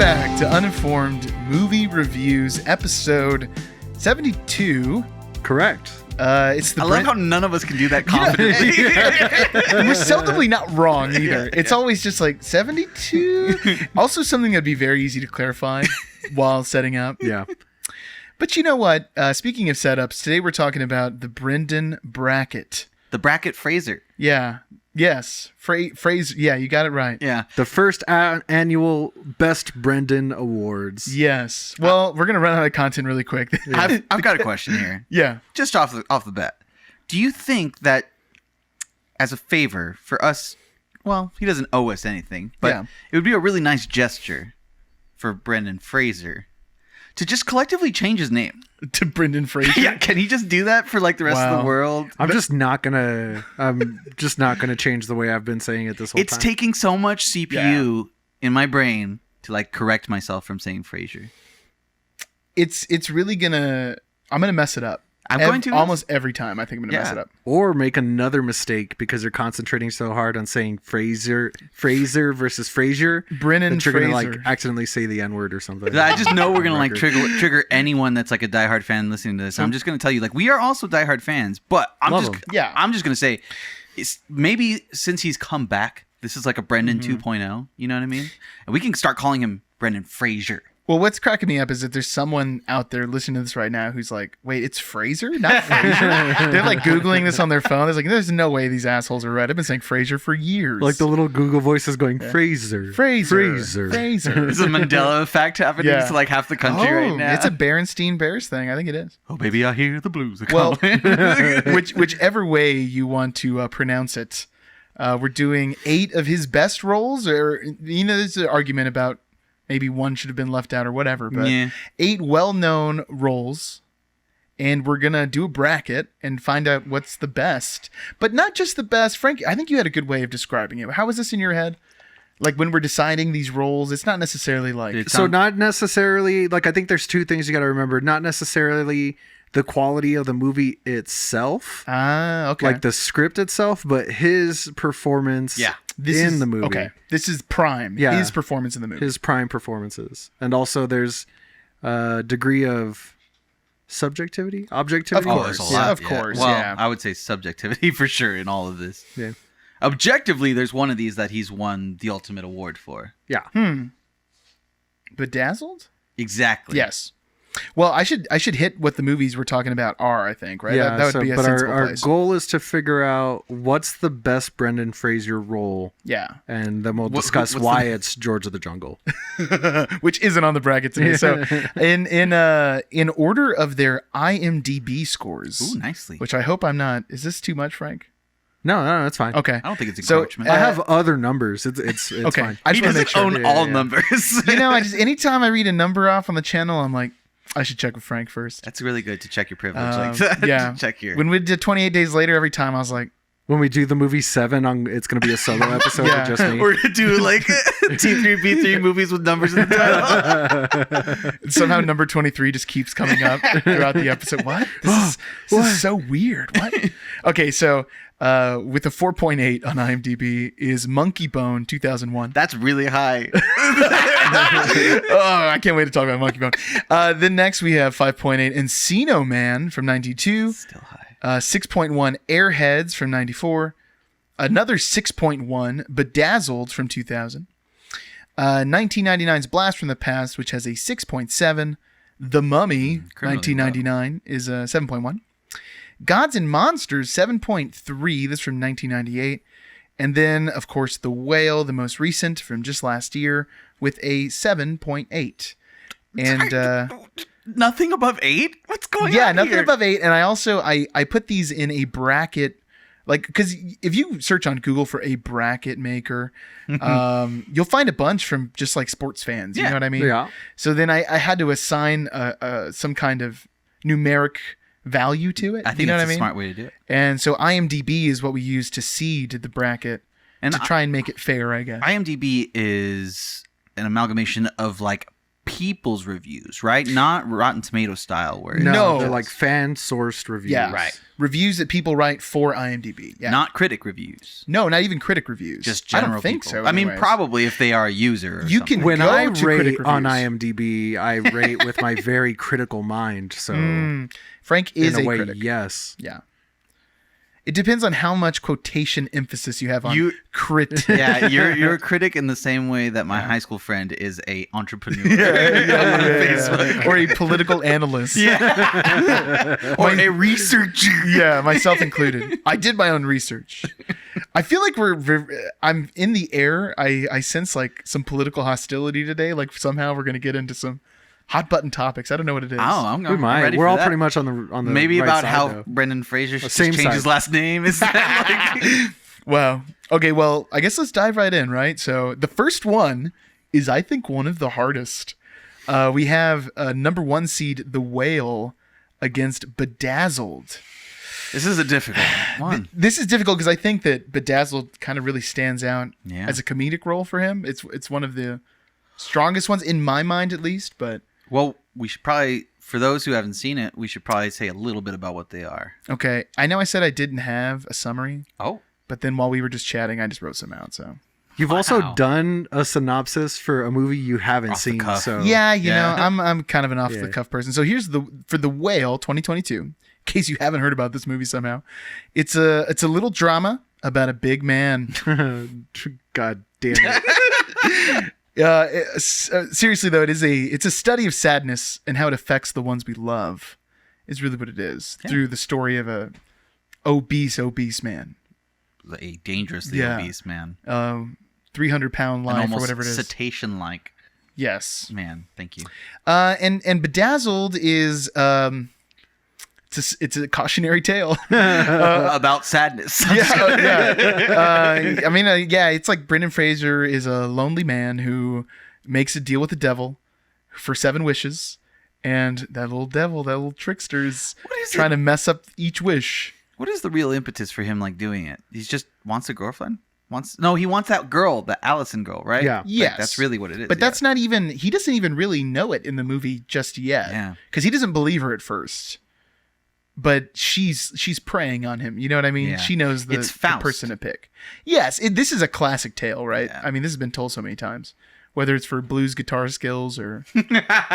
back to Uninformed Movie Reviews, episode 72. Correct. It's the I love how none of us can do that confidently. We're seldomly not wrong either. It's always just like 72. Also something that'd be very easy to clarify while setting up. Yeah. But you know what? Speaking of setups, today we're talking about the Brendan bracket. The bracket Fraser. Yeah. Yes. Fraser. Yeah, you got it right. Yeah. The first annual Best Brendan Awards. Yes. Well, we're going to run out of content really quick. I've got a question here. Yeah. Just off the bat. Do you think that as a favor for us, well, he doesn't owe us anything, but it would be a really nice gesture for Brendan Fraser to just collectively change his name to Brendan Fraser? Yeah, can he just do that for like the rest of the world? I'm just not gonna change the way I've been saying it this whole time. It's taking so much CPU in my brain to like correct myself from saying Fraser. It's really gonna. I'm gonna mess it up. I'm going to almost every time. I think I'm gonna mess it up, or make another mistake because you're concentrating so hard on saying Fraser versus Fraser. Brennan that you're Fraser. gonna like accidentally say the N-word or something. I just know we're gonna like trigger anyone that's like a diehard fan listening to this. I'm just gonna tell you, like, we are also diehard fans, but I'm just gonna say, it's maybe since he's come back, this is like a Brendan 2.0. You know what I mean? And we can start calling him Brendan Fraser. Well, what's cracking me up is that there's someone out there listening to this right now who's like, wait, it's Fraser, not Fraser? They're like Googling this on their phone. They're like, there's no way these assholes are right. I've been saying Fraser for years. Like the little Google voice is going, Fraser. There's a Mandela effect happening to like half the country right now. It's a Berenstein Bears thing. I think it is. Oh, baby, I hear the blues are well, calling. whichever way you want to pronounce it, we're doing 8 of his best roles, or, there's an argument about maybe one should have been left out or whatever, but 8 well-known roles, and we're going to do a bracket and find out what's the best. But not just the best. Frank, I think you had a good way of describing it. How was this in your head? Like when we're deciding these roles, it's not necessarily like... not necessarily... Like, I think there's 2 things you got to remember. Not necessarily the quality of the movie itself. Okay. Like the script itself, but his performance in the movie. Okay. This is prime. Yeah. His performance in the movie. His prime performances. And also there's a degree of subjectivity? Objectivity? Of course. Of course. Well, I would say subjectivity for sure in all of this. Yeah. Objectively, there's one of these that he's won the ultimate award for. Yeah. Bedazzled? Exactly. Yes. Well, I should hit what the movies we're talking about are, I think, right? Yeah, that would be a sensible our place. goal is to figure out what's the best Brendan Fraser role. Yeah. And then we'll discuss why it's George of the Jungle. Which isn't on the bracket today. So in order of their IMDb scores. Ooh, nicely. Which I hope I'm not. Is this too much, Frank? No, that's fine. Okay. I don't think it's encroachment. I have other numbers. It's okay. fine. I he doesn't own all numbers. Anytime I read a number off on the channel, I'm like, I should check with Frank first. That's really good to check your privilege like that. Yeah. Check your... When we did 28 Days Later, every time I was like... When we do the movie 7, it's going to be a solo episode with just me. We're going to do like T3B3 movies with numbers in the title. Somehow number 23 just keeps coming up throughout the episode. What? This is so weird. What? Okay, so... with a 4.8 on IMDb is Monkey Bone 2001. That's really high. I can't wait to talk about Monkey Bone. Then next we have 5.8 Encino Man from 92. Still high. 6.1 Airheads from 94. Another 6.1 Bedazzled from 2000. 1999's Blast from the Past, which has a 6.7. The Mummy 1999 is a 7.1. Gods and Monsters, 7.3. This from 1998. And then, of course, The Whale, the most recent from just last year, with a 7.8. And nothing above 8? What's going on Yeah, nothing here? above 8. And I also, I put these in a bracket. Like, because if you search on Google for a bracket maker, you'll find a bunch from just like sports fans. You know what I mean? Yeah. So then I had to assign some kind of numeric value to it. I think that's a smart way to do it. And so IMDb is what we use to seed the bracket and to try and make it fair, I guess. IMDb is an amalgamation of like people's reviews, right? Not Rotten Tomato style, where No. They're like fan-sourced reviews. Yeah. Right. Reviews that people write for IMDb. Yeah. not critic reviews. No, not even critic reviews. Just general I don't think people. so. I mean, anyways. probably if they are a user. Or You something. can When go I to rate critic on reviews. IMDb, I rate with my very critical mind. So Frank is in a way, critic. yes. Yeah. It depends on how much quotation emphasis you have on crit. Yeah, you're a critic in the same way that my high school friend is a entrepreneur. Yeah. Or a political analyst. Yeah. Or a researcher. Yeah, myself included. I did my own research. I feel like I'm in the air. I sense like some political hostility today. Like somehow we're going to get into some hot button topics. I don't know what it is. Oh, I'm We might. ready We're for all that. pretty much on the Maybe right about side, how though. Brendan Fraser should same change side. his last name. Is that like... Wow. Okay, well, I guess let's dive right in, right? So the first one is, I think, one of the hardest. We have number 1 seed, The Whale, against Bedazzled. This is a difficult one. This is difficult because I think that Bedazzled kind of really stands out Yeah. as a comedic role for him. It's one of the strongest ones, in my mind at least, but... Well, we should probably, for those who haven't seen it, we should probably say a little bit about what they are. Okay, I know I said I didn't have a summary, Oh. but then while we were just chatting, I just wrote some out, so... You've also Wow. done a synopsis for a movie you haven't Off the seen. cuff. So Yeah, you Yeah. know, I'm kind of an off the Yeah. cuff person. So here's for The Whale 2022. In case you haven't heard about this movie somehow, it's a little drama about a big man. God damn it. Seriously though, it's a study of sadness and how it affects the ones we love. Is really what it is through the story of a obese man, A dangerously Yeah. obese man. 300-pound An life or almost whatever it is. cetacean-like Yes. man. Thank you. And Bedazzled is it's a cautionary tale. About sadness. I mean, it's like Brendan Fraser is a lonely man who makes a deal with the devil for 7 wishes, and that little trickster is trying to mess up each wish. What is the real impetus for him like doing it? He just wants a girlfriend? He wants that girl, the Allison girl, right? Yeah. Like, Yes. that's really what it is. But that's not even, he doesn't even really know it in the movie just yet. Yeah. Because he doesn't believe her at first. But she's preying on him. You know what I mean? Yeah. She knows the It's Faust. person to pick. Yes, this is a classic tale, right? Yeah. I mean, this has been told so many times. Whether it's for blues guitar skills or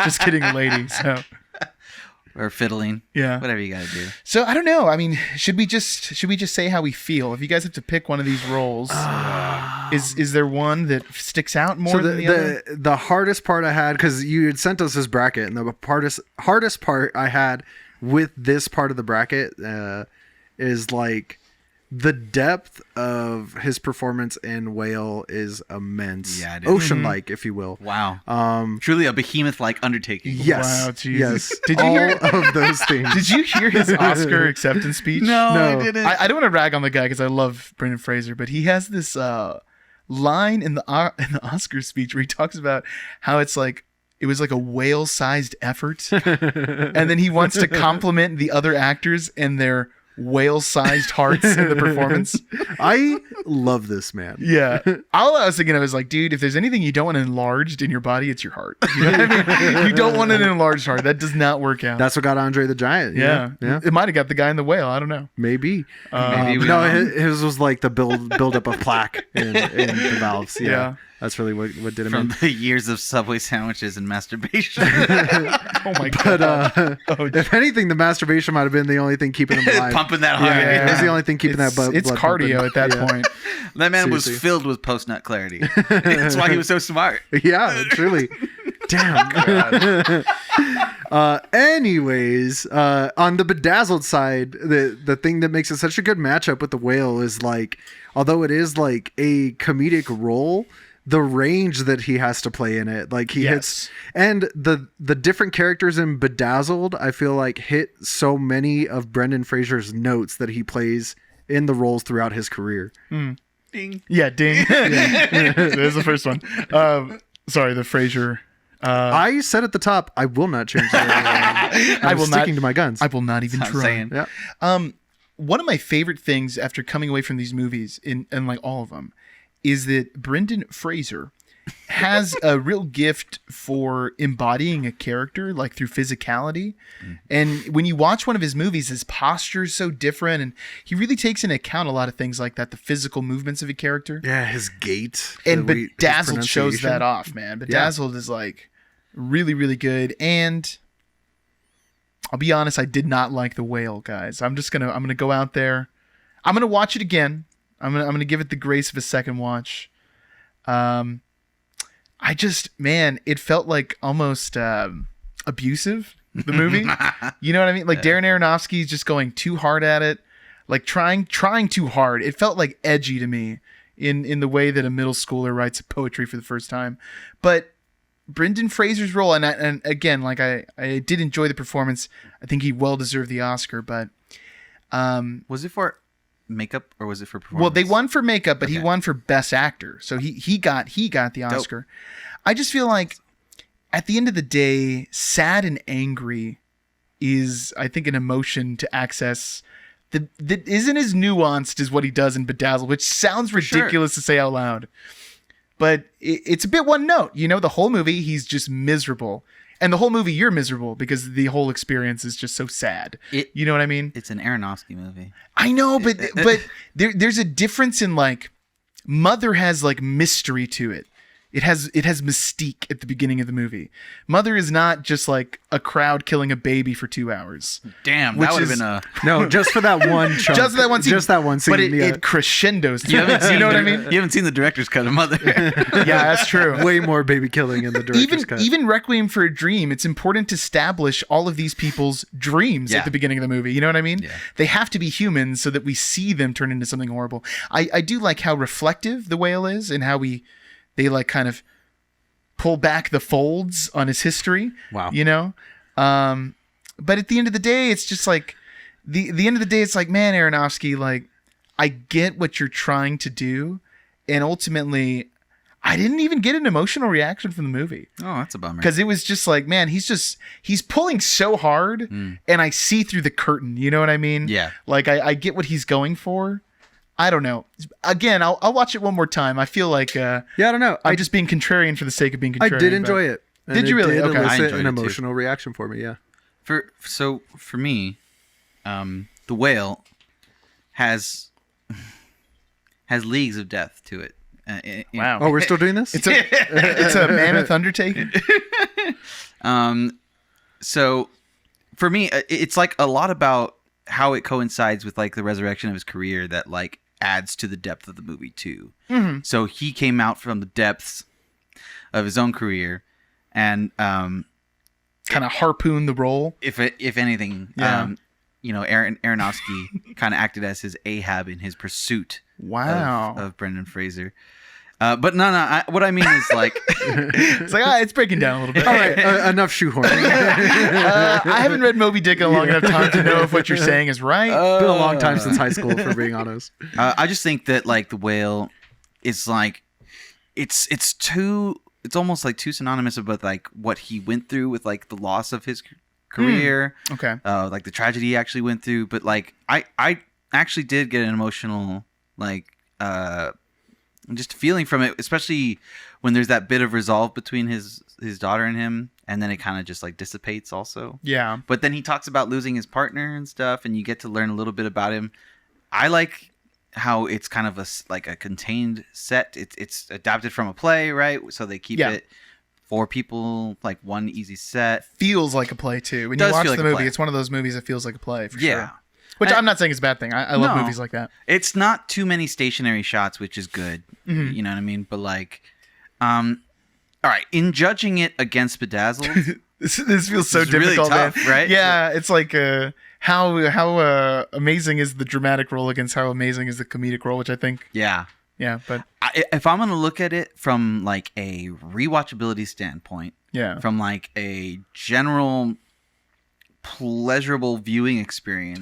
just kidding a lady. So Or fiddling. yeah. Whatever you gotta do. So I don't know. I mean, should we just say how we feel? If you guys have to pick one of these roles, is there one that sticks out more than the other? the hardest part I had, because you had sent us this bracket, and the hardest part I had with this part of the bracket is like the depth of his performance in Whale is immense. Yeah, it is. Ocean-like, if you will. Wow. Truly a behemoth-like undertaking. Yes. Wow, Jesus. Yes. Did you all hear- of those things? Did you hear his Oscar acceptance speech? No, No. I didn't. I don't want to rag on the guy because I love Brendan Fraser, but he has this line in the Oscar speech where he talks about how it was like a whale-sized effort, and then he wants to compliment the other actors and their whale-sized hearts in the performance. I love this man. Yeah. All I was thinking of is like, dude, if there's anything you don't want enlarged in your body, it's your heart. You know what I mean? You don't want an enlarged heart. That does not work out. That's what got Andre the Giant. you yeah. know? Yeah. It might have got the guy in the whale. I don't know. Maybe. Maybe we No, don't know. his was like the build up of plaque in the valves. Yeah. Yeah. That's really what did him From in. the years of Subway sandwiches and masturbation. Oh my But god. if anything, the masturbation might have been the only thing keeping him alive. Pumping that hard. Yeah, it was the only thing keeping it's, that blood. It's blood cardio pumping. at that Yeah. point. That man was Seriously. filled with post-nut clarity. That's why he was so smart. Yeah, truly. Damn. Anyways, on the Bedazzled side, the thing that makes it such a good matchup with the Whale is like, although it is like a comedic role, the range that he has to play in it, like he hits, and the different characters in Bedazzled, I feel like hit so many of Brendan Fraser's notes that he plays in the roles throughout his career. Ding. Yeah, ding. There's the first one. Sorry, the Fraser. I said at the top, I will not change that. I'm will not- sticking to my guns. I will not even That's what try. I'm saying. Yeah. One of my favorite things after coming away from these movies, and like all of them, is that Brendan Fraser has a real gift for embodying a character, like through physicality. And when you watch one of his movies, his posture is so different, and he really takes into account a lot of things like that, the physical movements of a character. Yeah, his gait. And Bedazzled shows that off, man. Bedazzled is like really, really good. And I'll be honest, I did not like The Whale, guys. I'm gonna go out there. I'm gonna watch it again. I'm gonna give it the grace of a second watch. It felt like almost abusive, the movie. You know what I mean? Like Darren Aronofsky's just going too hard at it, like trying too hard. It felt like edgy to me in the way that a middle schooler writes poetry for the first time. But Brendan Fraser's role, and again, like I did enjoy the performance. I think he well deserved the Oscar, but was it for makeup or was it for performance? Well, they won for makeup, but he won for best actor, so he got the Oscar. Dope. I just feel like at the end of the day, sad and angry is, I think, an emotion to access that isn't as nuanced as what he does in Bedazzled, which sounds ridiculous to say out loud. But it's a bit one note. You know, the whole movie, he's just miserable. And the whole movie, you're miserable because the whole experience is just so sad. You know what I mean? It's an Aronofsky movie. I know, but there's a difference in, like, Mother has, like, mystery to it. It has mystique at the beginning of the movie. Mother is not just like a crowd killing a baby for 2 hours. Damn, that would have been a... No, just for that one chunk. Just for that one scene. Just that one scene. But it crescendos. You know what I mean? You haven't seen the director's cut of Mother. Yeah, that's true. Way more baby killing in the director's cut. Even Requiem for a Dream, it's important to establish all of these people's dreams at the beginning of the movie. You know what I mean? Yeah. They have to be humans so that we see them turn into something horrible. I do like how reflective The Whale is and how they like kind of pull back the folds on his history. Wow. You know? But at the end of the day, it's just like the end of the day, it's like, man, Aronofsky, like, I get what you're trying to do. And ultimately, I didn't even get an emotional reaction from the movie. Oh, that's a bummer. Because it was just like, man, he's pulling so hard and I see through the curtain. You know what I mean? Yeah. Like I get what he's going for. I don't know. Again, I'll watch it one more time. I feel like I don't know. I'm just being contrarian for the sake of being contrarian. I did enjoy it. Did you really? Okay. I enjoyed an emotional reaction for me. Yeah. For me, The Whale has leagues of depth to it. Wow. Oh, we're still doing this? It's a mammoth undertaking. So for me, it's like a lot about how it coincides with like the resurrection of his career that like adds to the depth of the movie too. Mm-hmm. So he came out from the depths of his own career and kind of harpooned the role. If anything, Aronofsky kind of acted as his Ahab in his pursuit of Brendan Fraser. But no. What I mean is like, it's like it's breaking down a little bit. All right, enough shoehorning. I haven't read Moby Dick in a long enough time to know if what you're saying is right. It's been a long time since high school, for being honest. I just think that like The Whale is like, it's almost like too synonymous with like what he went through with like the loss of his career. Okay. Like the tragedy he actually went through, but like I actually did get an emotional like just feeling from it, especially when there's that bit of resolve between his daughter and him, and then it kind of just like dissipates also. Yeah. But then he talks about losing his partner and stuff, and you get to learn a little bit about him. I like how it's kind of a contained set. It's adapted from a play, right? So they keep it for people, like one easy set. Feels like a play too. When you watch the movie, it's one of those movies that feels like a play for sure. Which I'm not saying is a bad thing. I love movies like that. It's not too many stationary shots, which is good. Mm-hmm. You know what I mean? But like, all right, in judging it against Bedazzled, this feels so difficult, really tough, man. right? Yeah, it's like how amazing is the dramatic role against how amazing is the comedic role, which I think. Yeah. But if I'm gonna look at it from like a rewatchability standpoint, from like a general pleasurable viewing experience.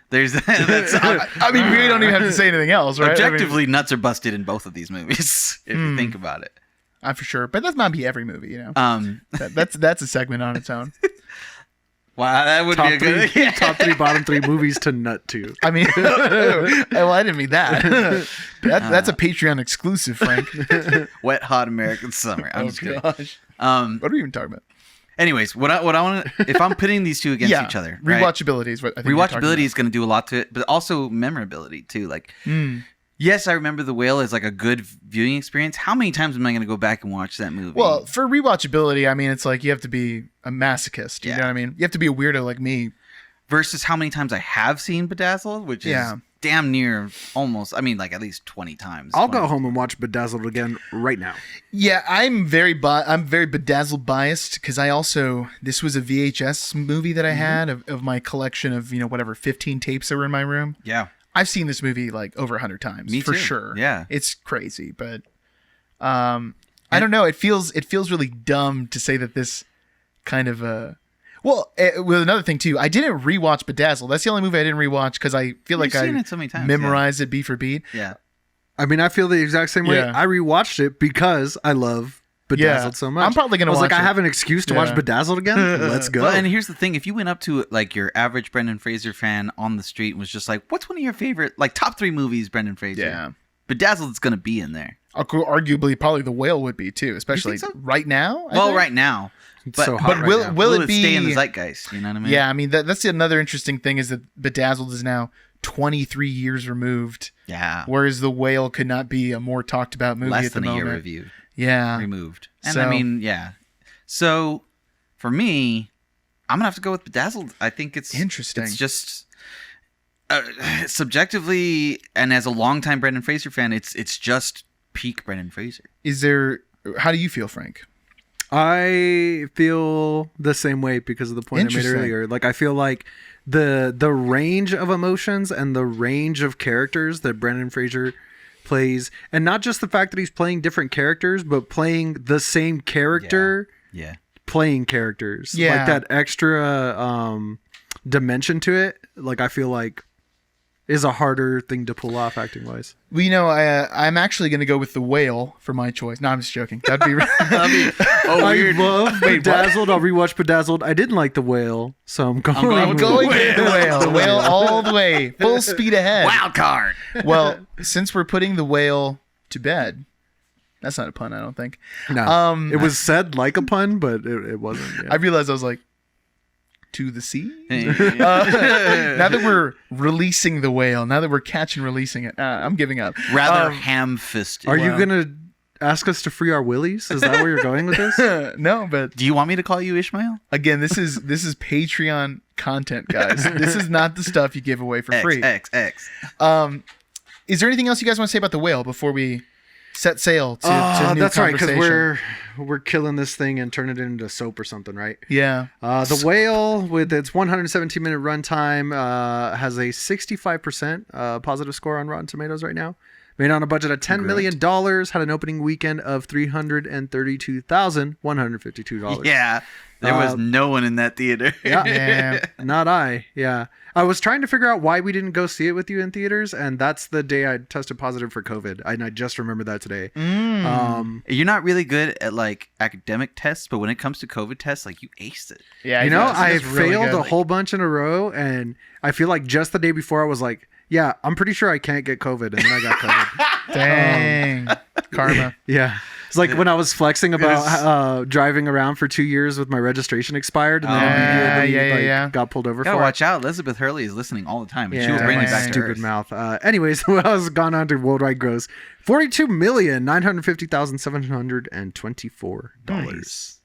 There's that's. I mean, we don't even have to say anything else, right? Objectively, nuts are busted in both of these movies if you think about it. For sure, but that might be every movie, you know. That's a segment on its own. Wow, that would be a good top 3, bottom 3 movies to nut to. I mean, well, I didn't mean that. That's a Patreon exclusive, Frank. Wet hot American summer. I'm just kidding. What are we even talking about? Anyways, what I want to, if I'm pitting these two against each other, rewatchability is what I think. Rewatchability is going to do a lot to it, but also memorability too. Like, yes, I remember The Whale as like a good viewing experience. How many times am I going to go back and watch that movie? Well, for rewatchability, I mean, it's like you have to be a masochist. You know what I mean? You have to be a weirdo like me. Versus how many times I have seen Bedazzled, which is damn near almost, I mean, like at least 20 times. I'll go home and watch Bedazzled again right now. Yeah, I'm very Bedazzled biased because this was a VHS movie that I had of my collection of, 15 tapes that were in my room. Yeah. I've seen this movie like over 100 times. Me for too. Sure. Yeah. It's crazy, but I don't know. It feels really dumb to say that this kind of well, with another thing too, I didn't rewatch Bedazzled. That's the only movie I didn't rewatch because I feel like I it so many times, memorized it beat for beat. Yeah. I mean, I feel the exact same way. Yeah. I rewatched it because I love Bedazzled so much. I'm probably going to watch it. I have an excuse to watch Bedazzled again. Let's go. Well, and here's the thing. If you went up to like your average Brendan Fraser fan on the street and was just like, what's one of your favorite, like top 3 movies, Brendan Fraser? Yeah. Bedazzled's going to be in there. Arguably, probably The Whale would be too, especially right now. I think. Right now. But, so hot will it stay in the zeitgeist? You know what I mean? Yeah, I mean that's another interesting thing is that Bedazzled is now 23 years removed. Yeah. Whereas The Whale could not be a more talked about movie Less at the than a moment. year reviewed. Yeah. Removed. And I mean, yeah. So for me, I'm gonna have to go with Bedazzled. I think it's interesting. It's just subjectively, and as a longtime Brendan Fraser fan, it's just peak Brendan Fraser. How do you feel, Frank? I feel the same way because of the point I made earlier. Like, I feel like the range of emotions and the range of characters that Brendan Fraser plays, and not just the fact that he's playing different characters, but playing the same character, playing characters, like that extra dimension to it. Like, I feel like is a harder thing to pull off acting wise. Well, I'm actually going to go with The Whale for my choice. No, I'm just joking. That'd be weird. I love Bedazzled. I'll rewatch Bedazzled. I didn't like The Whale, so I'm going with The Whale. The Whale all the way. Full speed ahead. Wild card. Well, since we're putting The Whale to bed, that's not a pun, I don't think. No. It was said like a pun, but it wasn't. Yeah. I realized I was like, to the sea? Now that we're releasing The Whale, now that we're catch and releasing it, I'm giving up. Rather ham-fisted. Are you going to ask us to free our willies? Is that where you're going with this? No, but... Do you want me to call you Ishmael? Again, this is Patreon content, guys. This is not the stuff you give away for free. X. Is there anything else you guys want to say about The Whale before we set sail to new that's right, conversation? because we're killing this thing and turning it into soap or something, right? Yeah. The Whale, with its 117-minute runtime, has a 65% positive score on Rotten Tomatoes right now. Made on a budget of $10 million, had an opening weekend of $332,152. Yeah, there was no one in that theater. Yeah, not I. Yeah. I was trying to figure out why we didn't go see it with you in theaters, and that's the day I tested positive for COVID. And I just remembered that today. You're not really good at like academic tests, but when it comes to COVID tests, like you aced it. Yeah, I failed a whole bunch in a row, and I feel like just the day before I was like, yeah, I'm pretty sure I can't get COVID, and then I got COVID. Dang. Karma. Yeah. It's like when I was flexing about driving around for 2 years with my regration expired, and then immediately got pulled over for it. Watch out. Elizabeth Hurley is listening all the time, and she will bring you back to stupid Earth. mouth. Anyways, what else has gone on to worldwide gross? $42,950,724. Nice.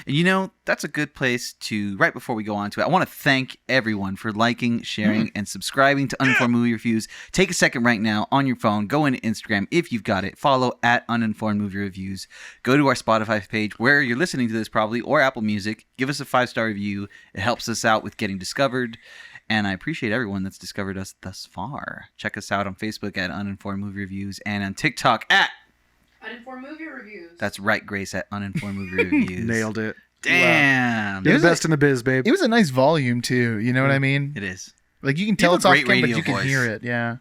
And that's a good place to, right before we go on to it, I want to thank everyone for liking, sharing, and subscribing to Uninformed Movie Reviews. Take a second right now on your phone. Go into Instagram if you've got it. Follow at Uninformed Movie Reviews. Go to our Spotify page where you're listening to this probably, or Apple Music. Give us a 5-star review. It helps us out with getting discovered. And I appreciate everyone that's discovered us thus far. Check us out on Facebook at Uninformed Movie Reviews and on TikTok at Uninformed Movie Reviews. That's right, Grace, at Uninformed Movie Reviews. Nailed it. Damn. You're the best in the biz, babe. It was a nice volume, too. You know what I mean? It is. Like, you can tell it's off camera, but you can voice. hear it. Yeah.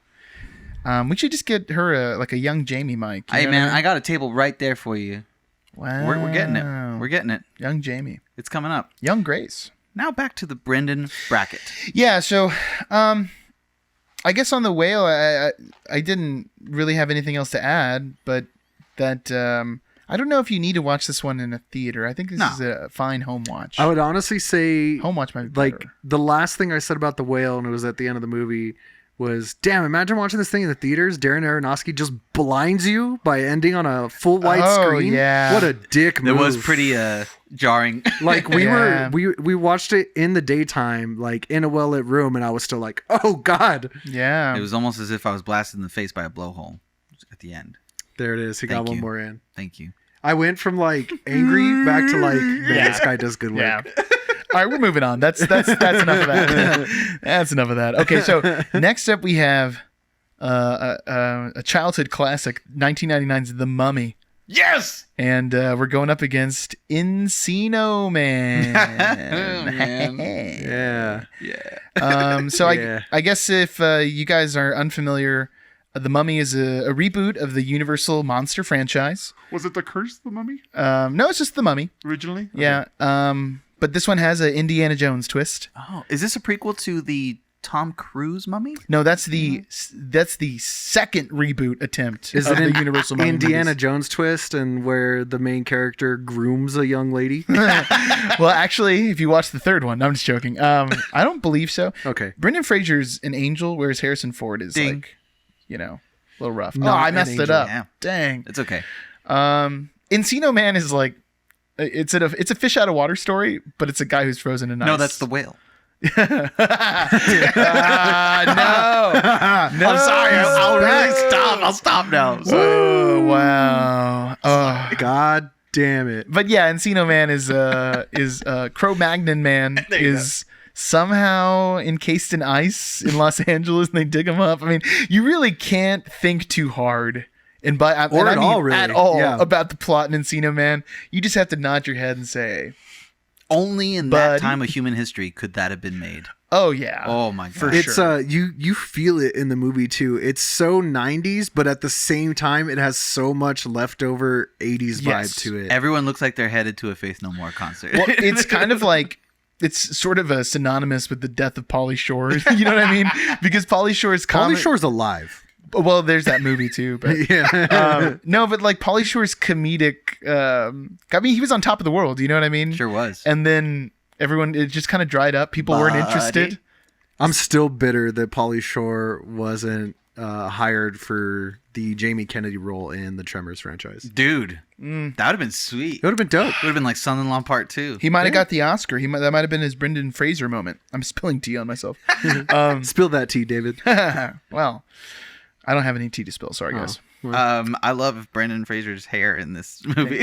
We should just get her a young Jamie mic. Hey, man, I got a table right there for you. Wow. We're getting it. We're getting it. Young Jamie. It's coming up. Young Grace. Now back to the Brendan bracket. Yeah, so I guess on the whale, I didn't really have anything else to add, but that I don't know if you need to watch this one in a theater. I think this is a fine home watch. I would honestly say home watch might be like better. The last thing I said about the whale, and it was at the end of the movie, was damn, imagine watching this thing in the theaters. Darren Aronofsky just blinds you by ending on a full white screen. Yeah. What a dick move. It was pretty jarring. Like we watched it in the daytime, like in a well lit room, and I was still like, oh God. Yeah. It was almost as if I was blasted in the face by a blowhole at the end. There it is. He got one more in. Thank you. I went from like angry back to like, man, this guy does good work. Yeah. All right, we're moving on. That's enough of that. That's enough of that. Okay, so next up we have a childhood classic, 1999's The Mummy. Yes! And we're going up against Encino Man. Yeah. So I guess if you guys are unfamiliar, The Mummy is a reboot of the Universal Monster franchise. Was it The Curse of the Mummy No, it's just The Mummy. originally? Yeah. But this one has an Indiana Jones twist. Oh, is this a prequel to the Tom Cruise Mummy? No, that's the second reboot attempt Is of it the an Universal Mummy Indiana movies. Jones twist and where the main character grooms a young lady? Well, actually, if you watch the third one, no, I'm just joking. I don't believe so. Okay. Brendan Fraser's an angel, whereas Harrison Ford is Ding. like, a little rough. Not I an messed it angel. up. Yeah. Dang. It's okay. Encino Man is like, it's a fish out of water story, but it's a guy who's frozen in ice. No, that's the whale. No. I'm sorry. I'll really stop. I'll stop now. Oh, wow. Oh. God damn it. But yeah, Encino Man is Cro-Magnon Man is somehow encased in ice in Los Angeles, and they dig him up. I mean, you really can't think too hard about the plot in Encino Man. You just have to nod your head and say, Only in that time of human history could that have been made. "Oh yeah, Oh my god. For It's sure." you feel it in the movie too. It's so 90s, but at the same time it has so much leftover 80s Yes. vibe to it. Everyone looks like they're headed to a Faith No More concert. Well, it's kind of like it's sort of a synonymous with the death of Pauly Shore. You know what I mean? Because Pauly Shore's Pauly Shore's alive. Well, there's that movie too, but Yeah. no, but like Pauly Shore's comedic. I mean, he was on top of the world. You know what I mean? Sure was. And then it just kind of dried up. People weren't interested. I'm still bitter that Pauly Shore wasn't hired for the Jamie Kennedy role in the Tremors franchise. Dude, that would have been sweet. It would have been dope. Would have been like Son-in-Law Part 2. He might have got the Oscar. That might have been his Brendan Fraser moment. I'm spilling tea on myself. Spill that tea, David. Well, I don't have any tea to spill. Sorry, guys. I love Brendan Fraser's hair in this movie.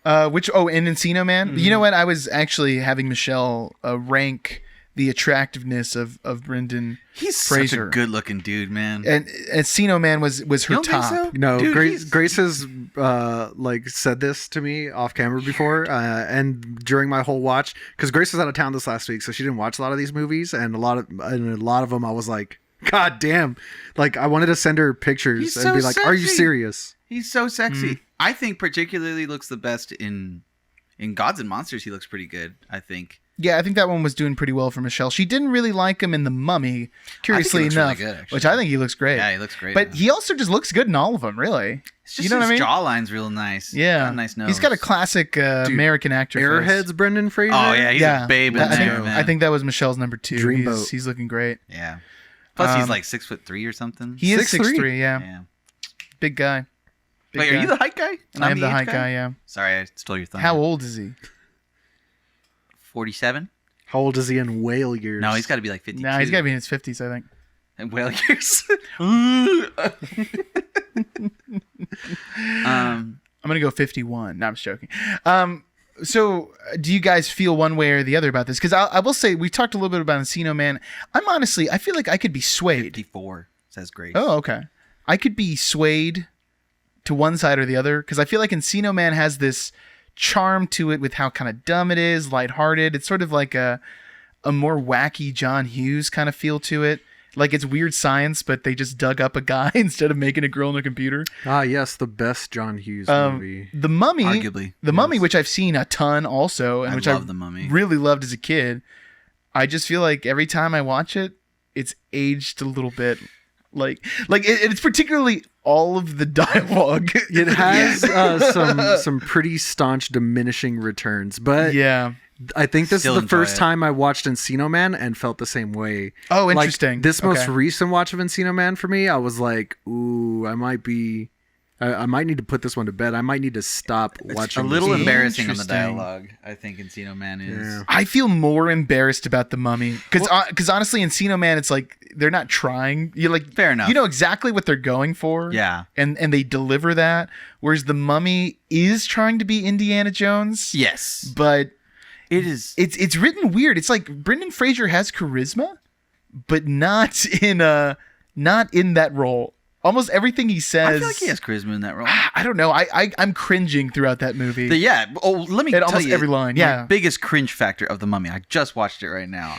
In Encino Man. You know what? I was actually having Michelle rank the attractiveness of Brendan He's Fraser. such a good-looking dude, man. And Encino Man was her don't think top. so? No, Dude, Grace has said this to me off camera before, and during my whole watch, because Grace was out of town this last week, so she didn't watch a lot of these movies, and a lot of them, I was like, God damn! Like I wanted to send her pictures He's and so be like, "Are you sexy. serious?" He's so sexy. I think particularly looks the best in Gods and Monsters. He looks pretty good, I think. Yeah, I think that one was doing pretty well for Michelle. She didn't really like him in The Mummy, curiously looks enough, really good, actually. which I think he looks great. Yeah, he looks great. But he also just looks good in all of them, really. It's just you know what I his mean? jawline's real nice. Yeah, Got a nice nose. He's got a classic American actor. face. Airheads, Brendan Fraser. Oh yeah, he's a babe in I think, there, man. I think that was Michelle's number 2. Dreamboat. He's looking great. Yeah. Plus, he's like 6'3" or something. He is 6'3". 6'3", yeah. Yeah. Big guy. Big Wait, guy. are you the height guy? And I am the age height guy, yeah. Sorry, I stole your thunder. How old is he? 47? How old is he in whale years? No, he's got to be like 52. Nah, he's got to be in his 50s, I think. In whale years. I'm going to go 51. No, I'm just joking. So do you guys feel one way or the other about this? Because I will say, we talked a little bit about Encino Man. I feel like I could be swayed. 54, says Grace. Oh, okay. I could be swayed to one side or the other, because I feel like Encino Man has this charm to it with how kind of dumb it is, lighthearted. It's sort of like a more wacky John Hughes kind of feel to it. Like it's weird science, but they just dug up a guy instead of making a girl in a computer. Ah, yes, the best John Hughes movie. The Mummy, Arguably. The Mummy, which I've seen a ton also, and which I love The Mummy. really loved as a kid. I just feel like every time I watch it, it's aged a little bit. It's particularly all of the dialogue. It has some pretty staunch diminishing returns, but yeah. I think this Still is the first enjoy it. time I watched Encino Man and felt the same way. Oh, interesting. Like, this most Okay. recent watch of Encino Man for me, I was like, ooh, I might need to put this one to bed. I might need to stop watching. A little this. embarrassing on the Interesting. dialogue. I think Encino Man is. Yeah. I feel more embarrassed about The Mummy because honestly, Encino Man, it's like they're not trying. You like Fair enough. You know exactly what they're going for. Yeah. and they deliver that. Whereas The Mummy is trying to be Indiana Jones. Yes. but It is. it's written weird. It's like Brendan Fraser has charisma, but not in that role. Almost everything he says. I feel like he has charisma in that role. I don't know. I'm cringing throughout that movie. Let me At tell almost you every line, yeah. My biggest cringe factor of The Mummy. I just watched it right now.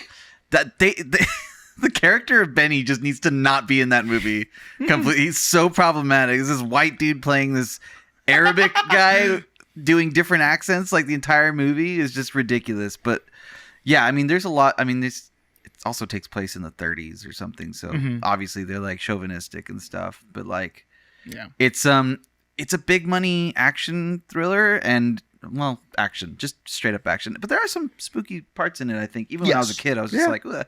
That the character of Benny just needs to not be in that movie completely. He's so problematic. It's this white dude playing this Arabic guy doing different accents. Like the entire movie is just ridiculous. But yeah, I mean, there's a lot. I mean, this it also takes place in the 30s or something. So obviously they're like chauvinistic and stuff. But like, yeah. it's a big money action thriller and action, just straight up action. But there are some spooky parts in it. I think even when I was a kid, I was just like, ugh.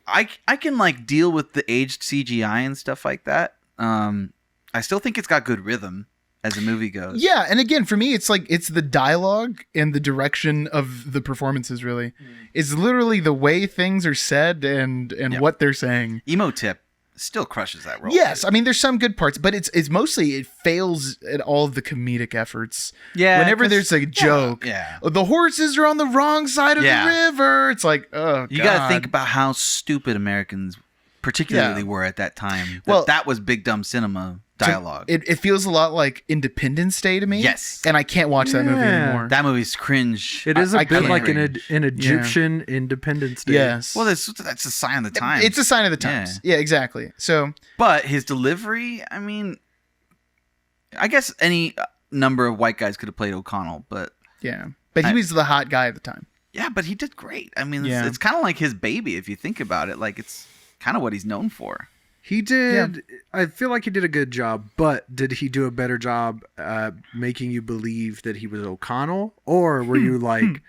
I can like deal with the aged CGI and stuff like that. I still think it's got good rhythm as a movie goes. Yeah, and again, for me, it's like it's the dialogue and the direction of the performances. Really, it's literally the way things are said and what they're saying. Emo Tip still crushes that role. Yes, I mean there's some good parts, but it's mostly it fails at all of the comedic efforts. Yeah, whenever there's a joke, the horses are on the wrong side of the river. It's like, oh, you got to think about how stupid Americans particularly were at that time. That was big dumb cinema dialogue. It feels a lot like Independence Day to me. Yes, and I can't watch that movie anymore. That movie's cringe. It is a bit can't like an Egyptian Independence Day. Yes. Well, that's a sign of the times. It's a sign of the times. Yeah, exactly. So, but his delivery, I mean, I guess any number of white guys could have played O'Connell, but yeah, but he was the hot guy at the time. Yeah, but he did great. I mean, it's kind of like his baby if you think about it. Like it's kind of what he's known for. He did. Yeah. I feel like he did a good job, but did he do a better job making you believe that he was O'Connell, or were you like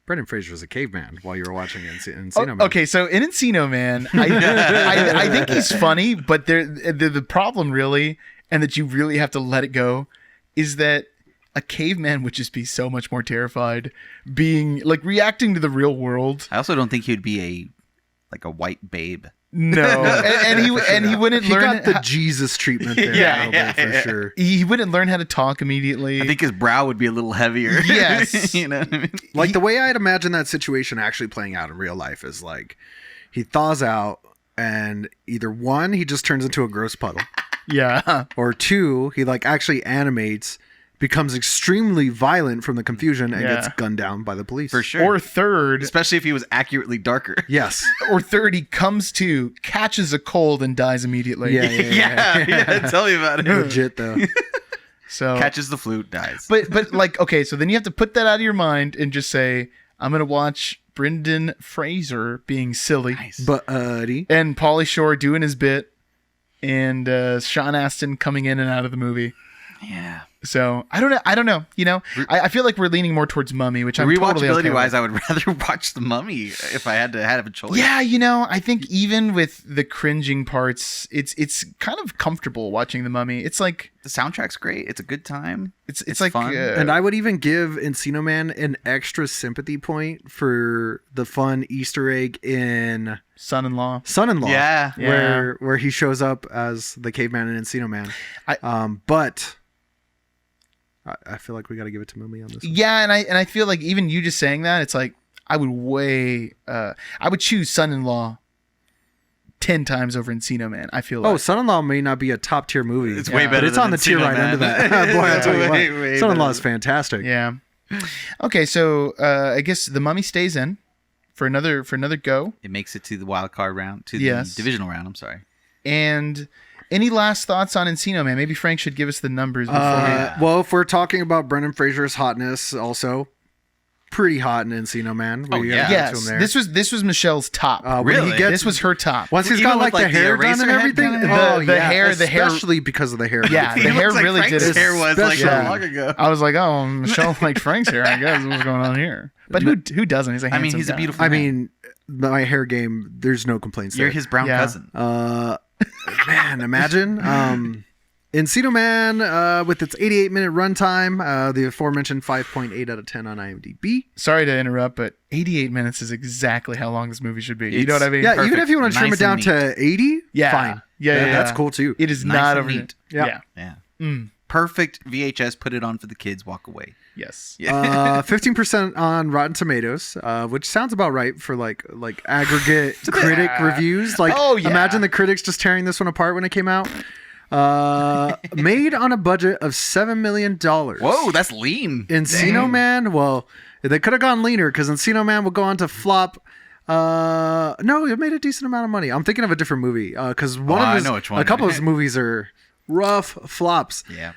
Brendan Fraser was a caveman while you were watching Encino Man? Okay, so in Encino Man, I think he's funny, but the problem really, and that you really have to let it go, is that a caveman would just be so much more terrified, being like reacting to the real world. I also don't think he would be a white babe. No, and he wouldn't learn. He got the Jesus treatment there, for sure. He wouldn't learn how to talk immediately. I think his brow would be a little heavier. Yes, you know what I mean? Like the way I'd imagine that situation actually playing out in real life is like he thaws out, and either one, he just turns into a gross puddle. Yeah, or two, he like actually animates, becomes extremely violent from the confusion, and gets gunned down by the police. For sure. Or third, especially if he was accurately darker. Yes. Or third, he comes to, catches a cold, and dies immediately. Yeah. Tell me about it. Legit though. So catches the flute, dies. But like, okay, so then you have to put that out of your mind and just say, I'm gonna watch Brendan Fraser being silly, buddy, and Pauly Shore doing his bit, and Sean Astin coming in and out of the movie. Yeah. So I don't know. You know, I feel like we're leaning more towards Mummy, which I'm totally okay with. Rewatchability-wise, I would rather watch The Mummy if I had to have a choice. Yeah, you know, I think even with the cringing parts, it's kind of comfortable watching The Mummy. It's like the soundtrack's great. It's a good time. It's like fun. And I would even give Encino Man an extra sympathy point for the fun Easter egg in Son-in-Law. Yeah. Where he shows up as the caveman in Encino Man. But I feel like we got to give it to Mummy on this one. Yeah, and I feel like even you just saying that, it's like I would choose Son-in-Law 10 times over Encino Man. I feel like. Son-in-Law may not be a top tier movie. It's way better. But it's than on the tier Encino right Man. under that. Boy, I'll tell you way what. Son-in-Law is fantastic. Yeah. Okay, so I guess The Mummy stays in. for another go. It makes it to the wild card round, to the divisional round. I'm sorry. And any last thoughts on Encino Man? Maybe Frank should give us the numbers before Well, if we're talking about Brendan Fraser's hotness, also pretty hot in Encino Man. Yes, this was Michelle's top. Really? This was her top. Once he's got like the hair done and everything. The hair, especially because of the hair. Yeah, the hair really did it. Hair was like so long ago. I was like, oh, Michelle liked Frank's hair. I guess what's going on here. But who doesn't? He's a handsome he's guy. a beautiful. I mean, my hair game. There's no complaints. You're there. his brown cousin. Man, imagine. Encino Man, with its 88-minute runtime, the aforementioned 5.8 out of 10 on IMDb. Sorry to interrupt, but 88 minutes is exactly how long this movie should be. You know what I mean? Yeah, Perfect. even if you want to trim it down to 80, fine. Yeah, that's cool too. It is Nice not and over. neat. Yeah. Perfect VHS. Put it on for the kids. Walk away. Yes. 15% on Rotten Tomatoes, which sounds about right for like aggregate critic reviews. Like, imagine the critics just tearing this one apart when it came out. Made on a budget of $7 million. Whoa, that's lean. Encino Man, well, they could have gone leaner because Encino Man will go on to flop. No, it made a decent amount of money. I'm thinking of a different movie because a couple of his movies are rough flops. Yeah.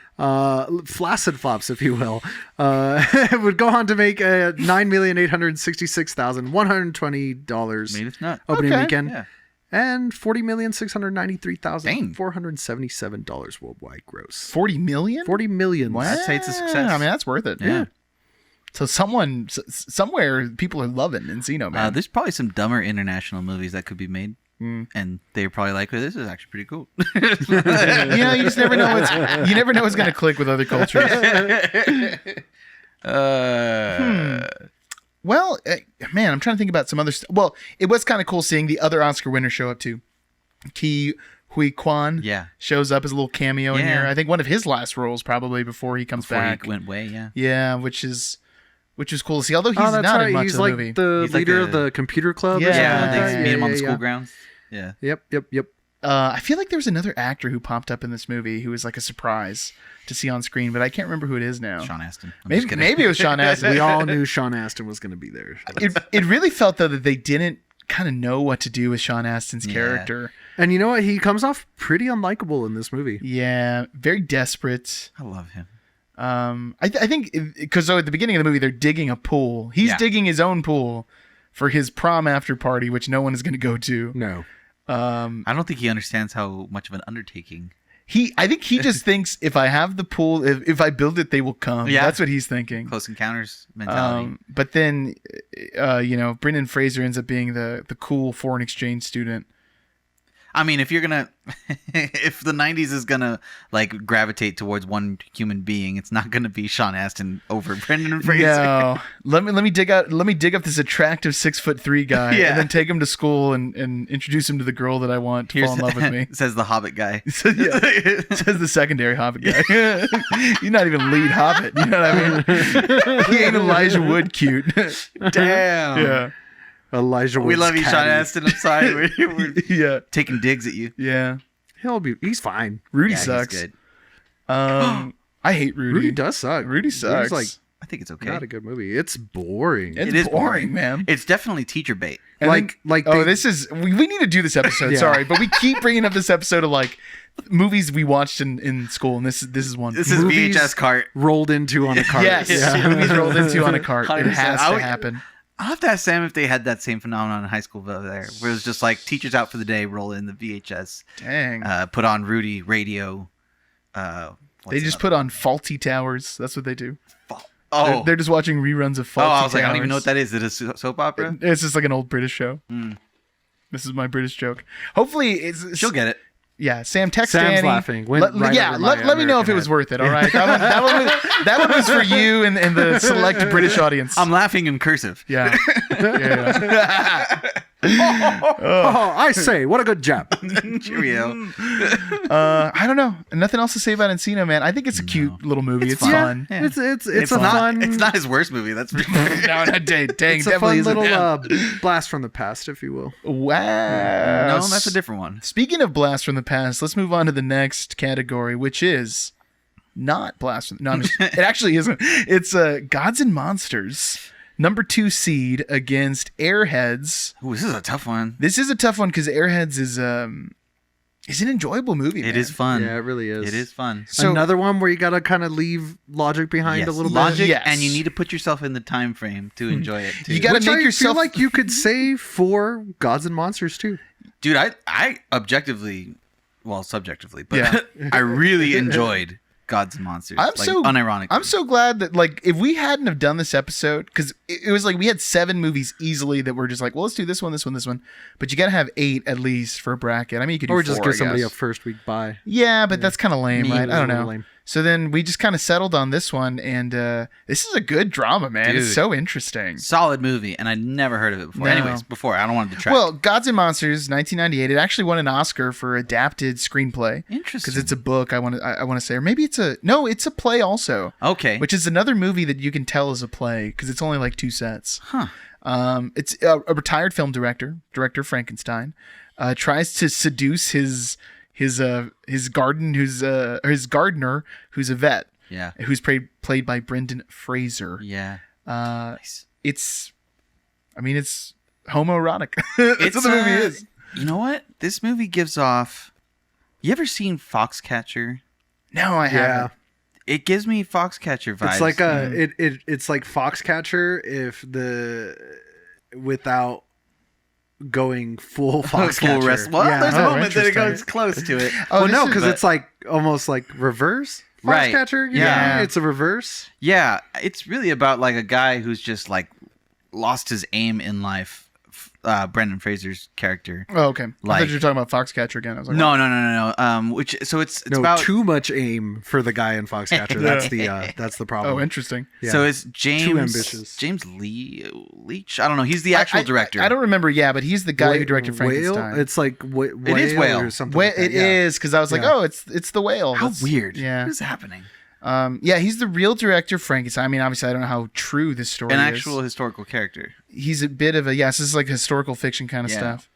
Flaccid flops, if you will. It would go on to make $9,866,120 Maybe it's not. opening weekend. Yeah. And $40,693,477 worldwide gross. 40 million? 40 million. Wow. I'd say it's a success. I mean, that's worth it. Yeah. So somewhere people are loving Encino Man. There's probably some dumber international movies that could be made. And they're probably like, well, this is actually pretty cool. You just never know what's going to click with other cultures. Well, man, I'm trying to think about some other stuff. Well, it was kind of cool seeing the other Oscar winners show up too. Ki Hui Kwan shows up as a little cameo in here. I think one of his last roles probably before he comes back. He went away, Yeah, which is cool to see. Although he's not in much he's of the like movie. The leader of the computer club. They meet him on the school grounds. Yeah. Yep. I feel like there was another actor who popped up in this movie who was like a surprise to see on screen, but I can't remember who it is now. Sean Astin. Maybe it was Sean Astin. We all knew Sean Astin was going to be there. It really felt though that they didn't kind of know what to do with Sean Astin's character. And you know what? He comes off pretty unlikable in this movie. Yeah, very desperate. I love him. I think because at the beginning of the movie they're digging a pool. He's digging his own pool for his prom after party, which no one is going to go to. No. I don't think he understands how much of an undertaking. I think he just thinks if I have the pool, if I build it, they will come. Yeah. That's what he's thinking. Close encounters mentality. But then, Brendan Fraser ends up being the cool foreign exchange student. I mean, if the 90s is gonna like gravitate towards one human being, it's not gonna be Sean Astin over Brendan Fraser. No, let me dig up this attractive 6'3" guy, and then take him to school and introduce him to the girl that I want to fall in love with me. Says the Hobbit guy. Says the secondary Hobbit guy. You're not even lead Hobbit. You know what I mean? He ain't Elijah Wood cute. Damn. Yeah. Elijah Wood's we love you, caddy. Sean Astin. I'm sorry. We're taking digs at you. Yeah. He's fine. Rudy sucks. He's good. I hate Rudy. Rudy does suck. Rudy sucks. Rudy's I think it's okay. not a good movie. It's boring. It is boring, man. It's definitely teacher bait. We need to do this episode. Yeah. Sorry, but we keep bringing up this episode of like movies we watched in school, and this is one. This is VHS cart rolled into on a cart. Yes, movies rolled into on a cart. 100%. It has to happen. I'll have to ask Sam if they had that same phenomenon in high school over there, where it was just like teachers out for the day, roll in the VHS. Dang. Put on Rudy radio. They just put on Faulty Towers. That's what they do. Oh, they're just watching reruns of Faulty Towers. I was like, I don't even know what that is. Is it a soap opera? It's just like an old British show. This is my British joke. Hopefully, she'll get it. Yeah, Sam, text Sam's Danny. Laughing. Let me know if it was worth it. All right, that one was for you and the select British audience. I'm laughing in cursive. Yeah. I say, what a good job. Cheerio. I don't know. Nothing else to say about Encino Man. I think it's a cute little movie. It's fun. Yeah. It's a fun. fun. It's not his worst movie. That's for sure. No, dang, it's a fun little blast from the past, if you will. Wow. No, that's a different one. Speaking of blast from the past, let's move on to the next category, which is not blast from. No, it actually isn't. It's Gods and Monsters. number 2 seed against Airheads. Ooh, this is a tough one. This is a tough one because Airheads is an enjoyable movie. It is fun. Yeah, it really is. It is fun. So, another one where you gotta kind of leave logic behind a little logic, bit. and you need to put yourself in the time frame to enjoy it too. You gotta Which make I yourself feel like you could say for Gods and Monsters too. Dude, I objectively, well, subjectively, but Yeah. I really enjoyed Gods and Monsters. Unironically. I'm so glad that if we hadn't have done this episode, because it was like we had 7 movies easily that were just like, well, let's do this one, but you gotta have 8 at least for a bracket. I mean, you could do Or 4, just give I somebody guess. a first week buy. Yeah, but that's kind of lame, right? I don't know. Lame. So then we just kind of settled on this one, and this is a good drama, man. Dude. It's so interesting. Solid movie, and I'd never heard of it before. No. Anyways, I don't want to detract. Well, Gods and Monsters, 1998. It actually won an Oscar for adapted screenplay. Interesting. Because it's a book. I want to say, or maybe it's a play also. Okay. Which is another movie that you can tell is a play because it's only like 2 sets. Huh. It's a retired film director Frankenstein, tries to seduce his gardener who's a vet. Yeah. Who's played by Brendan Fraser. Yeah. Nice. It's homoerotic. It's That's what the movie is. You know what? This movie gives off. You ever seen Foxcatcher? No, I haven't. It gives me Foxcatcher vibes. It's like it's like Foxcatcher without going full Foxcatcher. Full rest. Well, Yeah. there's a moment that it interesting. goes close to it. Well, no, this is- because it's like almost like reverse Right. Foxcatcher. Yeah. It's a reverse. Yeah, it's really about like a guy who's just like lost his aim in life. Brendan Fraser's character. Oh, okay. I Like- thought you were talking about Foxcatcher again. I was like, No. It's No, about too much aim for the guy in Foxcatcher. That's the problem. oh, interesting. Yeah. So it's James. Too ambitious. James Leach. I don't know. He's the actual director. I don't remember. Yeah, but he's the guy who directed Frankenstein. Whale? It's like It is Whale. or something. Whale, like that. it Yeah. is because I was like, Yeah. oh, it's the whale. How That's- weird. Yeah. What is happening? Yeah, he's the real director of Frankenstein. I mean, obviously, I don't know how true this story An is. actual historical character. He's a bit of a this is like historical fiction kind of Yeah. stuff.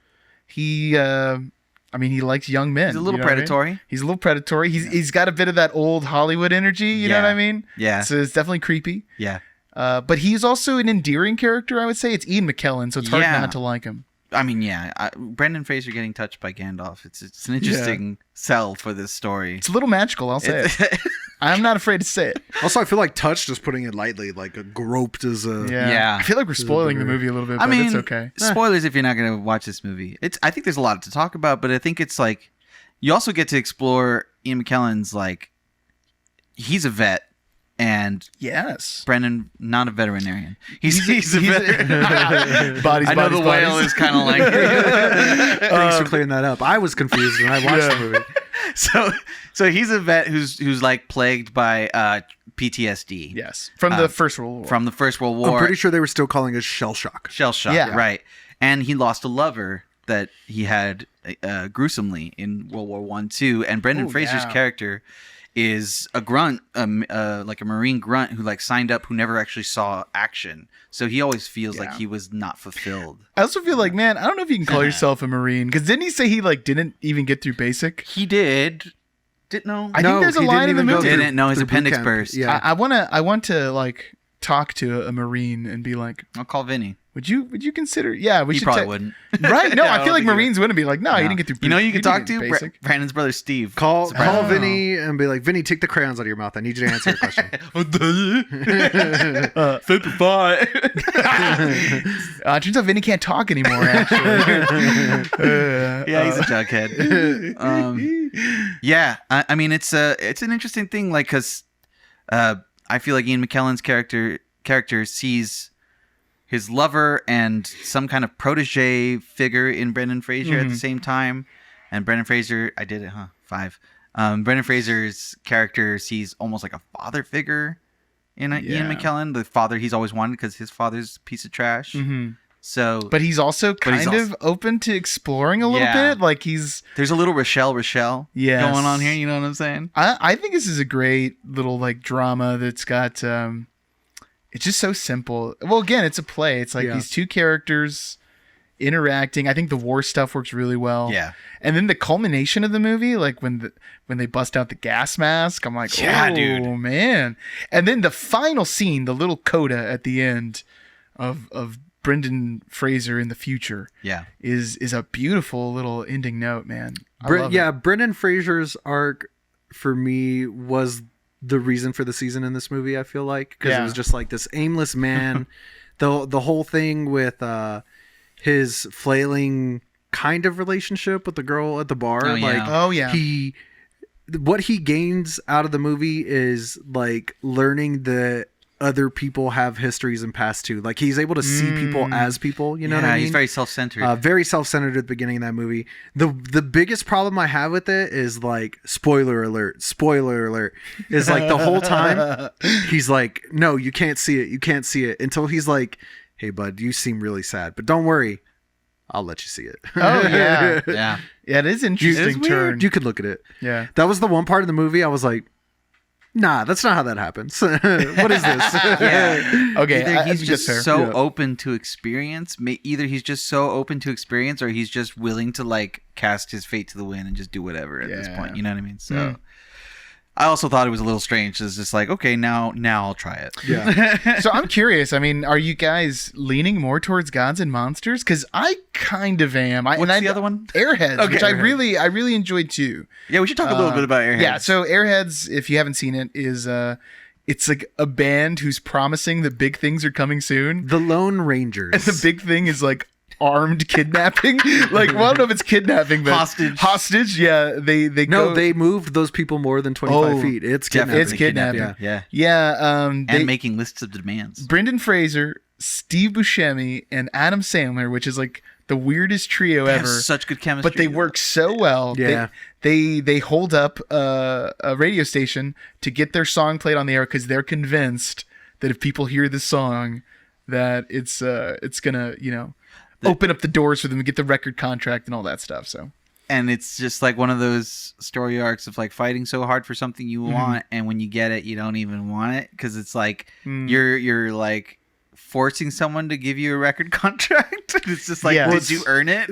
He he likes young men. He's a little you know what I mean? predatory. He's a little predatory. He's got a bit of that old Hollywood energy. You know Yeah. what I mean? Yeah. So it's definitely creepy. Yeah. But he's also an endearing character. I would say it's Ian McKellen, so it's hard Yeah. not to like him. I mean, yeah. Brendan Fraser getting touched by Gandalf. It's an interesting sell for this story. It's a little magical. I'll say it. I'm not afraid to say it. Also, I feel like touched is putting it lightly. Like a groped is a. Yeah. I feel like we're spoiling the movie a little bit, but I mean, it's okay. spoilers if you're not going to watch this movie. I think there's a lot to talk about, but I think it's like you also get to explore Ian McKellen's like he's a vet and Yes. Brendan not a veterinarian. He's a vet. Bodies, I know bodies, the whale bodies. is kind of like Thanks for clearing that up. I was confused when I watched the movie. so he's a vet who's like plagued by PTSD. Yes. From the First World War. From the First World War. I'm pretty sure they were still calling it shell shock. Shell shock, Yeah. right. And he lost a lover that he had gruesomely in World War One, too. And Brendan Oh, Fraser's yeah. character is a grunt, like a Marine grunt who like signed up, who never actually saw action. So he always feels like Yeah. he was not fulfilled. I also feel like, man, I don't know if you can call yourself a Marine. Because didn't he say he like didn't even get through basic? He did. Didn't know. I think there's a he line didn't in the even go movie. Didn't know his through boot appendix camp. burst. Yeah. I want to like talk to a Marine and be like, I'll call Vinny. would you consider? Yeah, we He should. probably wouldn't. Right? No, Yeah, I I don't feel like think he would. Marines wouldn't be like, no, you didn't get through. You know, you can talk didn't to get basic. Brandon's brother Steve. Call Surprisingly. Vinny and be like, Vinny, take the crayons out of your mouth. I need you to answer a question. 55. Turns out Vinny can't talk anymore. Actually, Yeah, he's a jughead. Yeah, I mean, it's an interesting thing, like, because I feel like Ian McKellen's character sees his lover and some kind of protege figure in Brendan Fraser at the same time, and Brendan Fraser, I did it, huh? 5. Brendan Fraser's character sees almost like a father figure in Ian Yeah. McKellen, the father he's always wanted because his father's a piece of trash. So, but he's also kind of open to exploring a little Yeah. bit. Like he's, there's a little Rochelle Yes. going on here. You know what I'm saying? I think this is a great little like drama that's got. It's just so simple. Well, again, it's a play. It's like Yeah. these two characters interacting. I think the war stuff works really well. Yeah. And then the culmination of the movie, like when they bust out the gas mask, I'm like, Yeah, oh dude. man. And then the final scene, the little coda at the end. of Brendan Fraser in the future. Yeah, is a beautiful little ending note, man. Love it. Brendan Fraser's arc for me was the reason for the season in this movie. I feel like because it was just like this aimless man. the whole thing with his flailing kind of relationship with the girl at the bar. What he gains out of the movie is like learning that other people have histories and past too. Like he's able to see people as people, you know what I mean? He's very self-centered. Very self-centered at the beginning of that movie. The biggest problem I have with it is like spoiler alert, is like the whole time he's like, no, you can't see it until he's like, hey bud, you seem really sad, but don't worry, I'll let you see it. Oh yeah. Yeah. Yeah, it is interesting turn. You could look at it. Yeah. That was the one part of the movie I was like, nah, that's not how that happens. What is this? Yeah. Okay. Either he's just so Yeah. open to experience. Either he's just so open to experience, or he's just willing to like cast his fate to the wind and just do whatever at this point. You know what I mean? So I also thought it was a little strange. It's just like, okay, now I'll try it. Yeah. So I'm curious. I mean, are you guys leaning more towards Gods and Monsters? Because I kind of am. What's the other one? Airheads, which I Airheads. really enjoyed too. Yeah, we should talk a little bit about Airheads. Yeah. So Airheads, if you haven't seen it, is it's like a band who's promising that big things are coming soon. The Lone Rangers. And the big thing is like armed kidnapping. Like, well, I don't know if it's kidnapping, but hostage. Yeah, they moved those people more than 25 feet. It's kidnapping. It's kidnapping. Yeah. Yeah. And making lists of demands. Brendan Fraser, Steve Buscemi, and Adam Sandler, which is like the weirdest trio They ever. have such good chemistry. But they work so well. Yeah. They hold up a radio station to get their song played on the air because they're convinced that if people hear this song, that it's gonna open up the doors for them to get the record contract and all that stuff. So. And it's just like one of those story arcs of like fighting so hard for something you want, and when you get it, you don't even want it because it's like you're like forcing someone to give you a record contract. It's just like, did you earn it?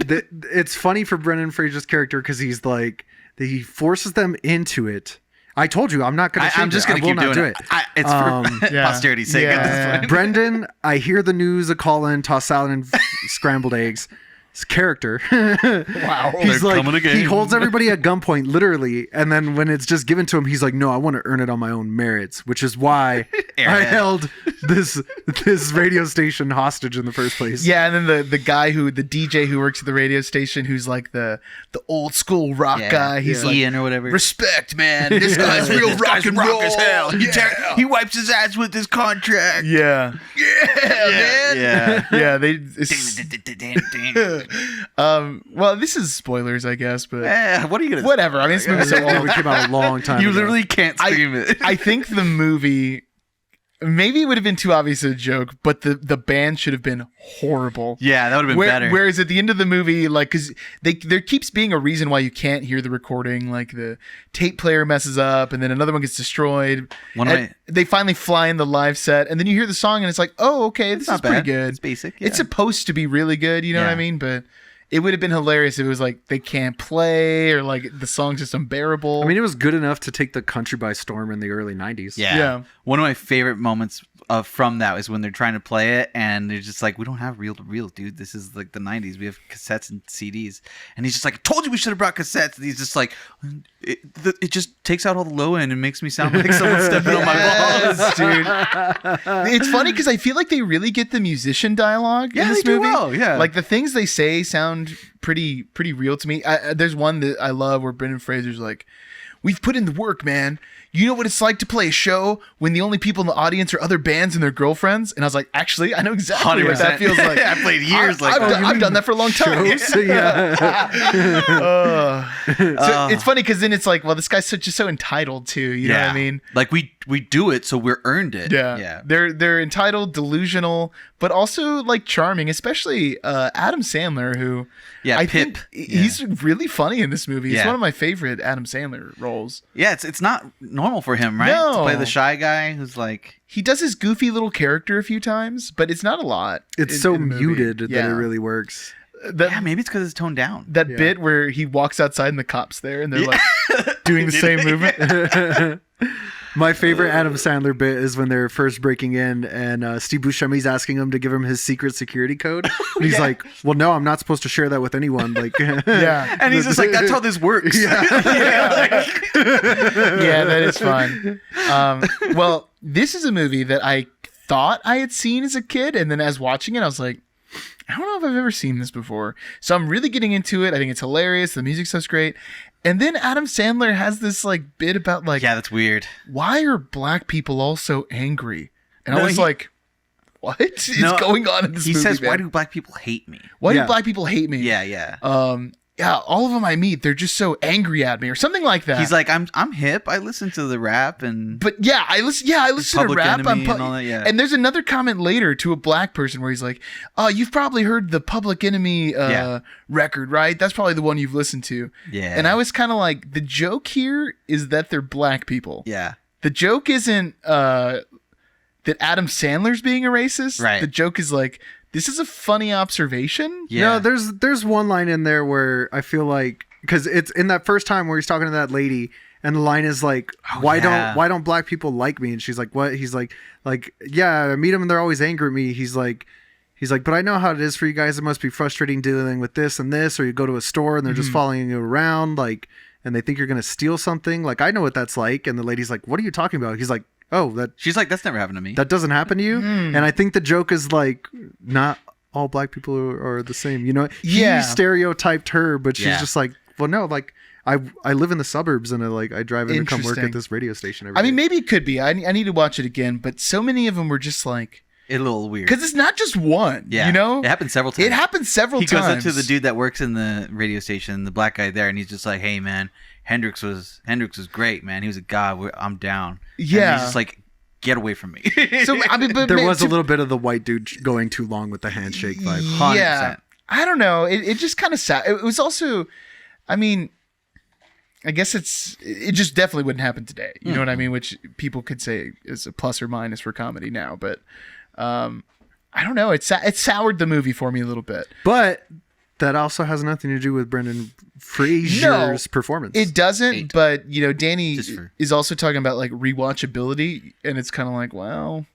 It's funny for Brendan Fraser's character because he's like he forces them into it. I told you I'm not going to change it. I'm just going to keep doing it. It's for posterity's sake at this point. Brendan, I hear the news of call-in, toss salad and scrambled eggs. His character. Wow. He's like, he holds everybody at gunpoint, literally, and then when it's just given to him, he's like, no, I want to earn it on my own merits, which is why I held this radio station hostage in the first place. Yeah, and then the DJ who works at the radio station, who's like the old school rock guy. He's like, Ian or whatever. Respect, man. This guy's real rock and roll as hell. He wipes his ass with his contract. Yeah. Yeah. Well, this is spoilers, I guess, but what are you gonna? Whatever. I mean, this movie's so old. It came out a long time You ago. literally can't scream it. I think the movie, maybe it would have been too obvious a joke, but the band should have been horrible. Yeah, that would have been better. Whereas at the end of the movie, like, because there keeps being a reason why you can't hear the recording, like the tape player messes up, and then another one gets destroyed. They finally fly in the live set, and then you hear the song, and it's like, oh, okay, this is pretty good. It's basic. It's supposed to be really good, you know what I mean? But it would have been hilarious if it was like they can't play or like the song's just unbearable. I mean, it was good enough to take the country by storm in the early 90s. Yeah. One of my favorite moments from that is when they're trying to play it and they're just like, we don't have reel to reel, dude. This is like the 90s. We have cassettes and CDs. And he's just like, I told you we should have brought cassettes. And he's just like, it just takes out all the low end and makes me sound like someone stepping on my balls, dude. It's funny because I feel like they really get the musician dialogue in this movie. Well, yeah. Like the things they say sound pretty real to me. There's one that I love where Brendan Fraser's like, we've put in the work, man. You know what it's like to play a show when the only people in the audience are other bands and their girlfrions? And I was like, actually, I know exactly what that feels like. I played years I've done that for a long time. So it's funny because then it's like, well, this guy's just so entitled too. You know what I mean? Like we do it, so we're earned it. Yeah. They're entitled, delusional, but also like charming, especially Adam Sandler, who I think he's really funny in this movie. He's one of my favorite Adam Sandler roles. Yeah, it's not normal for him, right? No. To play the shy guy who's like, he does his goofy little character a few times, but it's not a lot. It's so muted that it really works. Maybe it's because it's toned down. That bit where he walks outside and the cops there and they're like doing the same movement. My favorite Adam Sandler bit is when they're first breaking in and Steve Buscemi's asking him to give him his secret security code. And he's like, well, no, I'm not supposed to share that with anyone. Like, yeah. And he's just like, that's how this works. Yeah. Yeah, that is fun. Well, this is a movie that I thought I had seen as a kid. And then as watching it, I was like, I don't know if I've ever seen this before. So I'm really getting into it. I think it's hilarious. The music sounds great. And then Adam Sandler has this like bit about like, yeah, that's weird. Why are black people all so angry? And I was like, what is going on in this movie? He says, man? why do black people hate me? Why do black people hate me? Yeah. Yeah, all of them I meet, they're just so angry at me or something like that. He's like, I'm hip. I listen to the rap and. But yeah, I listen to rap. And all that, yeah. And there's another comment later to a black person where he's like, "Oh, you've probably heard the Public Enemy record, right? That's probably the one you've listened to." Yeah. And I was kind of like, the joke here is that they're black people. Yeah. The joke isn't that Adam Sandler's being a racist. Right. The joke is like, this is a funny observation. Yeah. No, there's one line in there where I feel like, because it's in that first time where he's talking to that lady, and the line is like, why don't black people like me? And she's like, what? He's like, yeah, I meet them and they're always angry at me. He's like, but I know how it is for you guys. It must be frustrating dealing with this and this, or you go to a store and they're just following you around, like, and they think you're gonna steal something. Like, I know what that's like. And the lady's like, what are you talking about? He's like, oh, she's like, that's never happened to me. That doesn't happen to you. And I think the joke is like, not all black people are the same. You know, he stereotyped her, but she's just like, well, no, like I live in the suburbs and I drive in to come work at this radio station every day. Maybe it could be. I need to watch it again, but so many of them were just like, a little weird. Because it's not just one. Yeah. You know? It happens several times. He goes up to the dude that works in the radio station, the black guy there, and he's just like, hey, man, Hendrix was great, man. He was a god. I'm down. Yeah. And he's just like, get away from me. So but there was a little bit of the white dude going too long with the handshake vibe. 100%. Yeah. I don't know. It just kind of sad. It was also, I mean, I guess it just definitely wouldn't happen today. You know what I mean? Which people could say is a plus or minus for comedy now, but I don't know. It soured the movie for me a little bit. But that also has nothing to do with Brendan Fraser's performance. It doesn't, but you know, Danny is also talking about like rewatchability, and it's kind of like, well,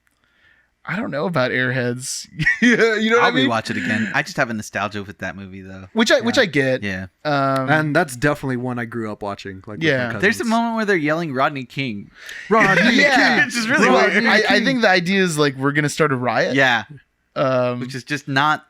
I don't know about Airheads. You know what I mean? I'll rewatch it again. I just have a nostalgia with that movie though. Which I get. Yeah. And that's definitely one I grew up watching. Like, yeah. There's a moment where they're yelling Rodney King. Rodney King. Which is really weird. I think the idea is like, we're going to start a riot. Yeah. Which is just not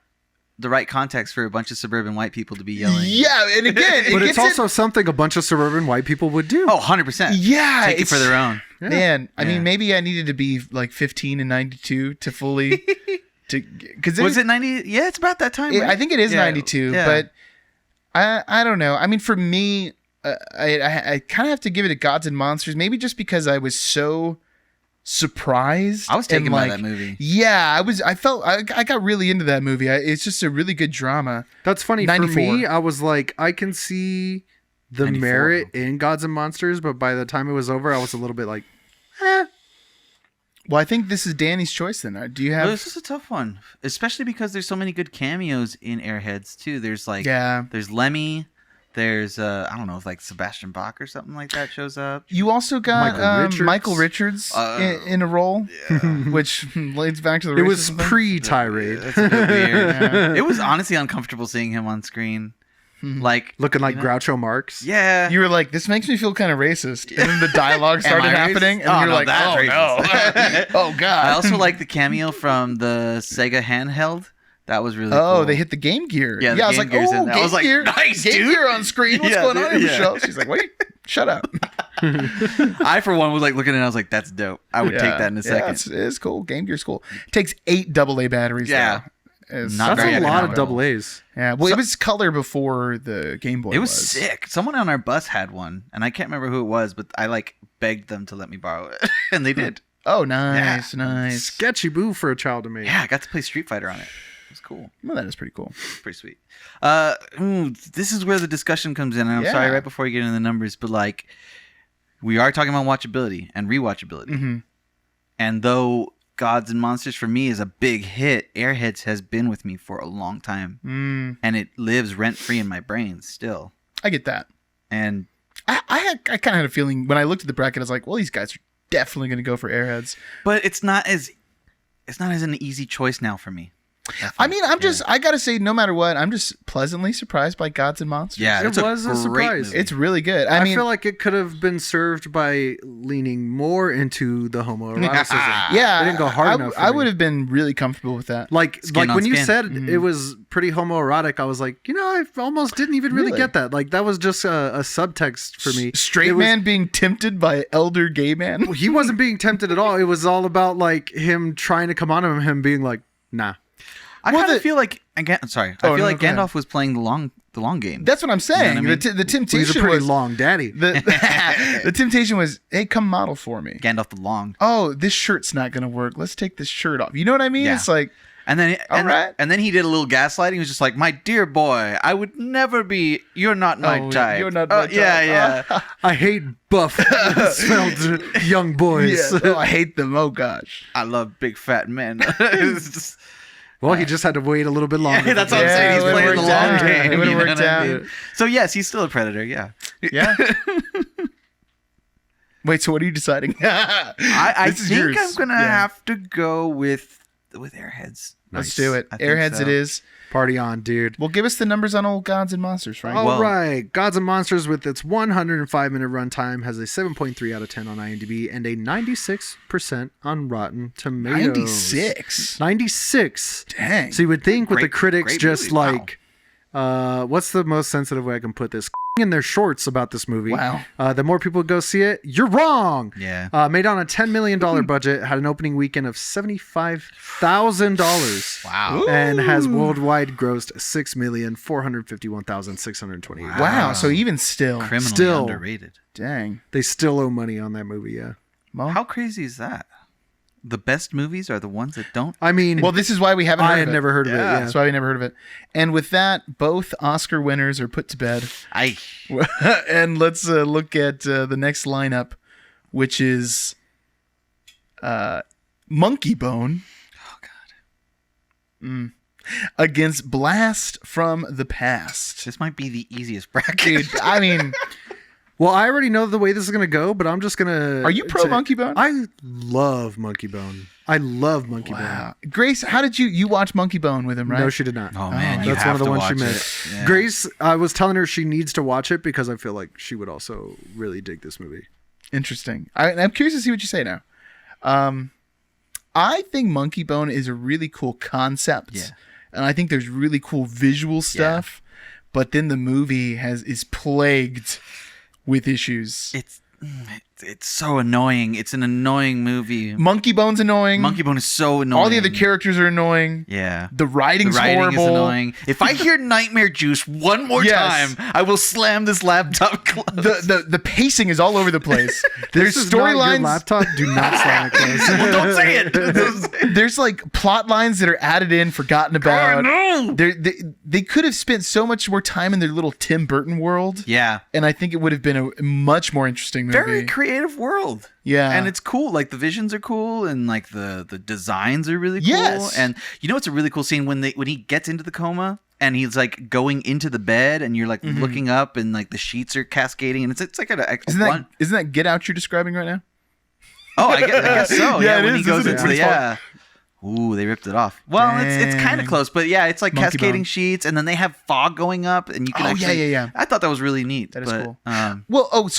the right context for a bunch of suburban white people to be yelling. Yeah, and again, but it's also something a bunch of suburban white people would do. Oh, 100%. Yeah. Take it for their own. Yeah. Man, I mean, maybe I needed to be like 15 and 92 to fully... Cause was it 90? Yeah, it's about that time, right? I think it is 92, but I don't know. I mean, for me, I kind of have to give it to Gods and Monsters, maybe just because I was so surprised. I was taken by that movie. Yeah, I got really into that movie. It's just a really good drama. That's funny. 94. For me, I was like, I can see the 94. merit in Gods and Monsters, but by the time it was over, I was a little bit like, eh. Well, I think this is Danny's choice then. Do you have... This is a tough one, especially because there's so many good cameos in Airheads too. There's like, there's Lemmy. There's I don't know if like Sebastian Bach or something like that shows up. You also got Michael Richards in a role, which leads back to the. It was pre-tirade. That's a bit weird. Yeah. It was honestly uncomfortable seeing him on screen, like looking like Groucho Marx. Yeah, you were like, this makes me feel kind of racist, and then the dialogue started happening, and you're like, oh no, oh god. I also like the cameo from the Sega handheld. That was really cool. Oh, they hit the Game Gear. Yeah, I was like, Gear's in there. I was like, Gear, nice, Game Gear on screen. What's going on here, Michelle? She's like, wait, shut up. I, for one, was like looking at it, I was like, that's dope. I would take that in a second. Yeah, it's cool. Game Gear's cool. It takes 8 AA batteries. Yeah. That's a lot of AA's. Yeah, well, it was color before the Game Boy. It was sick. Someone on our bus had one, and I can't remember who it was, but I like begged them to let me borrow it, and they did. Oh, nice, nice. Sketchy boo for a child to me. Yeah, I got to play Street Fighter on it. It's cool. Well, that is pretty cool. Pretty sweet. This is where the discussion comes in. And I'm sorry, right before you get into the numbers, but like, we are talking about watchability and rewatchability. Mm-hmm. And though Gods and Monsters for me is a big hit, Airheads has been with me for a long time, and it lives rent free in my brain still. I get that. And I kind of had a feeling when I looked at the bracket, I was like, well, these guys are definitely going to go for Airheads. But it's not as an easy choice now for me. I mean, I gotta say, no matter what, I'm just pleasantly surprised by Gods and Monsters. Yeah, it was a surprise. Movie. It's really good. I feel like it could have been served by leaning more into the homoeroticism. Yeah, it didn't go hard enough. I would have been really comfortable with that. Like when you said Mm-hmm. it was pretty homoerotic, I was like, I almost didn't even really get that. Like that was just a subtext for me. Straight man being tempted by elder gay man. He wasn't being tempted at all. It was all about like him trying to come on him being like, nah. I kind of feel like Gandalf was playing the long game. That's what I'm saying. You know what I mean? The temptation He's a pretty was long daddy. the temptation was, hey, come model for me. Gandalf the Long. Oh, this shirt's not gonna work. Let's take this shirt off. You know what I mean? Yeah. It's like, and then he did a little gaslighting. He was just like, my dear boy, I would never be. You're not my type. You're not my type. Yeah. I hate buff, svelte young boys. Yeah. Oh, I hate them. Oh gosh. I love big fat men. It's just, Well, he just had to wait a little bit longer. yeah, that's what I'm saying. He's playing the long game. It would have you know worked what I out. mean? So yes, he's still a predator. Yeah. Yeah. Wait, so what are you deciding? I This is think yours. I'm gonna Yeah. have to go with Airheads. Let's do it. I think Airheads so. it is. Party on, dude. Well, give us the numbers on old Gods and Monsters, Frank. All right. Gods and Monsters, with its 105-minute runtime, has a 7.3 out of 10 on IMDb and a 96% on Rotten Tomatoes. 96. 96. Dang. So you would think with the critics great just movie. Wow. like, what's the most sensitive way I can put this? In their shorts about this movie. Wow. The more people go see it, you're wrong. Yeah. Made on a $10 million budget, had an opening weekend of $75,000. Wow. And has worldwide grossed $6,451,628. Wow. So even still. Criminally Still. underrated. Dang. They still owe money on that movie, yeah. Well, How crazy is that? The best movies are the ones that don't. I mean, well, this is why we haven't heard I of had it. never heard of it, yeah. That's why we never heard of it. And with that, both Oscar winners are put to bed. And let's look at the next lineup, which is Monkey Bone. Oh God. Against Blast from the Past. This might be the easiest bracket. Dude, I mean, well, I already know the way this is going to go, but I'm just going to... are you pro Monkey Bone? I love Monkey Bone. I love Monkey Wow. Grace, how did you watch Monkey Bone with him, right? Bone. No, she did not. Oh man, you That's have one of the to ones she watch missed. it. Yeah. Grace, I was telling her she needs to watch it because I feel like she would also really dig this movie. Interesting. I'm curious to see what you say now. I think Monkey Bone is a really cool concept. Yeah. And I think there's really cool visual stuff. But then the movie is plagued with issues. It's so annoying. It's an annoying movie. Monkey Bone's annoying. Monkey Bone is so annoying. All the other characters are annoying. Yeah. The writing's The writing horrible. is annoying. If I hear Nightmare Juice one more Yes. time, I will slam this laptop closed. The pacing is all over the place. There's This is not your storylines. laptop. Do not slam it close. Don't say it. Don't say it. There's like plot lines that are added in, forgotten about. no. They could have spent so much more time in their little Tim Burton world. Yeah. And I think it would have been a much more interesting movie. Very creative world. Yeah. And it's cool. Like the visions are cool and like the designs are really cool. Yes. And you know it's a really cool scene when he gets into the coma and he's like going into the bed and you're like looking up and like the sheets are cascading and it's like isn't that Get Out you're describing right now? Oh, I guess so. Yeah, yeah, it when he is, goes isn't it? into the It's Ooh, they ripped it off. Well, it's kind of Dang. close, but yeah, it's like Monkey cascading Bone. sheets, and then they have fog going up, and you can Oh, actually. yeah. I thought that was really neat. That is but, cool. Well, Well,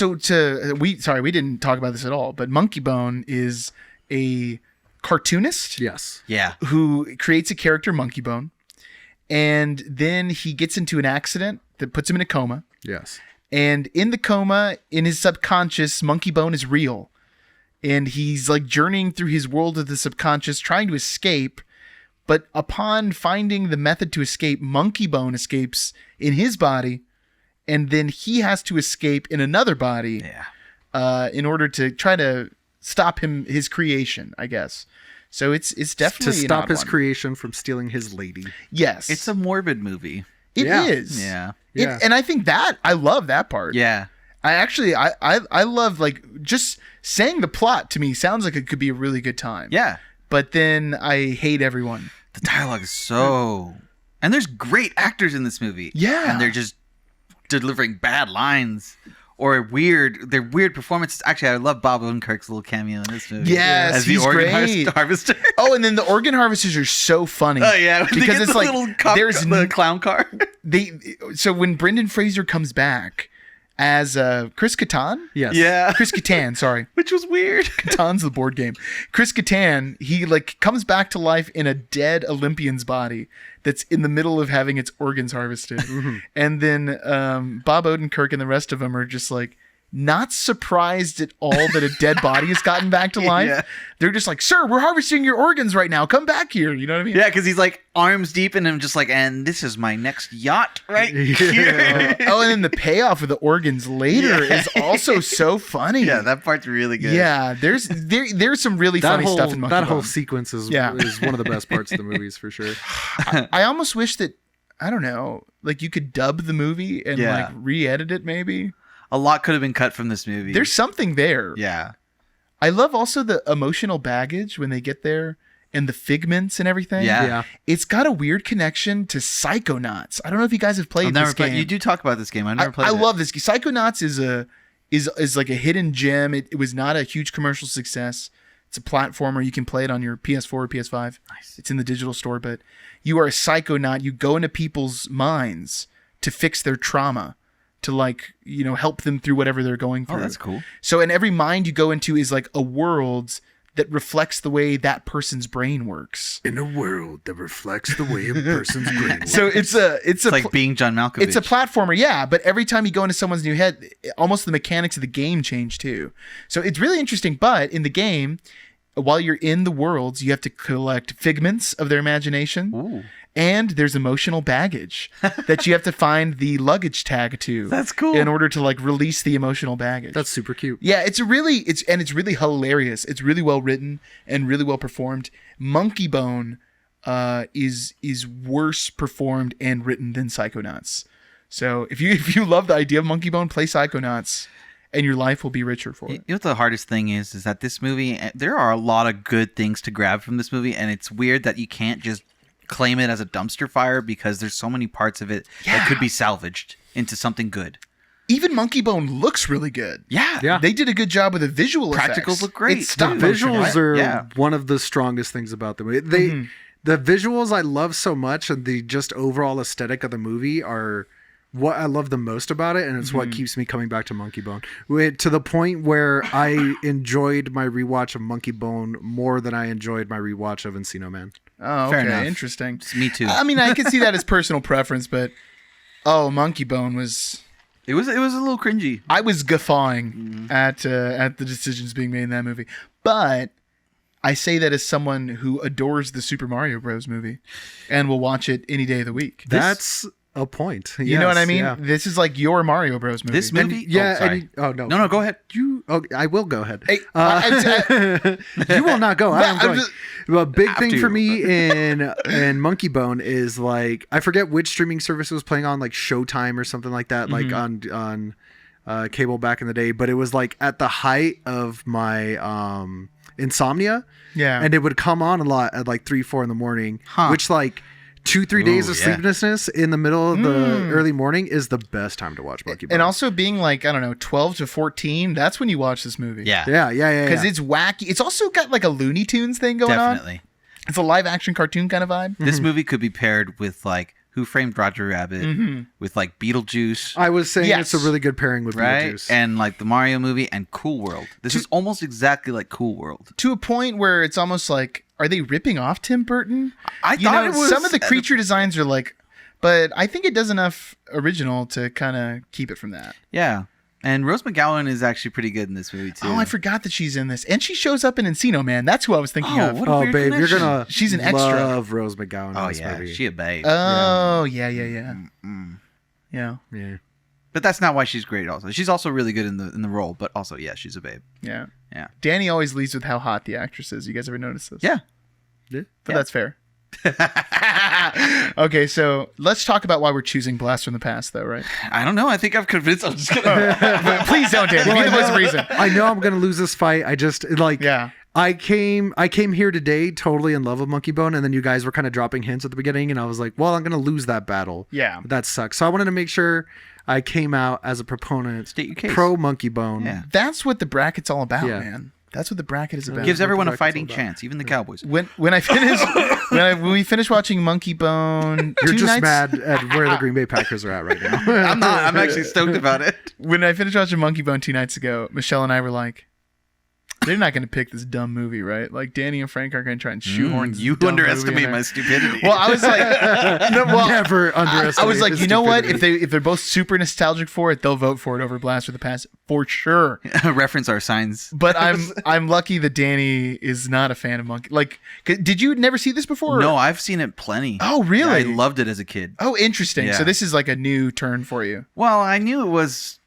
we didn't talk about this at all, but Monkey Bone is a cartoonist Yes. yeah. who creates a character, Monkey Bone, and then he gets into an accident that puts him in a coma. Yes. And in the coma, in his subconscious, Monkey Bone is real. And he's like journeying through his world of the subconscious, trying to escape. But upon finding the method to escape, Monkey Bone escapes in his body. And then he has to escape in another body in order to try to stop his creation, I guess. So it's definitely To an stop odd his one. creation from stealing his lady. Yes. It's a morbid movie. It Yeah. is. Yeah. Yeah. And I think I love that part. Yeah. I love like just saying the plot to me sounds like it could be a really good time. Yeah. But then I hate everyone. The dialogue is so. And there's great actors in this movie. Yeah. And they're just delivering bad lines or their weird performances. Actually, I love Bob Odenkirk's little cameo in this movie. Yes, as the he's organ great. harvester. Oh, and then the organ harvesters are so funny. Oh yeah, because it's like the clown car. So when Brendan Fraser comes back as Chris Kattan, Yes. Yeah, Chris Kattan, sorry. which was weird. Katan's the board game. Chris Kattan, he like comes back to life in a dead Olympian's body that's in the middle of having its organs harvested. And then Bob Odenkirk and the rest of them are just like not surprised at all that a dead body has gotten back to life. Yeah. They're just like, sir, we're harvesting your organs right now. Come back here. You know what I mean? Yeah, because he's like arms deep in him, just like, and this is my next yacht right here. Oh, and then the payoff of the organs later is also so funny. Yeah, that part's really good. Yeah, there's some really funny stuff in Monkey That whole Bone. sequence is Yeah. is one of the best parts of the movies for sure. I almost wish that, I don't know, like you could dub the movie and like re-edit it maybe. A lot could have been cut from this movie. There's something there. yeah. I love also the emotional baggage when they get there and the figments and everything. Yeah. It's got a weird connection to Psychonauts. I don't know if you guys have played this game. You do talk about this game. I've never played it. I love this game. Psychonauts is like a hidden gem. It was not a huge commercial success. It's a platformer. You can play it on your PS4 or PS5. Nice. It's in the digital store, but you are a psychonaut. You go into people's minds to fix their trauma, to like, help them through whatever they're going through. Oh, that's cool. So, and every mind you go into is like a world that reflects the way that person's brain works. In a world that reflects the way a person's brain works. So it's like being John Malkovich. It's a platformer, yeah, but every time you go into someone's new head, almost the mechanics of the game change too. So it's really interesting, but in the game, while you're in the worlds, you have to collect figments of their imagination. Ooh. And there's emotional baggage that you have to find the luggage tag to. That's cool. In order to like release the emotional baggage. That's super cute. Yeah, it's really hilarious. It's really well written and really well performed. Monkey Bone is worse performed and written than Psychonauts. So if you love the idea of Monkey Bone, play Psychonauts, and your life will be richer for it. You know what the hardest thing is that this movie, there are a lot of good things to grab from this movie, and it's weird that you can't just claim it as a dumpster fire because there's so many parts of it that could be salvaged into something good. Even Monkey Bone looks really good. Yeah. They did a good job with the visual effects. Practicals look great. It's stop The motion, visuals right? are one of the strongest things about the movie. The visuals I love so much, and the just overall aesthetic of the movie are what I love the most about it, and it's what keeps me coming back to Monkey Bone. To the point where I enjoyed my rewatch of Monkey Bone more than I enjoyed my rewatch of Encino Man. Oh, Fair okay, enough. interesting. Me too. I mean, I can see that as personal preference, but Monkey Bone was. It was a little cringy. I was guffawing at the decisions being made in that movie, but I say that as someone who adores the Super Mario Bros. Movie and will watch it any day of the week. That's a point. You know what I Yes, mean? yeah. This is like your Mario Bros. Movie. This movie? Yeah. sorry. No. No, go ahead. I will go ahead. Hey, You will not go. I'm going. The big Have thing to. for me in Monkey Bone is like I forget which streaming service it was playing on, like Showtime or something like that, like on cable back in the day. But it was like at the height of my insomnia, Yeah. and it would come on a lot at like 3-4 in the morning, which like 2-3 days of yeah. sleeplessness in the middle of the early morning is the best time to watch Monkey Bone. And also being like, I don't know, 12 to 14, that's when you watch this movie. Yeah. yeah, Because it's wacky. It's also got like a Looney Tunes thing going on. Definitely. It's a live action cartoon kind of vibe. This movie could be paired with like Who Framed Roger Rabbit, with like Beetlejuice, I was saying Yes. it's a really good pairing with right? Beetlejuice. And like the Mario movie and Cool World. This is almost exactly like Cool World. To a point where it's almost like, are they ripping off Tim Burton? I thought it was some of the creature designs are like, but I think it does enough original to kind of keep it from that. Yeah. And Rose McGowan is actually pretty good in this movie too. Oh, I forgot that she's in this. And she shows up in Encino Man. That's who I was thinking Oh, of. what a weird babe, connection. you're gonna She's an extra. love Rose McGowan. Oh in this yeah, movie. she a babe. Oh, yeah. Yeah. Yeah. But that's not why she's great. Also, she's also really good in the role. But also, yeah, she's a babe. Yeah. Yeah. Danny always leads with how hot the actress is. You guys ever notice this? Yeah. But that's fair. Okay, so let's talk about why we're choosing Blast from the Past, though, right? I don't know. I think I'm convinced. I'm just gonna. But please don't, Danny. Be the voice of reason. I know I'm gonna lose this fight. I just like Yeah. I came here today totally in love with Monkey Bone, and then you guys were kind of dropping hints at the beginning, and I was like, well, I'm gonna lose that battle. Yeah. That sucks. So I wanted to make sure I came out as a proponent, State your case. pro Monkey Bone. Yeah. That's what the bracket's all about, Yeah. man. That's what the bracket is about. Gives everyone a Bracket's fighting all about. chance, even the Cowboys. When I finish when we finish watching Monkey Bone, You're 2 just nights, mad at where the Green Bay Packers are at right now. I'm not. I'm actually stoked about it. When I finished watching Monkey Bone 2 nights ago, Michelle and I were like, they're not going to pick this dumb movie, right? Like Danny and Frank are going to try and shoehorn. this You dumb movie in underestimate there. my stupidity. Well, I was like, Never underestimate. I was like, his you know what? stupidity. If they're both super nostalgic for it, they'll vote for it over Blast from the Past for sure. Reference our signs. But I'm lucky that Danny is not a fan of Monkey. Like, did you never see this before? No, I've seen it plenty. Oh, really? I loved it as a kid. Oh, interesting. Yeah. So this is like a new turn for you. Well, I knew it was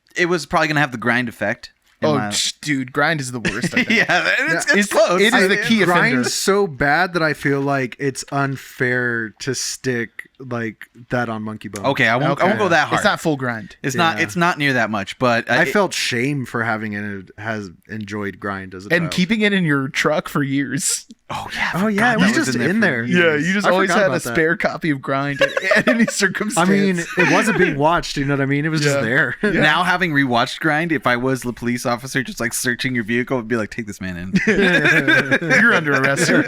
probably gonna have the grind effect. in my- Dude, grind is the worst. I think. yeah, it's close. It is the key offender. Grind's so bad that I feel like it's unfair to stick like that on Monkey Bone. Okay, I won't go that hard. It's not full grind. It's Yeah. not. It's not near that much. But I felt shame for having has enjoyed Grind as a And child. keeping it in your truck for years. Oh yeah. Oh yeah, it was that was just in there in for there. years. You just I always forgot had a about that. spare copy of Grind at any circumstance. I mean, it wasn't being watched. You know what I mean? It was just Yeah. there. Now having rewatched Grind, if I was the police officer just like searching your vehicle, I'd be like, take this man in. you're under arrest sir,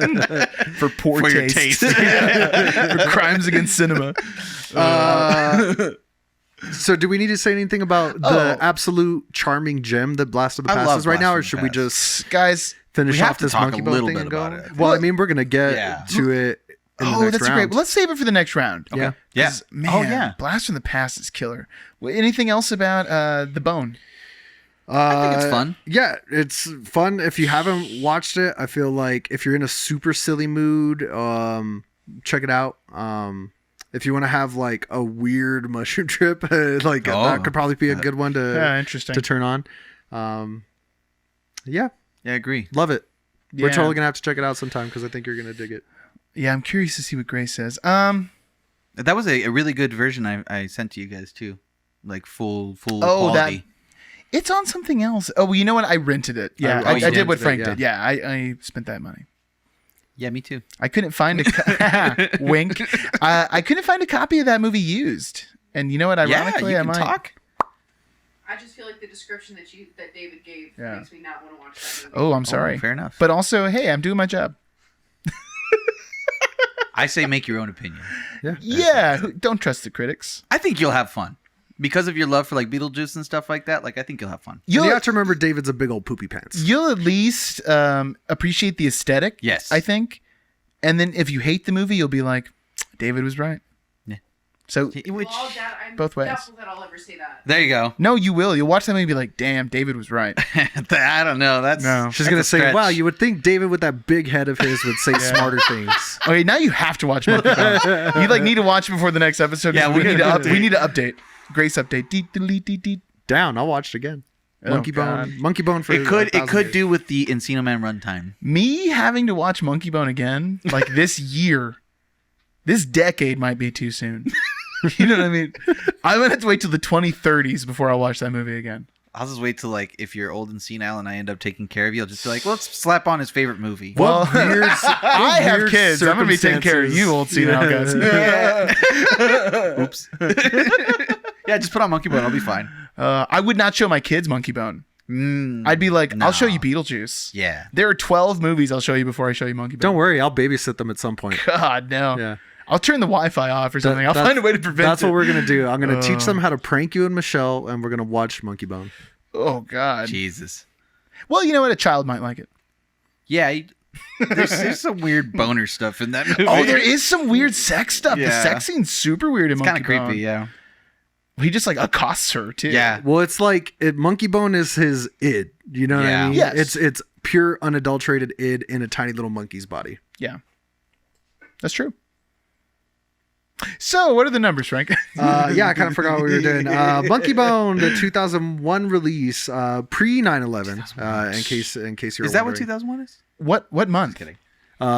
for poor For your taste. taste. For crimes against cinema. So, do we need to say anything about the Oh. absolute charming gem that Blast of the I Past love is right Blast now, of or the should we Past. just Guys, finish We have off to this talk Monkey a Bone little thing bit and go? about it. Well, I mean, we're gonna get Yeah. to it. In the next that's round. great. Well, let's save it for the next round. Yeah. Yeah. 'Cause, Man, Oh, yeah. Blast from the Past is killer. Well, anything else about the Bone? I think it's fun. Yeah, it's fun. If you haven't watched it, I feel like if you're in a super silly mood, check it out. If you want to have like a weird mushroom trip, that could probably be a good one Yeah, interesting. to turn on. Yeah, Yeah, I agree. love it. We're Yeah. totally gonna have to check it out sometime because I think you're gonna dig it. Yeah, I'm curious to see what Grace says. That was a really good version I sent to you guys too, like full quality. It's on something else. Oh, well, you know what? I rented it. Yeah, Oh, you I did what rented it, Frank yeah. did. Yeah, I spent that money. Yeah, me too. I couldn't find a wink. I couldn't find a copy of that movie used. And you know what? Yeah, Ironically, you I can might. talk. I just feel like the description that David gave Yeah. makes me not want to watch that movie. Oh, I'm sorry. fair enough. But also, hey, I'm doing my job. I say make your own opinion. Yeah, don't trust the critics. I think you'll have fun because of your love for like Beetlejuice and stuff like that. Like I think you'll have fun. And You'll you have to remember David's a big old poopy pants. you'll at least appreciate the aesthetic. Yes. I think. And then if you hate the movie, you'll be like, David was right. Yeah. So Which I'm both ways. doubtful that I'll ever say that. there you go. no, you will. You'll watch that movie and be like, damn, David was right. I don't know. That's No. She's that's gonna a say, stretch. "Wow, you would think David with that big head of his would say smarter things." Okay, now you have to watch Monkey Bone. You need to watch it before the next episode. Yeah, we need to update. Grace update. Down. I'll watch it again. Oh, Monkey God. Bone. Monkey Bone for It could 1,000 years. do with the Encino Man runtime. Me having to watch Monkey Bone again, like this year, this decade might be too soon. You know what I mean? I'm gonna have to wait till the 2030s before I watch that movie again. I'll just wait till like if you're old and senile and I end up taking care of you, I'll just be like, well, let's slap on his favorite movie. Well, I have weird kids. I'm gonna be taking care of you, old senile guys. Oops. Yeah, just put on Monkey Bone. I'll be fine. I would not show my kids Monkey Bone. I'd be like, I'll show you No. Beetlejuice. Yeah. There are 12 movies I'll show you before I show you Monkey Bone. Don't worry, I'll babysit them at some point. God, no. Yeah. I'll turn the Wi-Fi off or something. I'll find a way to prevent That's it. what we're gonna do. I'm gonna teach them how to prank you and Michelle, and we're gonna watch Monkey Bone. Oh, God. Jesus. Well, you know what? A child might like it. Yeah. There's some weird boner stuff in that movie. Oh, there is some weird sex stuff. The Yeah. sex scene's super weird in It's Monkey kind of Bone. creepy. Yeah. He just like accosts her too. Yeah. Well, it's like Monkey Bone is his id. You know what Yeah. I mean? Yes. It's pure unadulterated id in a tiny little monkey's body. Yeah. That's true. So, what are the numbers, Frank? Yeah, I kind of forgot what we were doing. Monkey Bone, the 2001 release, pre 9/11. In case you're Is that what wondering. 2001 is? what month? Kidding.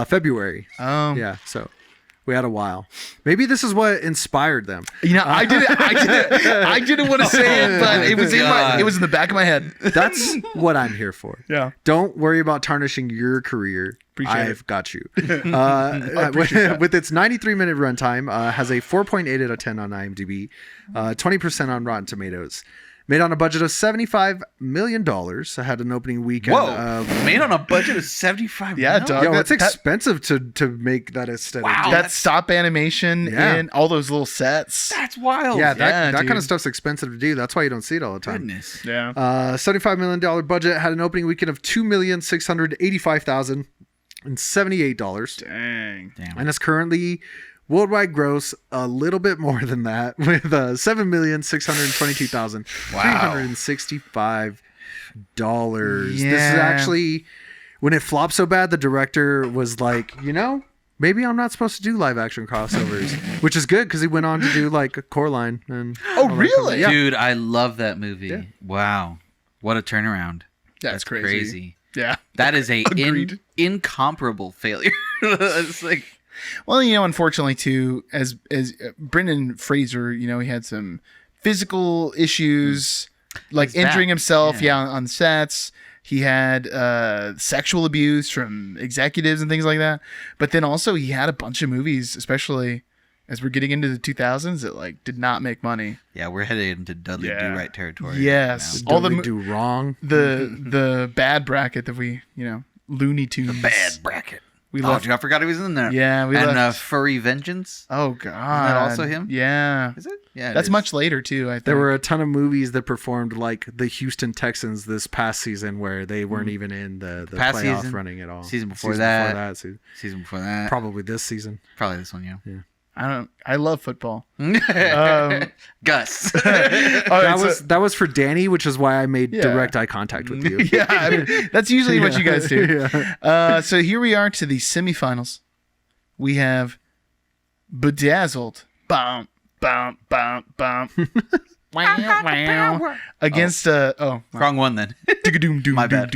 February. Oh, Yeah. So We had a while. Maybe this is what inspired them. You know, I didn't want to say it, but it was in the back of my head. That's what I'm here for. Yeah. Don't worry about tarnishing your career. I've got you. With its 93-minute runtime, has a 4.8 out of 10 on IMDb, 20% on Rotten Tomatoes. Made on a budget of $75 million. Had an opening weekend. Whoa! Made on a budget of $75 million? Yeah, dog. Yo, it's expensive to make that aesthetic. Wow. That stop animation and all those little sets. That's wild. Yeah, that kind of stuff's expensive to do. That's why you don't see it all the time. Goodness. Yeah. $75 million budget. Had an opening weekend of $2,685,078. Dang. And it's currently worldwide gross a little bit more than that with $7,622,365. This is actually, when it flopped so bad, the director was like, maybe I'm not supposed to do live action crossovers, which is good because he went on to do like a Coraline. And really? Yeah. Dude, I love that movie. Yeah. Wow. What a turnaround. That's crazy. Yeah. That is a incomparable failure. It's like, well, unfortunately too, as Brendan Fraser, he had some physical issues, like injuring himself, on sets. He had sexual abuse from executives and things like that. But then also he had a bunch of movies, especially as we're getting into the 2000s, that did not make money. Yeah, we're headed into Dudley Do-Right territory. Yes, all the do wrong. The bad bracket that we, Looney Tunes. The bad bracket. Dude, I forgot he was in there. Yeah, and Furry Vengeance. Oh God, isn't that also him? Yeah, is it? Yeah, that's much later too. I think there were a ton of movies that performed like the Houston Texans this past season, where they weren't even in the playoff season? Running at all. Season before that. Probably this season. Probably this one. Yeah. I love football. Gus. That was for Danny, which is why I made direct eye contact with you. Yeah, that's usually what you guys do. Yeah. So here we are to the semifinals. We have Bedazzled. Bum, bum, bum, bum. Against wrong one then. My bad.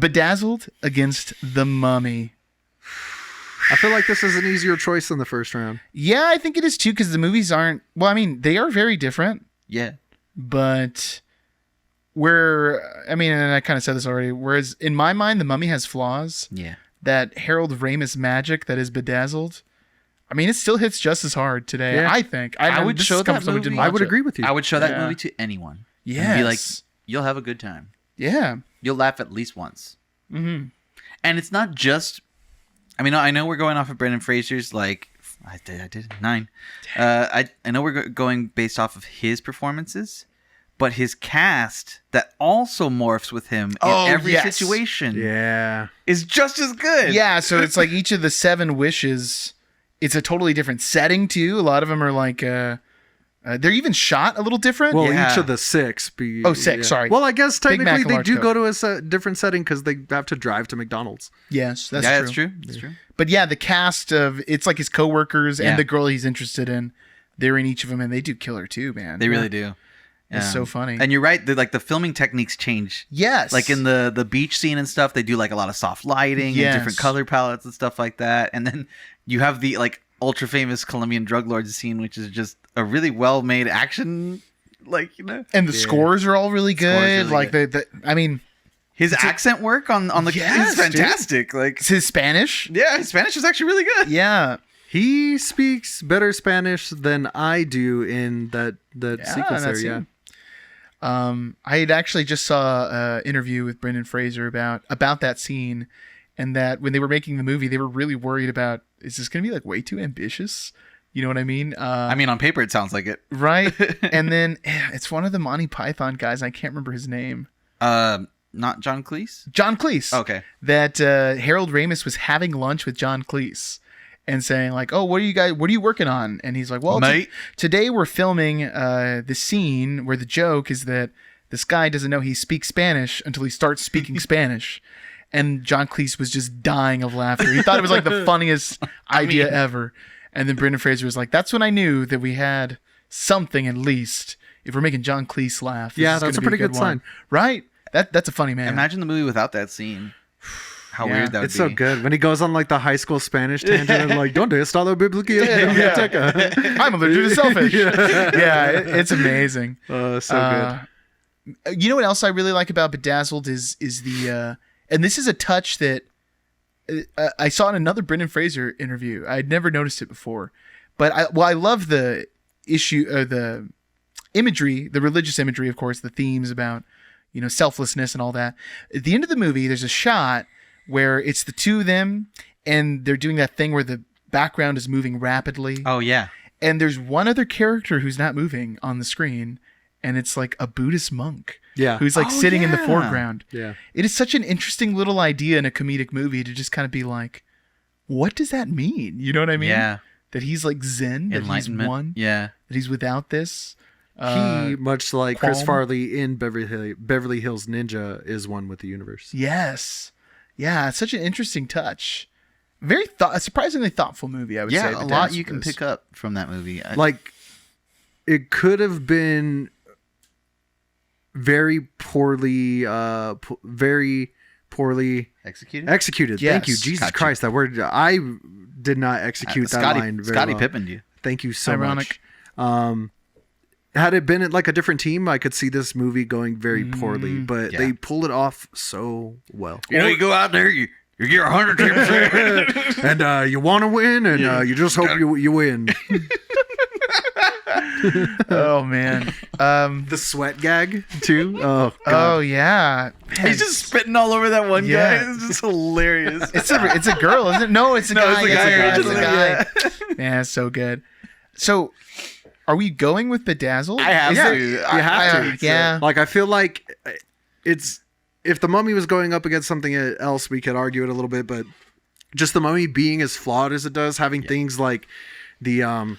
Bedazzled against The Mummy. I feel like this is an easier choice than the first round. Yeah, I think it is too, because the movies aren't. Well, I mean, they are very different. Yeah. But and I kind of said this already. Whereas in my mind, The Mummy has flaws. Yeah. That Harold Ramis magic that is Bedazzled. I mean, it still hits just as hard today. Yeah. I think. I would show that movie. I would agree with you. I would show that movie to anyone. Yeah. And be like, you'll have a good time. Yeah. You'll laugh at least once. Mm-hmm. And it's not just. I know we're going off of Brendan Fraser's, I did 9. I know we're going based off of his performances, but his cast that also morphs with him in every situation is just as good. Yeah, so it's like each of the 7 wishes, it's a totally different setting too. A lot of them are like... they're even shot a little different. Well, each of the 6. 6, sorry. Well, I guess technically they do go to a different setting because they have to drive to McDonald's. Yes, that's true. That's true. But yeah, the cast of, it's like his coworkers and the girl he's interested in, they're in each of them, and they do killer too, man. They really do. It's so funny. And you're right, the filming techniques change. Yes. Like in the beach scene and stuff, they do a lot of soft lighting and different color palettes and stuff like that. And then you have the ultra famous Colombian drug lords scene, which is just a really well made action, And the scores are all really good. His accent work on the is fantastic. Dude. His Spanish. Yeah, his Spanish is actually really good. Yeah. He speaks better Spanish than I do in that sequence there. Yeah. I had actually just saw an interview with Brendan Fraser about that scene, and that when they were making the movie, they were really worried about, is this going to be way too ambitious? You know what I mean? On paper, it sounds like it. Right. And then it's one of the Monty Python guys. I can't remember his name. Not John Cleese? John Cleese. Okay. That Harold Ramis was having lunch with John Cleese and saying oh, what are you working on? And he's like, well, today we're filming the scene where the joke is that this guy doesn't know he speaks Spanish until he starts speaking Spanish. And John Cleese was just dying of laughter. He thought it was the funniest idea ever. And then Brendan Fraser was like, that's when I knew that we had something at least. If we're making John Cleese laugh. Yeah, that's a pretty good sign. Right? That's a funny man. Imagine the movie without that scene. How weird that would be. It's so good when he goes on like the high school Spanish tangent and like, "Donde está la biblioteca?" I'm allergic to selfish. It's amazing. So good. You know what else I really like about Bedazzled is the and this is a touch that I saw in another Brendan Fraser interview. I'd never noticed it before, but I love the the imagery, the religious imagery, of course, the themes about selflessness and all that. At the end of the movie, there's a shot where it's the two of them, and they're doing that thing where the background is moving rapidly. Oh yeah, and there's one other character who's not moving on the screen. And it's like a Buddhist monk who's like sitting in the foreground. Yeah. It is such an interesting little idea in a comedic movie to just kind of be like, what does that mean? You know what I mean? Yeah. That he's like Zen, that he's one, yeah, that he's without this. He, much like Chris Farley in Beverly Hills Ninja, is one with the universe. Yes. Yeah, it's such an interesting touch. Very surprisingly thoughtful movie, I would say. Yeah, a lot you can pick up from that movie. Like, it could have been very poorly executed. Yes. Thank you, Jesus Christ. That word, I did not execute that line very Scottie well. Pippened you. Thank you so Ironic. much. Had it been like a different team, I could see this movie going very poorly, but they pulled it off so well. You go out there, you get 110%, and you want to win, and you just hope you win. Oh man, the sweat gag too. Oh God. Oh yeah, man, he's just spitting all over that one guy. It's just hilarious. It's a girl, isn't it? No, it's a guy. It's a guy. Yeah, it's so good. So, are we going with Bedazzled? I have to. You have to. Yeah. Like, I feel like it's, if the Mummy was going up against something else, we could argue it a little bit, but just the Mummy being as flawed as it does, having things like the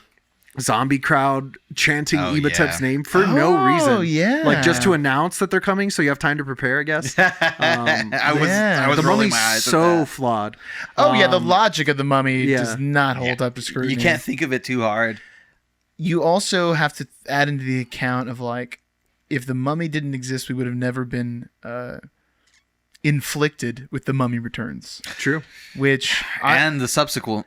zombie crowd chanting Imhotep's name for no reason. Oh yeah. Like, just to announce that they're coming, so you have time to prepare, I guess. I was the rolling Mummy's my eyes so at that. flawed. Oh yeah, the logic of the Mummy does not hold up to scrutiny. You can't think of it too hard. You also have to add into the account of like, if the Mummy didn't exist, we would have never been inflicted with The Mummy Returns. True. Which and the subsequent.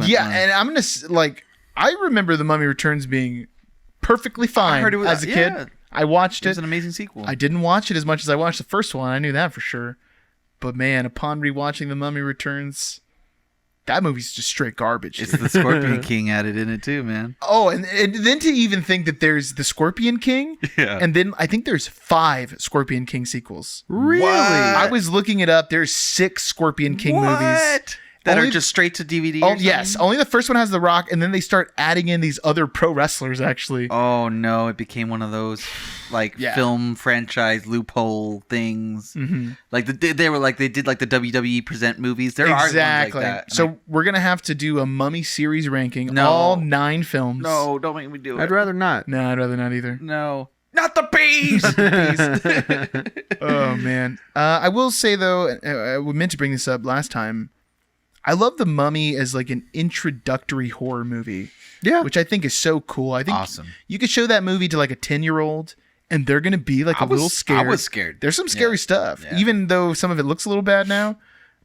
Yeah, one. and I'm gonna like. I remember The Mummy Returns being perfectly fine as a kid. I watched it. It was an amazing sequel. I didn't watch it as much as I watched the first one. I knew that for sure. But man, upon rewatching The Mummy Returns, that movie's just straight garbage. It's the Scorpion King added in it too, man. Oh, and then to even think that there's the Scorpion King, and then I think there's 5 Scorpion King sequels. Really? What? I was looking it up. There's 6 Scorpion King movies. That are just straight to DVD? Oh, yes. Only the first one has The Rock, and then they start adding in these other pro wrestlers, actually. Oh, no. It became one of those, like, film franchise loophole things. Mm-hmm. Like, they did, like, the WWE Present movies. There are ones like that. So we're going to have to do a Mummy series ranking, all 9 films. No, don't make me do it. I'd rather not. No, I'd rather not either. No. Not the bees! Oh, man. I will say, though, I meant to bring this up last time, I love The Mummy as like an introductory horror movie. Yeah. Which I think is so cool. I think awesome. You could show that movie to like a 10-year-old and they're going to be like a little scared. I was scared. There's some scary stuff, even though some of it looks a little bad now.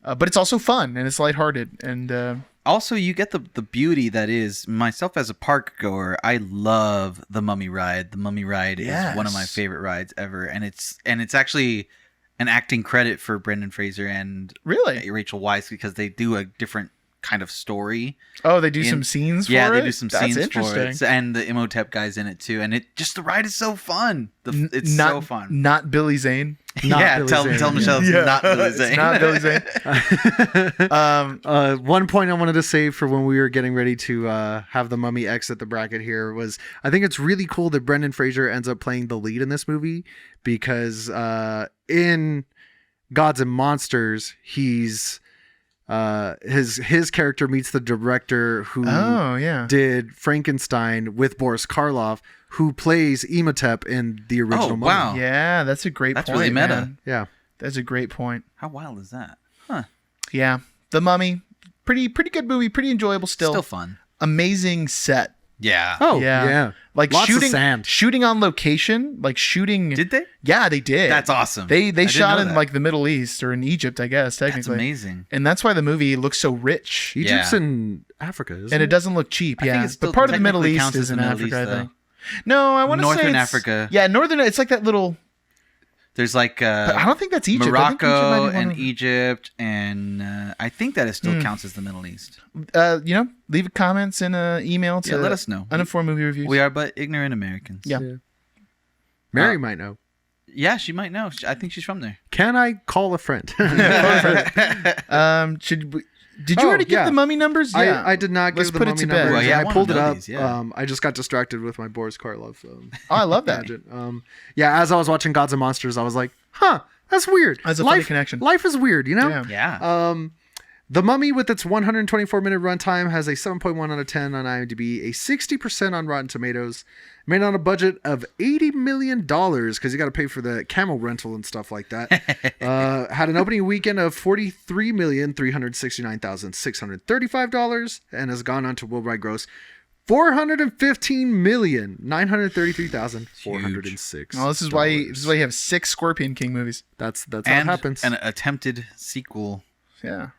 But it's also fun and it's lighthearted. And also, you get the beauty that is, myself as a park goer, I love the Mummy ride. The Mummy ride is one of my favorite rides ever. And it's actually an acting credit for Brendan Fraser and Rachel Weisz, because they do a different kind of story. Oh, they do some scenes for it? Yeah, they do some That's scenes for it. And the Imhotep guy's in it too. And the ride is so fun. It's so fun. Not Billy Zane. Tell Michelle it's not Billy Zane. It's not Billy Zane. One point I wanted to say for when we were getting ready to have the Mummy exit the bracket here was, I think it's really cool that Brendan Fraser ends up playing the lead in this movie, because in Gods and Monsters, he's his character meets the director who did Frankenstein with Boris Karloff, who plays Imhotep in the original Mummy. Wow. Yeah, that's a great point. That's really meta. Man. Yeah. That's a great point. How wild is that? Huh. Yeah. The Mummy, pretty good movie, pretty enjoyable still. Still fun. Amazing set Yeah. Oh, Yeah. yeah. Like Lots of shooting, sand. shooting on location, like shooting. Did they? Yeah, they did. That's awesome. They I didn't shot know in that. like the Middle East or in Egypt, I guess, technically. That's amazing. And that's why the movie looks so rich. Egypt's Yeah. in Africa, isn't And it doesn't look cheap, I think yeah. it still But part of the Middle technically East counts is as in the Middle Africa, East, I think. No, I want to say Northern it's- Africa. Yeah, northern. It's like that little. There's like But I don't think that's Egypt. I think Egypt might Morocco be one and of- Egypt, and I think that it still counts as the Middle East. Leave comments and email to. Yeah, let us know. Uninformed movie reviews. We are but ignorant Americans. Yeah. Mary might know. Yeah, she might know. I think she's from there. Can I call a friend? Did you already give yeah. the mummy numbers? Yeah. I did not Let's give the put it mummy to bed. numbers. Well, yeah, I I wanna pulled it know up. these, yeah. I just got distracted with my Boris Karloff. Oh, I love that. pageant. Yeah, as I was watching Gods and Monsters, I was like, huh, that's weird. That's a funny connection. Life is weird, you know? Yeah. Yeah. The Mummy, with its 124-minute runtime, has a 7.1 out of 10 on IMDb, a 60% on Rotten Tomatoes, made on a budget of $80 million because you got to pay for the camel rental and stuff like that. Had an opening weekend of $43,369,635 and has gone on to worldwide gross $415,933,406. Well, this is why you have 6 Scorpion King movies. That's how it happens. An attempted sequel. Yeah.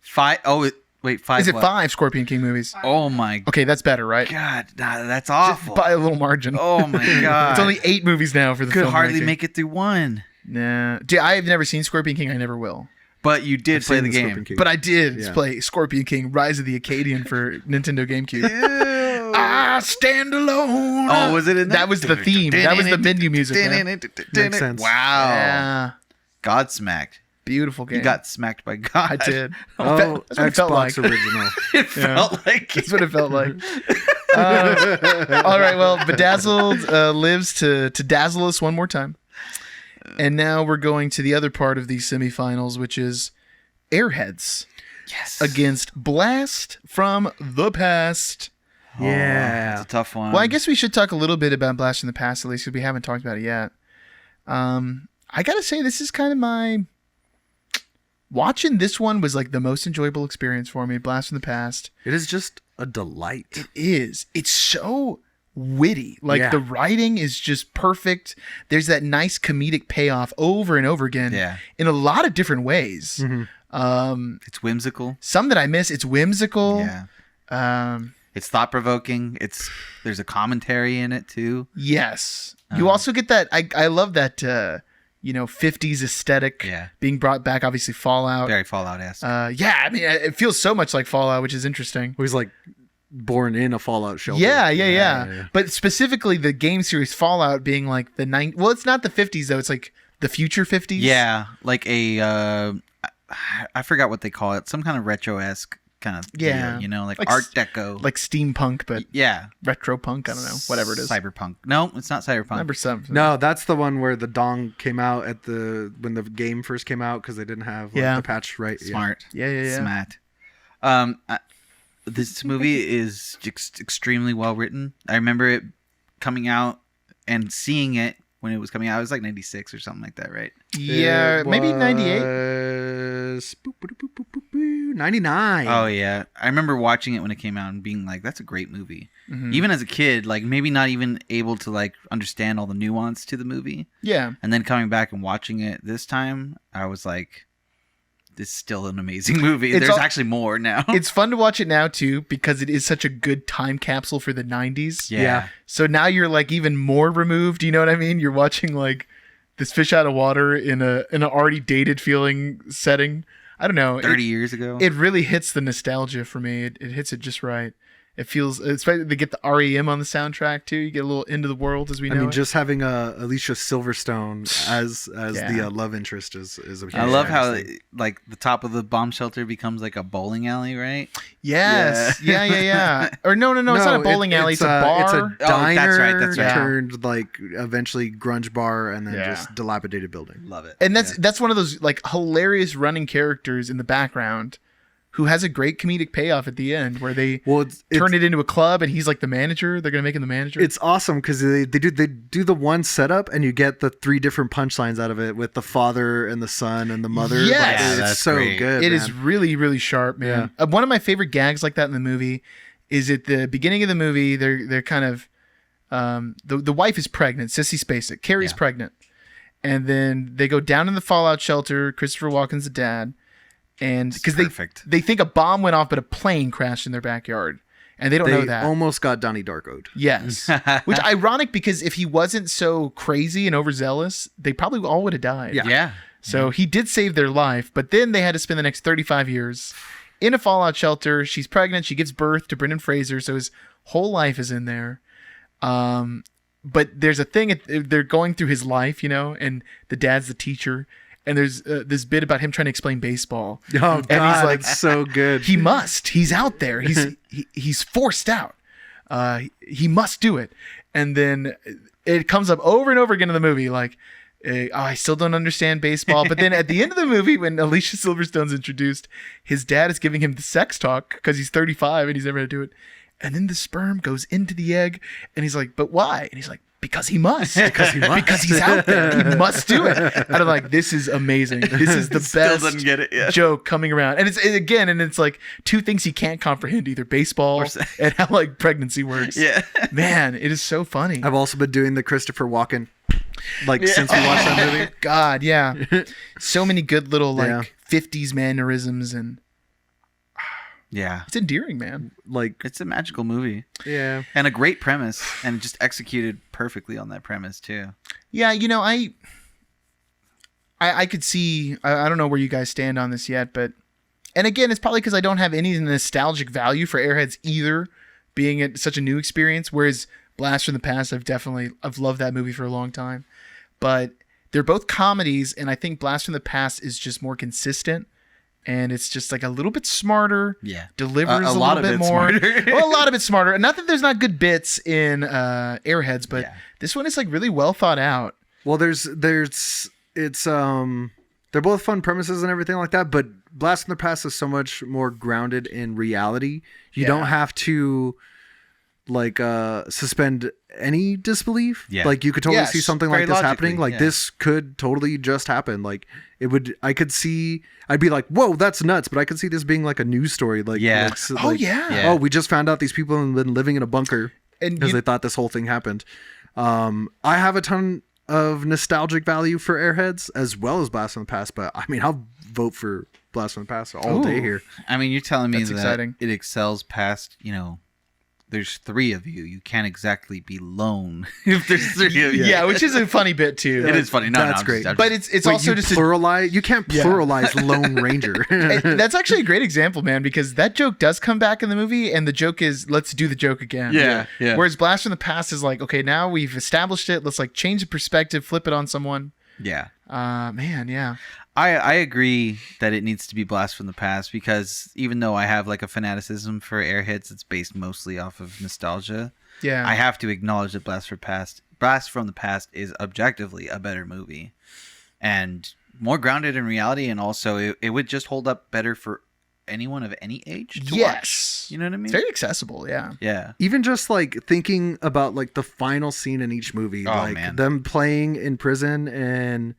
5. Oh, wait, 5. Is it what? 5 Scorpion King movies? Oh my Okay, that's better, right? God, that's awful. By a little margin. Oh my God. It's only 8 movies now for the could film hardly ranking. make it through one. Nah. Dude, I've never seen Scorpion King. I never will. But you did play Seen the game. Scorpion King. But I did Yeah. play Scorpion King: Rise of the Acadian for Nintendo GameCube. I stand alone. Oh, was it in That was the theme. That was the menu music. Man. Makes sense. Wow. Yeah. God smacked. Beautiful game. You got smacked by God. I did. Oh, That's what it felt like. Xbox original. It felt like That's what it felt like. All right. Well, Bedazzled lives to dazzle us one more time. And now we're going to the other part of these semifinals, which is Airheads yes. against Blast from the Past. Yeah. It's a tough one. Well, I guess we should talk a little bit about Blast from the Past, at least, because we haven't talked about it yet. I gotta say, this is kind of my... Watching this one was like the most enjoyable experience for me, Blast from the Past. It is just a delight. It is. It's so witty. Like, Yeah. the writing is just perfect. There's that nice comedic payoff over and over again Yeah. in a lot of different ways. It's whimsical. Some that I miss. It's whimsical. Yeah. It's thought provoking. There's a commentary in it too. Yes. You also get that. I love that, 50s aesthetic Yeah. being brought back. Obviously, Fallout. Very Fallout-esque. Yeah, I mean, it feels so much like Fallout, which is interesting. He was like born in a Fallout shelter. Yeah. But specifically, the game series Fallout being like the well, it's not the 50s though. It's like the future 50s. Yeah, like a I forgot what they call it. Some kind of retro-esque kind of Yeah. year, like Like Art Deco. like steampunk, but yeah. retro punk. I don't know, whatever it is. Cyberpunk. No, it's not cyberpunk. Remember something? No, that's the one where the dong came out when the game first came out because they didn't have the patch right. Smart. Yeah. Smart. This movie is extremely well written. I remember it coming out and seeing it when it was coming out. It was like 96 or something like that, right? Yeah, maybe 98. 99. Oh yeah, I remember watching it when it came out and being like, "That's a great movie." Mhm. Even as a kid, like maybe not even able to like understand all the nuance to the movie, Yeah. and then coming back and watching it this time, I was like, "This is still an amazing movie." It's There's all- actually more now. It's fun to watch it now too because it is such a good time capsule for the 90s. yeah. So now you're like even more removed. You know what I mean? You're watching like this fish out of water in an already dated feeling setting. I don't know. 30 years ago. It really hits the nostalgia for me. It hits it just right. It feels, especially they get the REM on the soundtrack too. You get a little into the world as we know. I mean, it. just having Alicia Silverstone as Yeah. the love interest is a huge I love nice how thing. like the top of the bomb shelter becomes like a bowling alley, right? Yes. Yeah. Or no. It's not a bowling alley. It's a bar. It's a Oh, that's diner right, that's right. turned like eventually grunge bar and then Yeah. just dilapidated building. Love it. And that's one of those like hilarious running characters in the background who has a great comedic payoff at the end where they Well, turn it into a club and he's like the manager. They're gonna make him the manager. It's awesome because they do the one setup and you get the 3 different punchlines out of it with the father and the son and the mother. Yes. Like, Yeah, it's that's so great. good. It man. is really, really sharp, man. One of my favorite gags like that in the movie is at the beginning of the movie. They're kind of the wife is pregnant. Sissy Spacek. Carrie's pregnant, and then they go down in the fallout shelter. Christopher Walken's the dad, and because they think a bomb went off, but a plane crashed in their backyard. And they don't know that. They almost got Donnie Darko'd. Yes. Which ironic because if he wasn't so crazy and overzealous, they probably all would have died. Yeah. So he did save their life, but then they had to spend the next 35 years in a fallout shelter. She's pregnant. She gives birth to Brendan Fraser. So his whole life is in there. But there's a thing, they're going through his life, and the dad's the teacher. And there's this bit about him trying to explain baseball. Oh, and God, he's like, it's so good. He must. He's out there. He's forced out. He must do it. And then it comes up over and over again in the movie, like, I still don't understand baseball. But then at the end of the movie, when Alicia Silverstone's introduced, his dad is giving him the sex talk because he's 35 and he's never going to do it. And then the sperm goes into the egg, and he's like, "But why?" And he's like, "Because he must. Because he's out there. He must do it." And I'm like, "This is amazing. This is the best get it, joke coming around." And it's like two things he can't comprehend: either baseball and how like pregnancy works. Yeah, man, it is so funny. I've also been doing the Christopher Walken, since we watched that movie. God, yeah, so many good little 50s mannerisms and. Yeah. It's endearing, man. It's a magical movie. Yeah. And a great premise, and just executed perfectly on that premise too. Yeah, I could see, I don't know where you guys stand on this yet, but, and again, it's probably because I don't have any nostalgic value for Airheads either, being such a new experience, whereas Blast from the Past, I've loved that movie for a long time. But they're both comedies, and I think Blast from the Past is just more consistent. And it's just like a little bit smarter. Yeah. Delivers a little bit more. Well, a lot of it smarter. Not that there's not good bits in Airheads, but this one is like really well thought out. Well, they're both fun premises and everything like that, but Blast from the Past is so much more grounded in reality. You don't have to suspend any disbelief. Yeah. Like you could totally see something like this happening. Like this could totally just happen. Like I'd be like, whoa, that's nuts. But I could see this being like a news story. Oh, we just found out these people have been living in a bunker because they thought this whole thing happened. I have a ton of nostalgic value for Airheads as well as Blast from the Past, but I mean, I'll vote for Blast from the Past all day here. I mean, you're telling me that's exciting. It excels past, there's three of you. You can't exactly be lone if there's three of you. Yeah, which is a funny bit too. It is funny. That's great. But it's also just pluralize. You can't pluralize Lone Ranger. That's actually a great example, man, because that joke does come back in the movie, and the joke is let's do the joke again. Yeah. Whereas Blast from the Past is like, okay, now we've established it. Let's like change the perspective, flip it on someone. Yeah. Man, yeah. I agree that it needs to be Blast from the Past because even though I have like a fanaticism for Airheads, it's based mostly off of nostalgia. Yeah. I have to acknowledge that Blast from the Past is objectively a better movie and more grounded in reality, and also it would just hold up better for anyone of any age to watch. You know what I mean? It's very accessible, yeah. Yeah. Even just like thinking about like the final scene in each movie, them playing in prison and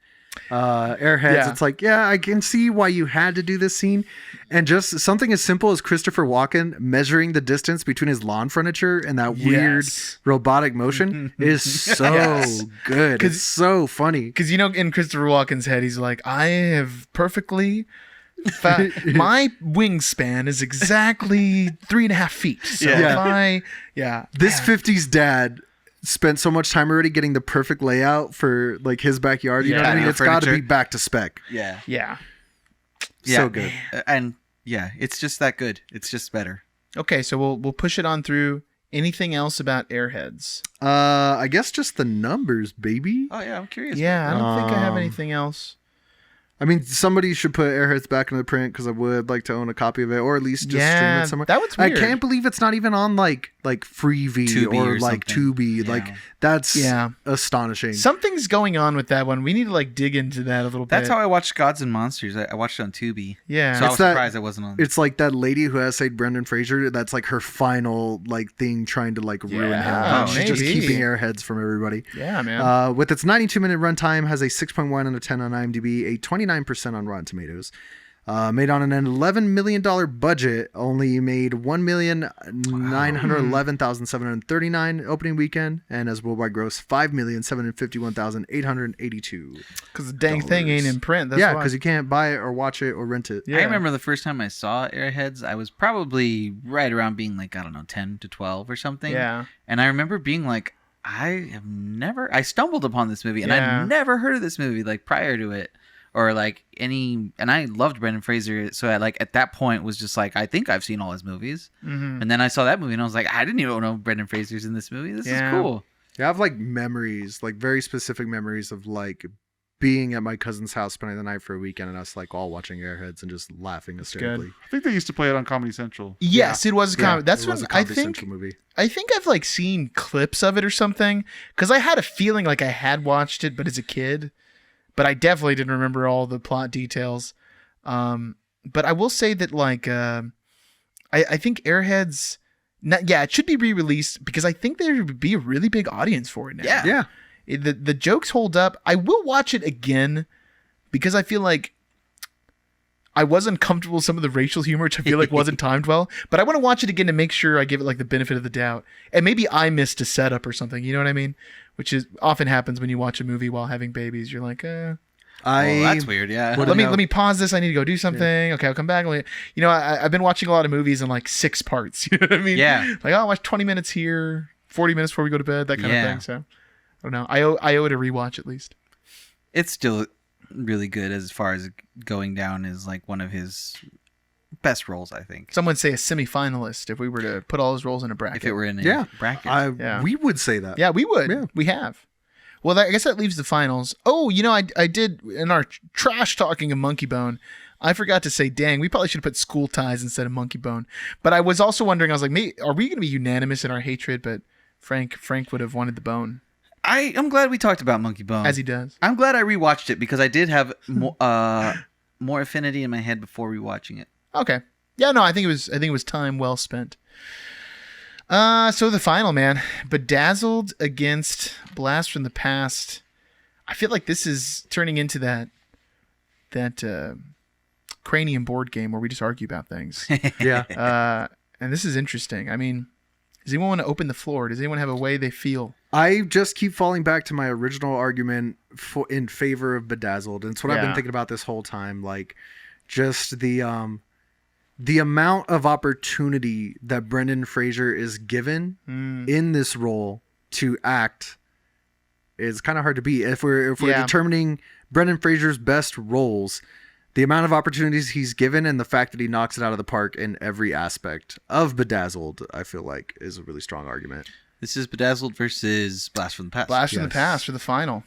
Airheads, it's like, I can see why you had to do this scene. And just something as simple as Christopher Walken measuring the distance between his lawn furniture and that weird robotic motion is so good. It's so funny. Because, in Christopher Walken's head, he's like, I have perfectly... my wingspan is exactly 3.5 feet. So this 50s dad spent so much time already getting the perfect layout for like his backyard. You know what I mean? It's got to be back to spec. Yeah. So good. And it's just that good. It's just better. Okay, so we'll push it on through. Anything else about Airheads? I guess just the numbers, baby. Oh yeah, I'm curious. Yeah, I don't think I have anything else. I mean, somebody should put Airheads back into the print because I would like to own a copy of it, or at least just stream it somewhere. That was weird. I can't believe it's not even on like Freevee Tubi or like Tubi. Yeah. Like that's astonishing. Something's going on with that one. We need to like dig into that a little bit. That's how I watched Gods and Monsters. I watched it on Tubi. Yeah, so I was surprised it wasn't on. It's like that lady who essayed Brendan Fraser. That's like her final like thing, trying to like ruin him. She's just keeping Airheads from everybody. Yeah, man. With its 92-minute runtime, has a 6.1 out of 10 on IMDb, a 29% on Rotten Tomatoes. Made on an $11 million budget, only made $1,911,739 opening weekend, and has worldwide gross $5,751,882. Because the dang thing ain't in print. That's yeah, why. because you can't buy it or watch it or rent it. Yeah. I remember the first time I saw Airheads, I was probably right around being like, I don't know, 10 to 12 or something. Yeah. And I remember being like, I stumbled upon this movie and Yeah. I'd never heard of this movie like prior to it. Or like and I loved Brendan Fraser, so at that point was just like, I think I've seen all his movies. Mm-hmm. And then I saw that movie and I was like, I didn't even know Brendan Fraser's in this movie. This is cool. Yeah, I have like memories, like very specific memories of like being at my cousin's house spending the night for a weekend and us like all watching Airheads and just laughing hysterically. I think they used to play it on Comedy Central. Yes, it was a comedy. That's it was when a Comedy I think Central movie. I think I've like seen clips of it or something, because I had a feeling like I had watched it, but as a kid. But I definitely didn't remember all the plot details. But I will say that like I think Airheads, it should be re-released because I think there would be a really big audience for it now. Yeah. The jokes hold up. I will watch it again because I feel like I wasn't comfortable with some of the racial humor, which I feel like wasn't timed well. But I want to watch it again to make sure I give it like the benefit of the doubt. And maybe I missed a setup or something. You know what I mean? Which is often happens when you watch a movie while having babies. You're like, that's weird. Yeah. let me pause this. I need to go do something. Yeah. Okay, I'll come back. I've been watching a lot of movies in like 6 parts. You know what I mean? Yeah. Like, I'll watch 20 minutes here, 40 minutes before we go to bed, that kind of thing. So I don't know. I owe it a rewatch at least. It's still really good as far as going down as like one of his best roles, I think. Some would say a semi-finalist if we were to put all his roles in a bracket. If it were in a bracket. We would say that. Yeah, we would. Yeah. We have. Well, I guess that leaves the finals. Oh, I did, in our trash talking of Monkey Bone, I forgot to say, dang, we probably should have put School Ties instead of Monkey Bone. But I was also wondering, I was like, are we going to be unanimous in our hatred? But Frank would have wanted the bone. I'm glad we talked about Monkey Bone. As he does. I'm glad I rewatched it because I did have more affinity in my head before rewatching it. Okay. Yeah, no, I think it was time well spent. So the final, man, Bedazzled against Blast from the Past. I feel like this is turning into that cranium board game where we just argue about things. Yeah. And this is interesting. I mean, does anyone want to open the floor? Does anyone have a way they feel? I just keep falling back to my original argument in favor of Bedazzled. And it's what I've been thinking about this whole time. Like, just the amount of opportunity that Brendan Fraser is given in this role to act is kind of hard to beat. If we're determining Brendan Fraser's best roles, the amount of opportunities he's given and the fact that he knocks it out of the park in every aspect of Bedazzled, I feel like is a really strong argument. This is Bedazzled versus Blast from the Past. Blast from the Past for the final.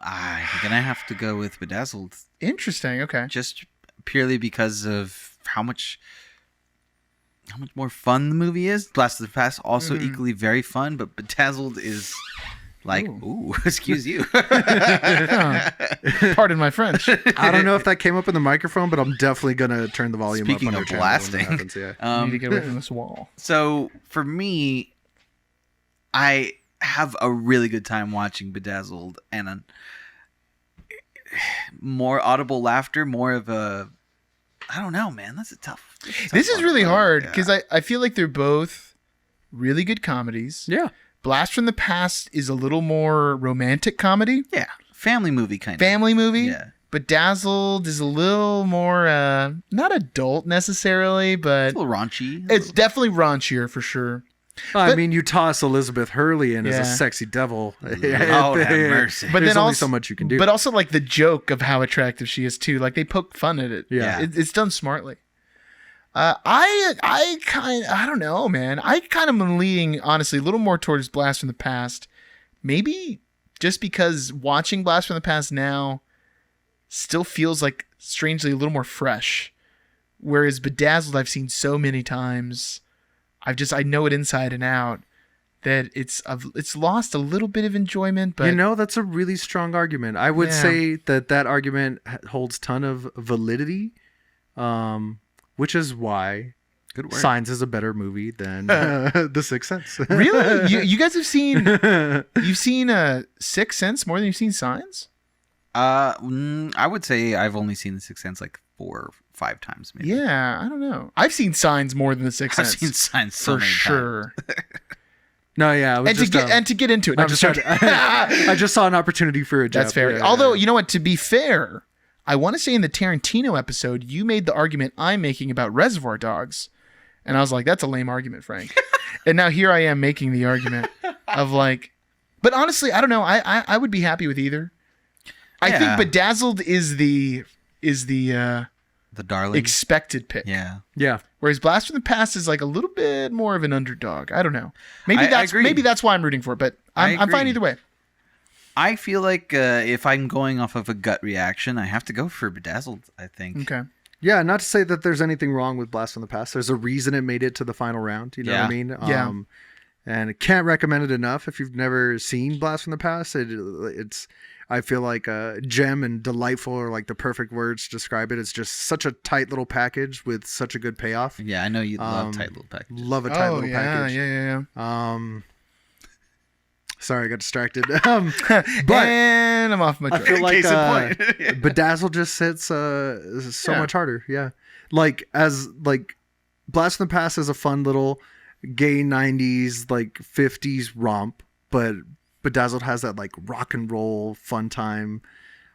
I'm going to have to go with Bedazzled. Interesting. Okay. Just purely because of how much more fun the movie is. Blast from the Past also equally very fun, but Bedazzled is like, ooh excuse you. Pardon my French. I don't know if that came up in the microphone, but I'm definitely going to turn the volume Speaking up on of your channel when blasting. that happens, yeah. You need to get away from this wall. So for me, I have a really good time watching Bedazzled, and more audible laughter, more of a, I don't know, man. That's a tough. This is really hard because I feel like they're both really good comedies. Yeah. Blast from the Past is a little more romantic comedy. Yeah. Family movie kind of. Family movie. Yeah. Bedazzled is a little more, not adult necessarily, but a little raunchy. It's definitely raunchier for sure. I mean, you toss Elizabeth Hurley in as a sexy devil. Oh, have mercy. But There's then only also so much you can do. But also like the joke of how attractive she is too. Like they poke fun at it. Yeah. It's done smartly. I don't know, man. I kind of am leaning, honestly, a little more towards Blast from the Past. Maybe just because watching Blast from the Past now still feels like strangely a little more fresh. Whereas Bedazzled I've seen so many times. I know it inside and out that it's lost a little bit of enjoyment, but that's a really strong argument. I would say that argument holds ton of validity, which is why Signs is a better movie than The Sixth Sense. Really? You guys have seen Sixth Sense more than you've seen Signs? I would say I've only seen The Sixth Sense like 4 or 5 times maybe. Yeah, I don't know. I've seen Signs more than The Sixth I've Sense. seen Signs so for many sure. No, yeah. And to get into it, no, I just saw an opportunity for a jab. that's fair. Although, you know what? To be fair, I want to say in the Tarantino episode, you made the argument I'm making about Reservoir Dogs, and I was like, "That's a lame argument, Frank." And now here I am making the argument of like, but honestly, I don't know. I would be happy with either. I think Bedazzled is the darling expected pick. Yeah. Whereas Blast from the Past is like a little bit more of an underdog. I don't know. Maybe I agree. that's why I'm rooting for it. But I'm fine either way. I feel like if I'm going off of a gut reaction, I have to go for Bedazzled, I think. Okay. Yeah, not to say that there's anything wrong with Blast from the Past. There's a reason it made it to the final round. You know what I mean? Yeah. And I can't recommend it enough if you've never seen Blast from the Past. It's I feel like gem and delightful are like the perfect words to describe it. It's just such a tight little package with such a good payoff. Yeah, I know you love tight little packages. Love a tight little package. Yeah. Sorry, I got distracted. But and I'm off my track. I feel like Case in point. Bedazzled just sits so much harder. Yeah, like Blast from the Past is a fun little gay 90s like 50s romp, but Bedazzled has that like rock and roll fun time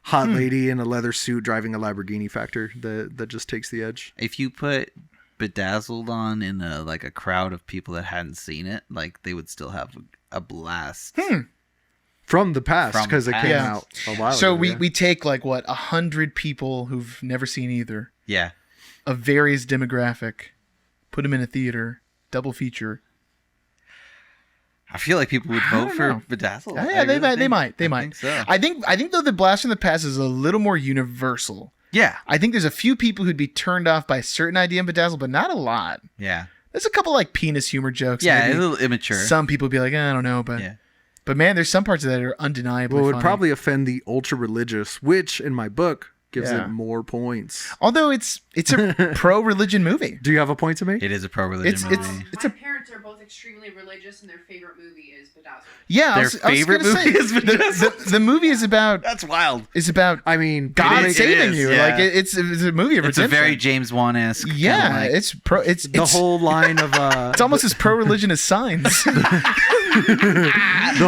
hot lady in a leather suit driving a Lamborghini factor that just takes the edge. If you put Bedazzled on in a crowd of people that hadn't seen it, like they would still have a blast. From the past, because it came out a while so ago. we take 100 people who've never seen either. Yeah. Of various demographic, put them in a theater, double feature. I feel like people would vote for Bedazzled. Yeah, they might. They might. Think so. I think though the Blast from the Past is a little more universal. Yeah. I think there's a few people who'd be turned off by a certain idea in Bedazzled, but not a lot. Yeah. There's a couple penis humor jokes. Yeah, maybe. a little immature. Some people would be like, I don't know, but but man, there's some parts of that are undeniably Well, it would funny. probably offend the ultra religious, which in my book gives it more points. Although it's a pro-religion movie. Do you have a point to make? It is a pro-religion movie. My parents are both extremely religious, and their favorite movie is Bedazzled. Yeah, Their favorite movie is Bedazzled. The movie is about. That's wild. Is about. I mean, God saving you. Yeah. Like it's a movie of It's redemption. a very James Wan-esque. Yeah, it's the whole line of it's almost as pro-religion as Signs. the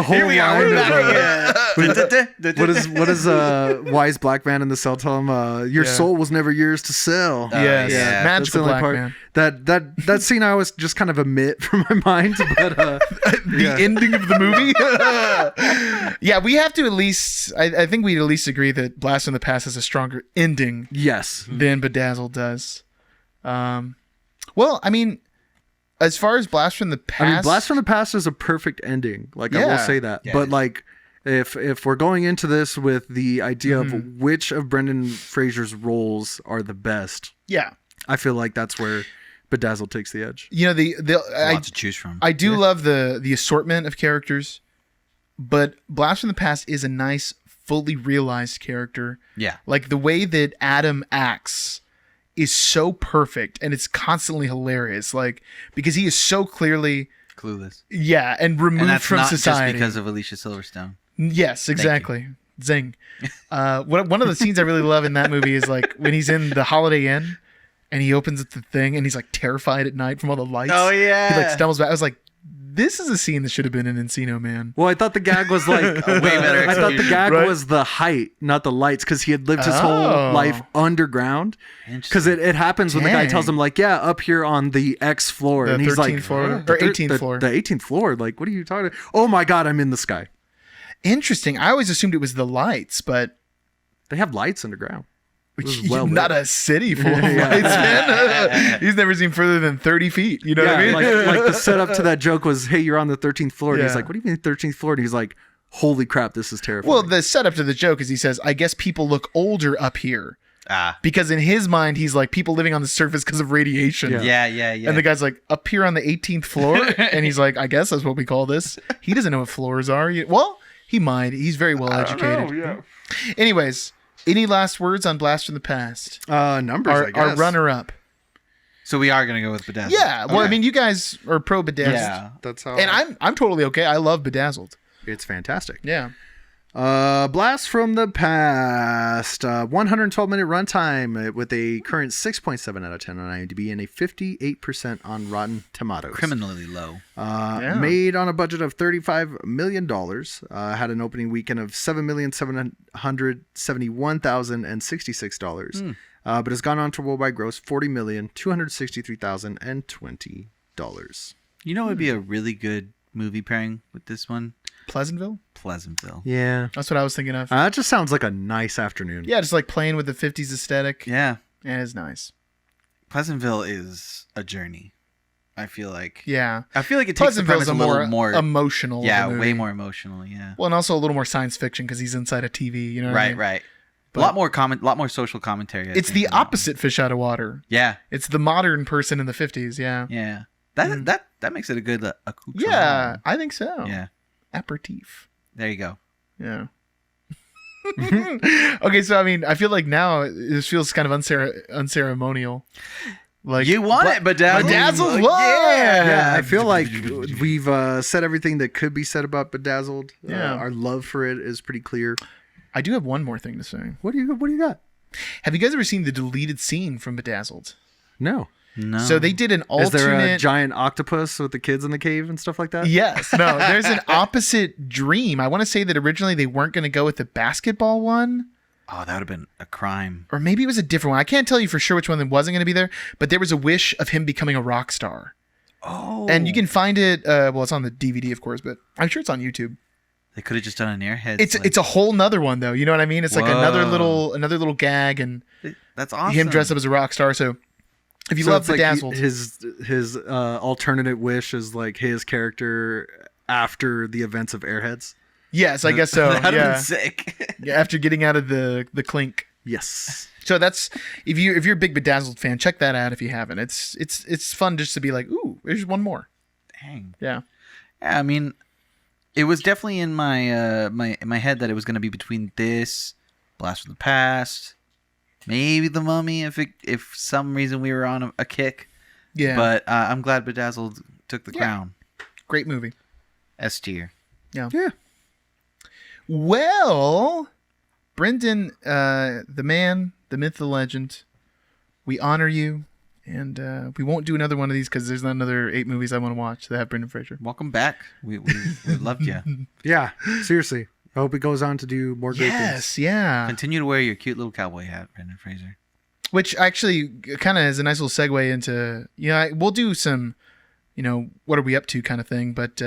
whole line of what does wise black man in the cell tell him? Your soul was never yours to sell. Yes. yeah. Magical black man. That scene I always just kind of omit from my mind, but the ending of the movie. Yeah, we have to at least. I think we at least agree that Blast from the Past has a stronger ending. Yes, than Bedazzled does. Well, I mean, as far as Blast from the Past, Blast from the Past is a perfect ending. I will say that, but if we're going into this with the idea of which of Brendan Fraser's roles are the best, I feel like that's where Bedazzled takes the edge. You know, lots to choose from. I do love the assortment of characters, but Blast from the Past is a nice, fully realized character. Yeah, like the way that Adam acts is so perfect, and it's constantly hilarious. Like because he is so clearly clueless. Yeah, and removed that's from not society just because of Alicia Silverstone. Yes, exactly. Zing. One of the scenes I really love in that movie is like when he's in the Holiday Inn and he opens up the thing and he's like terrified at night from all the lights. Oh yeah. He like stumbles back. I was like, this is a scene that should have been in Encino Man. Well, I thought the gag was like way better. I thought the gag was the height, not the lights, because he had lived his whole life underground. Because it happens when the guy tells him like, yeah, up here on the X floor, The and he's 13th like, floor, or 18th floor. The 18th floor. Like, what are you talking about? Oh my God, I'm in the sky. Interesting. I always assumed it was the lights, but they have lights underground. Not a city full of lights, man. He's never seen further than 30 feet. You know what I mean? like the setup to that joke was, hey, you're on the 13th floor. And he's like, what do you mean 13th floor? And he's like, holy crap, this is terrifying. Well, the setup to the joke is he says, I guess people look older up here. Because in his mind, he's like, people living on the surface because of radiation. Yeah. And the guy's like, up here on the 18th floor? And he's like, I guess that's what we call this. He doesn't know what floors are. Well, he might. He's very well educated. Anyways, any last words on Blast from the Past? Numbers, I guess. Our runner-up. So we are going to go with Bedazzled. Yeah. Well, I mean, you guys are pro Bedazzled. Yeah. That's how. And I'm totally okay. I love Bedazzled. It's fantastic. Yeah. Blast from the Past. 112-minute runtime with a current 6.7 out of 10 on IMDb and a 58% on Rotten Tomatoes. Criminally low. Made on a budget of $35 million. Had an opening weekend of $7,771,066. But has gone on to worldwide gross $40,263,020. You know, it would be a really good movie pairing with this one. Pleasantville? Pleasantville. Yeah. That's what I was thinking of. That just sounds like a nice afternoon. Yeah, just like playing with the 50s aesthetic. Yeah. Yeah, it's nice. Pleasantville is a journey. I feel like. Yeah. I feel like it takes the premise a little more emotional. Yeah, way more emotional. Yeah. Well, and also a little more science fiction because he's inside a TV. You know what I mean? Right. But a lot more social commentary. It's the opposite Fish Out of Water. Yeah. It's the modern person in the 50s. Yeah. Yeah. That makes it a good accoutrement. Yeah, I think so. Yeah. Aperitif. There you go. Yeah. Okay, so I mean, I feel like now this feels kind of unceremonial. Like you want it, Bedazzled. Bedazzled, yeah. I feel like we've said everything that could be said about Bedazzled. Yeah. Our love for it is pretty clear. I do have one more thing to say. What do you got? Have you guys ever seen the deleted scene from Bedazzled? No. So they did an alternate. Is there a giant octopus with the kids in the cave and stuff like that? Yes. No, there's an opposite dream. I want to say that originally they weren't going to go with the basketball one. Oh, that would have been a crime. Or maybe it was a different one. I can't tell you for sure which one that wasn't going to be there, but there was a wish of him becoming a rock star. Oh. And you can find it, well, it's on the DVD, of course, but I'm sure it's on YouTube. They could have just done an Airheads. It's a whole nother one, though. You know what I mean? It's like another little gag, and that's awesome. Him dressed up as a rock star, so... If you love Bedazzled, like his alternate wish is like his character after the events of Airheads. Yes, I guess so. That'd have been sick. Yeah, after getting out of the clink. Yes. So that's if you're a big Bedazzled fan, check that out if you haven't. It's fun just to be like, ooh, there's one more. Dang. Yeah. Yeah, I mean, it was definitely in my my head that it was going to be between this, Blast from the Past. Maybe The Mummy if some reason we were on a kick. Yeah. But I'm glad Bedazzled took the crown. Great movie. S tier. Yeah. Yeah. Well, Brendan, the man, the myth, the legend, we honor you. And we won't do another one of these because there's not another 8 movies I want to watch that have Brendan Fraser. Welcome back. We loved you. Yeah, seriously. I hope it goes on to do more great things. Yes, yeah. Continue to wear your cute little cowboy hat, Brendan Fraser. Which actually kind of is a nice little segue into, we'll do some, what are we up to kind of thing. But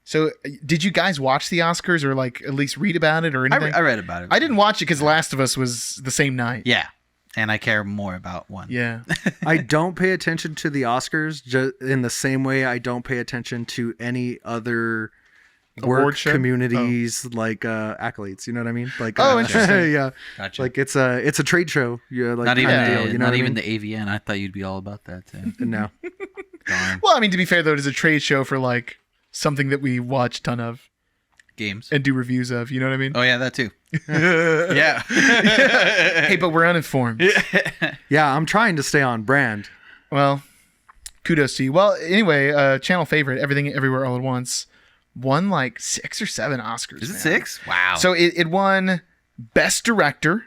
so did you guys watch the Oscars or like at least read about it or anything? I read about it. I didn't watch it because Last of Us was the same night. Yeah. And I care more about one. Yeah. I don't pay attention to the Oscars in the same way I don't pay attention to any other work communities like accolades. You know what I I mean? Like interesting. Yeah. Gotcha. Like it's a trade show. Yeah, like not even deal, you know not even I mean? the AVN. I thought you'd be all about that too. No. Darn. Well, I mean, to be fair though, it is a trade show for like something that we watch a ton of Games and do reviews of. You know what I mean? Oh yeah, that too. Yeah. Hey, but we're uninformed. Yeah, I'm trying to stay on brand. Well, kudos to you. Well, anyway, channel favorite, Everything Everywhere All at Once, won like 6 or 7 Oscars. Is it 6? Wow. So it won Best Director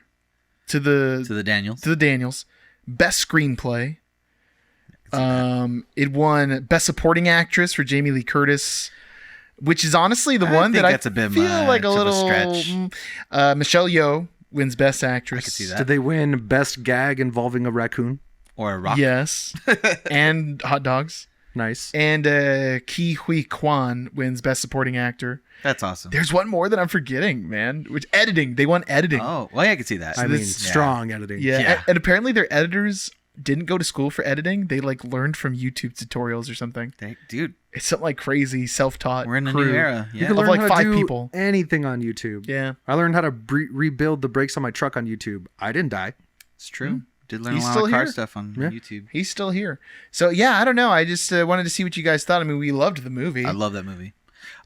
to the Daniels, Best Screenplay. It won Best Supporting Actress for Jamie Lee Curtis, which is honestly the one that I feel like a little stretch. Michelle Yeoh wins Best Actress. I could see that. Did they win best gag involving a raccoon? Or a rock? Yes. And hot dogs. Nice. And Ke Huy Quan wins Best Supporting Actor. That's awesome. There's one more that I'm forgetting, man. Which editing. They won editing. Oh, well, yeah, I can see that. I mean, strong editing. Yeah. And apparently their editors didn't go to school for editing. They like learned from YouTube tutorials or something. Dude, it's something like crazy self-taught. We're in a crew new era. Yeah. You can learn like how 5 to do people. Anything on YouTube. Yeah. I learned how to rebuild the brakes on my truck on YouTube. I didn't die. It's true. Did learn He's a lot still of car here. stuff on Yeah. YouTube. He's still here. So yeah, I don't know. I just wanted to see what you guys thought. I mean, we loved the movie. I love that movie.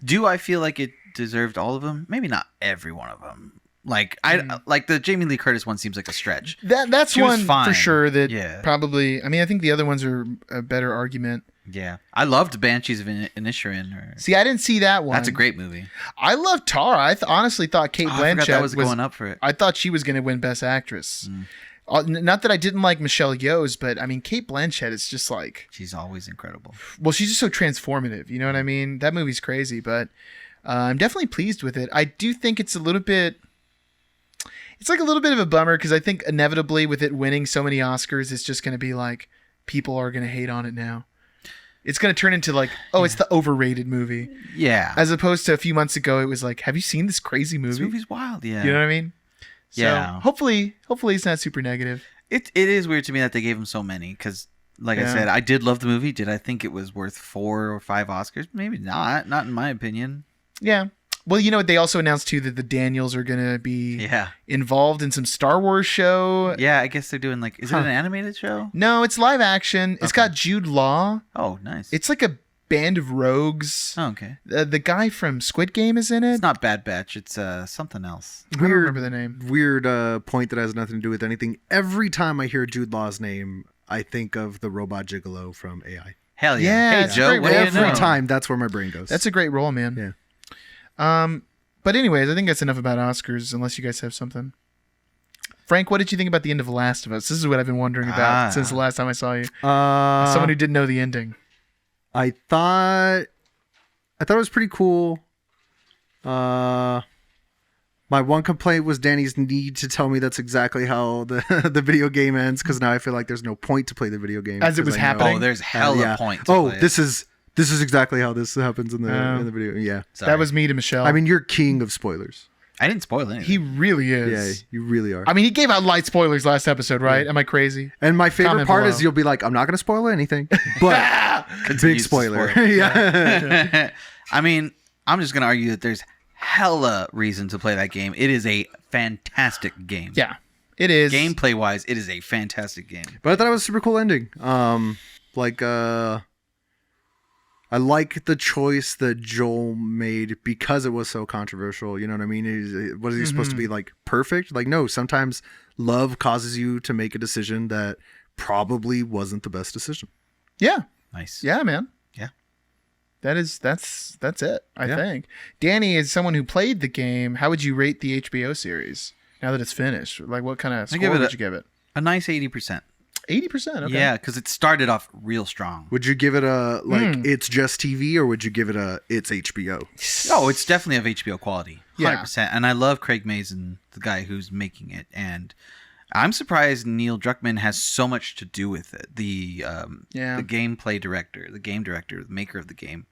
Do I feel like it deserved all of them? Maybe not every one of them. Like like the Jamie Lee Curtis one seems like a stretch. That's She was one fine. for sure that Yeah. probably. I mean, I think the other ones are a better argument. Yeah, I loved Banshees of Inisherin. See, I didn't see that one. That's a great movie. I love Tara. I honestly thought Kate Blanchett I forgot that was going up for it. I thought she was going to win Best Actress. Not that I didn't like Michelle Yeoh's, but I mean, Kate Blanchett is just like... She's always incredible. Well, she's just so transformative. You know what I mean? That movie's crazy, but I'm definitely pleased with it. I do think it's a little bit... It's like a little bit of a bummer because I think inevitably with it winning so many Oscars, it's just going to be like, people are going to hate on it now. It's going to turn into like, it's the overrated movie. Yeah. As opposed to a few months ago, it was like, have you seen this crazy movie? This movie's wild, yeah. You know what I mean? So yeah. Hopefully it's not super negative. It is weird to me that they gave him so many because, like I said, I did love the movie. Did I think it was worth 4 or 5 Oscars? Maybe not. Not in my opinion. Yeah. Well, you know what? They also announced, too, that the Daniels are going to be involved in some Star Wars show. Yeah, I guess they're doing like... Is it an animated show? No, it's live action. It's got Jude Law. Oh, nice. It's like a band of rogues. Oh, okay. The guy from Squid Game is in it. It's not Bad Batch. It's something else. I don't remember the name. Weird point that has nothing to do with anything. Every time I hear Jude Law's name, I think of the robot gigolo from AI. Hell yeah. Yeah, Hey, Joe, what do you Every know? time, that's where my brain goes. That's a great role, man. Yeah. But anyways, I think that's enough about Oscars, unless you guys have something. Frank, what did you think about the end of The Last of Us? This is what I've been wondering about since the last time I saw you. As someone who didn't know the ending. I thought it was pretty cool. My one complaint was Danny's need to tell me that's exactly how the video game ends, because now I feel like there's no point to play the video game. As it was happening? Oh, there's hella point to play it. This is exactly how this happens in the video. Yeah. Sorry. That was me to Michelle. I mean, you're king of spoilers. I didn't spoil anything. he really is. Yeah, you really are. I mean, he gave out light spoilers last episode, right? Am I crazy? And my favorite Comment part below. is you'll be like, I'm not going to spoil anything, but big Continues to spoiler. spoil. Yeah. I mean, I'm just going to argue that there's hella reason to play that game. It is a fantastic game. Yeah, it is. Gameplay-wise, it is a fantastic game. But I thought it was a super cool ending. I like the choice that Joel made because it was so controversial. You know what I mean? Was he supposed to be like perfect? Like, no, sometimes love causes you to make a decision that probably wasn't the best decision. Yeah. Nice. Yeah, man. Yeah. That's it, I think. Danny, is someone who played the game, how would you rate the HBO series now that it's finished? Like, what kind of score would you give it? A nice 80%. 80%? Okay. Yeah, because it started off real strong. Would you give it a, it's just TV, or would you give it a, it's HBO? Oh, it's definitely of HBO quality. 100%. Yeah. And I love Craig Mazin, the guy who's making it. And I'm surprised Neil Druckmann has so much to do with it. The gameplay director, the game director, the maker of the game.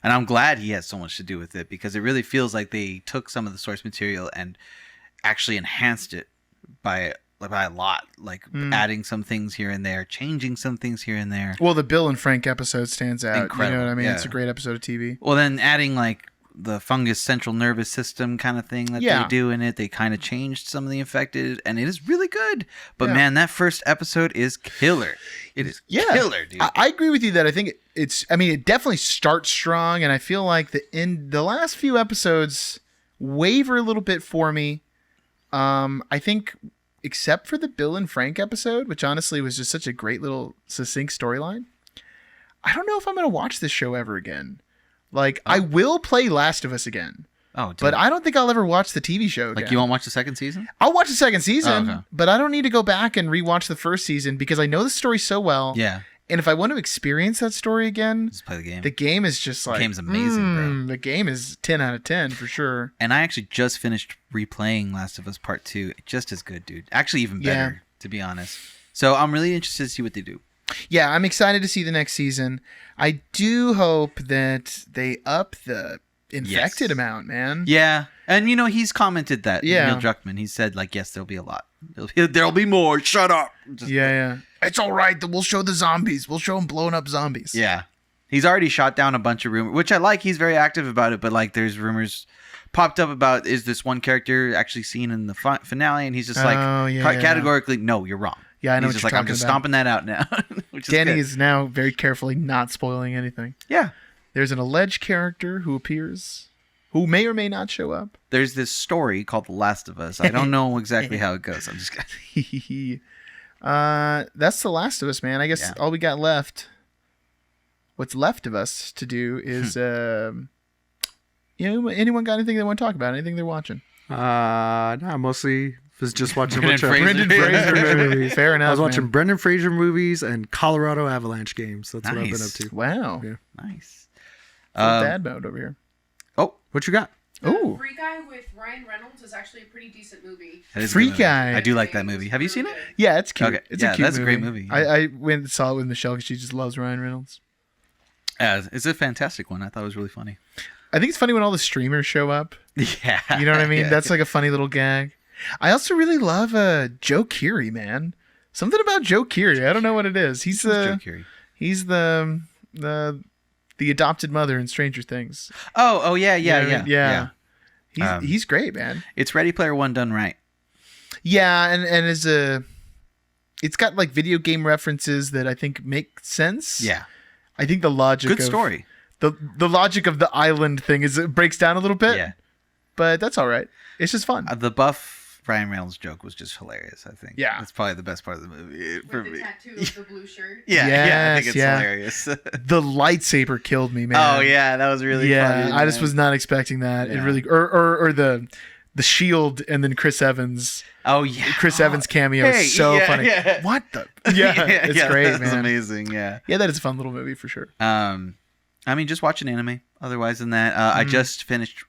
And I'm glad he has so much to do with it, because it really feels like they took some of the source material and actually enhanced it by a lot, like adding some things here and there, changing some things here and there. Well, the Bill and Frank episode stands out. Incredible. You know what I mean? Yeah. It's a great episode of TV. Well, then adding like the fungus central nervous system kind of thing that they do in it, they kind of changed some of the infected, and it is really good. But man, that first episode is killer. It is killer, dude. I agree with you that I think it definitely starts strong, and I feel like the last few episodes waver a little bit for me. I think, except for the Bill and Frank episode, which honestly was just such a great little succinct storyline, I don't know if I'm going to watch this show ever again. Like, I will play Last of Us again. Oh, dude. But I don't think I'll ever watch the TV show again. Like, you won't watch the second season? I'll watch the second season, okay. but I don't need to go back and rewatch the first season because I know the story so well. Yeah. And if I want to experience that story again, Just play the game. the game is just like... The game's amazing, bro. The game is 10 out of 10 for sure. And I actually just finished replaying Last of Us Part 2. Just as good, dude. Actually, even better, to be honest. So I'm really interested to see what they do. Yeah, I'm excited to see the next season. I do hope that they up the infected amount, man. Yeah. And, he's commented that. Yeah. Neil Druckmann. He said, like, yes, there'll be a lot. There'll be more. Shut up. Yeah. It's all right. We'll show the zombies. We'll show them blowing up zombies. Yeah. He's already shot down a bunch of rumors, which I like. He's very active about it. But, like, there's rumors popped up about, is this one character actually seen in the finale? And he's just like, categorically, no, you're wrong. Yeah, I know he's what just you're like, I'm talking just about. stomping that out now. Which is Danny good. is now very carefully not spoiling anything. Yeah. There's an alleged character who appears, who may or may not show up. There's this story called The Last of Us. I don't know exactly how it goes. I'm just kidding. That's The Last of Us, man. I guess all we got left. what's left of us to do is, anyone got anything they want to talk about? Anything they're watching? No, mostly was just watching a bunch of Brendan Fraser movies. Fair enough. I was watching man. Brendan Fraser movies and Colorado Avalanche games. That's what I've been up to. Wow. Yeah. Nice. Dad mode over here. Oh, what you got? Oh, Free Guy with Ryan Reynolds is actually a pretty decent movie. Free Guy. I do like that movie. Have you seen it? Yeah, it's cute. Okay. It's Yeah, a cute that's a great movie. I went and saw it with Michelle because she just loves Ryan Reynolds. Yeah, it's a fantastic one. I thought it was really funny. I think it's funny when all the streamers show up. Yeah. You know what I mean? Yeah. That's like a funny little gag. I also really love Joe Keery, man. Something about Joe Keery. I don't know what it is. He's Joe Keery. He's the adopted mother in Stranger Things. Oh yeah. You know what I mean? He's great, man. It's Ready Player One done right. Yeah, and it's got like video game references that I think make sense. Yeah. I think the logic Good story. The logic of the island thing is it breaks down a little bit. Yeah. But that's all right. It's just fun. The buff Ryan Reynolds joke was just hilarious, I think. Yeah. That's probably the best part of the movie for With the me. tattoo of the blue shirt. Yeah, I think it's Yes, hilarious. The lightsaber killed me, man. Oh yeah, that was really funny. I just was not expecting that. It Yeah. really or the shield and then Chris Evans. Oh yeah. Chris Evans cameo is so funny. Yeah. What the? Yeah, it's great, That's man. amazing. Yeah. Yeah, that is a fun little movie for sure. I mean, just watching anime. Otherwise than that, I just finished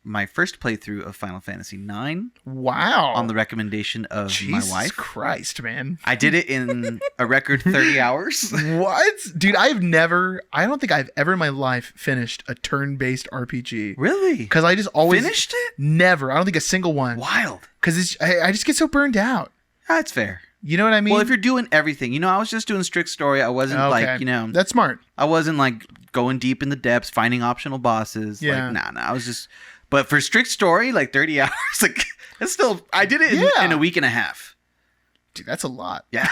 my first playthrough of Final Fantasy IX Wow. on the recommendation of Jesus my wife. Christ, man. I did it in a record 30 hours. What? Dude, I don't think I've ever in my life finished a turn-based RPG. Really? Because I just always Finished it? Never. I don't think a single one. Wild. Because I just get so burned out. That's fair. You know what I mean? Well, if you're doing everything, I was just doing strict story. I wasn't that's smart. I wasn't like going deep in the depths, finding optional bosses. Yeah. Like, nah. I was just, but for strict story, like 30 hours, like it's still, I did it in a week and a half. Dude, that's a lot. Yeah.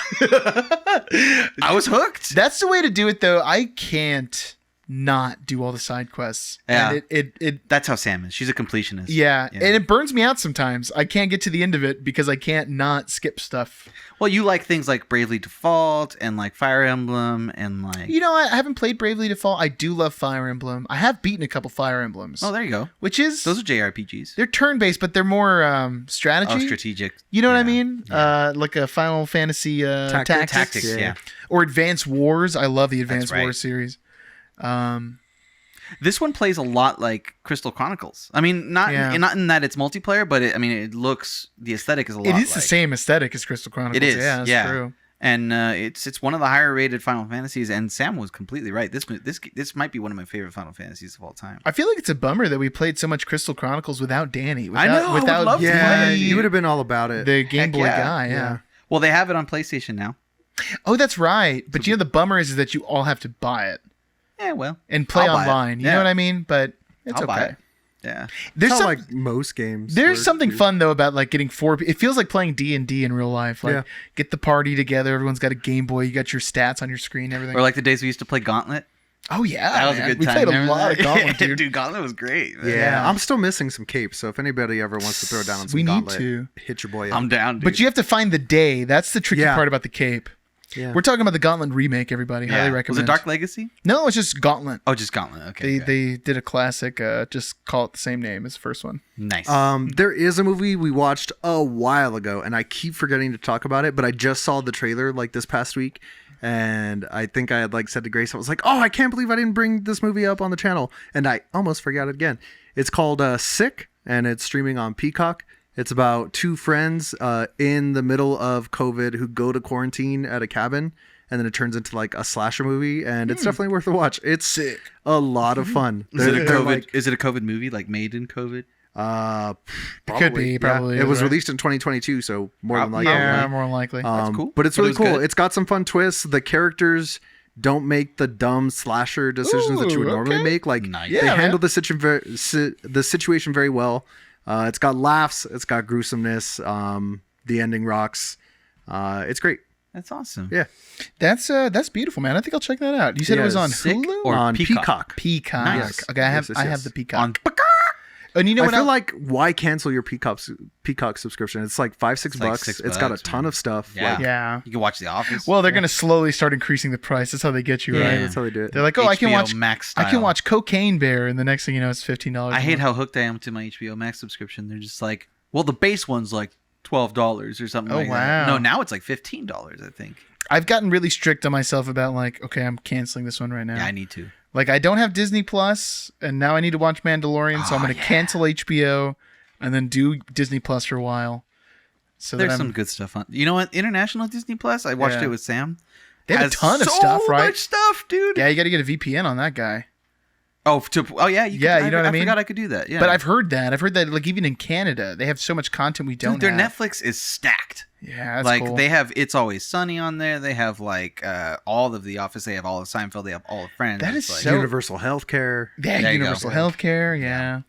I was hooked. That's the way to do it, though. I can't not do all the side quests. Yeah. And it That's how Sam is. She's a completionist. yeah, and it burns me out sometimes. I can't get to the end of it because I can't not skip stuff. Well, you like things like Bravely Default and like Fire Emblem and like. I haven't played Bravely Default. I do love Fire Emblem. I have beaten a couple Fire Emblems. Oh, there you go. Which is Those are JRPGs. they're turn-based, but they're more strategy. Oh, strategic. You know what I mean? Yeah. Like a Final Fantasy Tactics. Tactics, yeah. Or Advanced Wars. I love the Advanced right. Wars series. This one plays a lot like Crystal Chronicles. I mean, not in that it's multiplayer, but it looks, the aesthetic is a lot. It is the same aesthetic as Crystal Chronicles. It is. Yeah, that's true. And it's one of the higher rated Final Fantasies, and Sam was completely right. This might be one of my favorite Final Fantasies of all time. I feel like it's a bummer that we played so much Crystal Chronicles without Danny. I know, I would love to play it. You would have been all about it. The Game Heck Boy yeah. guy. Yeah. Well, they have it on PlayStation now. Oh, that's right. But the bummer is that you all have to buy it Yeah, well, and play I'll buy it. online. You Yeah. know what I mean? But it's I'll buy okay. it. Yeah. There's It's some, not like most games. there's where something you- fun though about like getting four. It feels like playing D&D in real life. Like Yeah. get the party together. Everyone's got a Game Boy. You got your stats on your screen. Everything. Or like the days we used to play Gauntlet. Oh yeah, That was man. a good We time. played a Remember lot that? of Gauntlet, dude. Dude, Gauntlet was great. man. Yeah, I'm still missing some capes. So if anybody ever wants to throw down on some We need Gauntlet, to. hit your boy up. I'm down, dude. But you have to find the day. That's the tricky Yeah. part about the cape. Yeah. We're talking about the Gauntlet remake. Everybody, highly Was recommend. it Dark Legacy? No, it's just Gauntlet. Oh, just Gauntlet. Okay. They did a classic. Just call it the same name as the first one. Nice. There is a movie we watched a while ago, and I keep forgetting to talk about it, but I just saw the trailer like this past week, and I think I had like said to Grace, I was like, oh, I can't believe I didn't bring this movie up on the channel, and I almost forgot it again. It's called Sick, and it's streaming on Peacock. It's about two friends in the middle of COVID who go to quarantine at a cabin, and then it turns into like a slasher movie, and it's definitely worth a watch. It's Sick. a lot of fun. is it a They're COVID? like- Is it a COVID movie like made in COVID? Could be, probably, It was right? released in 2022, so more than likely. Yeah, more than likely. That's cool. But it's But it really was cool. good. It's got some fun twists. The characters don't make the dumb slasher decisions that you would Ooh, normally okay. make. Like Nice. they Yeah, handle man. the situation very well. It's got laughs. It's got gruesomeness. The ending rocks. It's great. That's awesome. Yeah. That's beautiful, man. I think I'll check that out. You said it Yeah, was on Sick Hulu or on Peacock? Peacock. Nice. Okay, I have Yes, I have yes. the Peacock. On And you know I what? feel like why cancel your Peacock subscription? It's like $5-6 bucks. It's got a ton of stuff. Yeah. Like, yeah. You can watch The Office. Well, they're going to slowly start increasing the price. That's how they get you, right? That's how they do it. They're like, oh, I can HBO watch Max I can style. watch Cocaine Bear, and the next thing you know, it's $15. I hate how hooked I am to my HBO Max subscription. They're just like, well, the base one's like $12 or something like that. wow. No, now it's like $15, I think. I've gotten really strict on myself about like, okay, I'm canceling this one right now. Yeah, I need to. Like, I don't have Disney Plus, and now I need to watch Mandalorian, so I'm going to cancel HBO and then do Disney Plus for a while. So There's some good stuff on. You know what? International Disney Plus. I watched it with Sam. They have a Has ton of so stuff, right? Much stuff, dude. Yeah, you got to get a VPN on that guy. Oh, yeah. You know what I mean? I forgot I could do that. Yeah. But I've heard that. Like, even in Canada, they have so much content we don't Dude, their have. Netflix is stacked. Yeah, that's like cool. they have It's Always Sunny on there. They have like all of The Office. They have all of Seinfeld. They have all of Friends. That It's is like, so- Universal Healthcare. Yeah, There you universal go. healthcare. Yeah.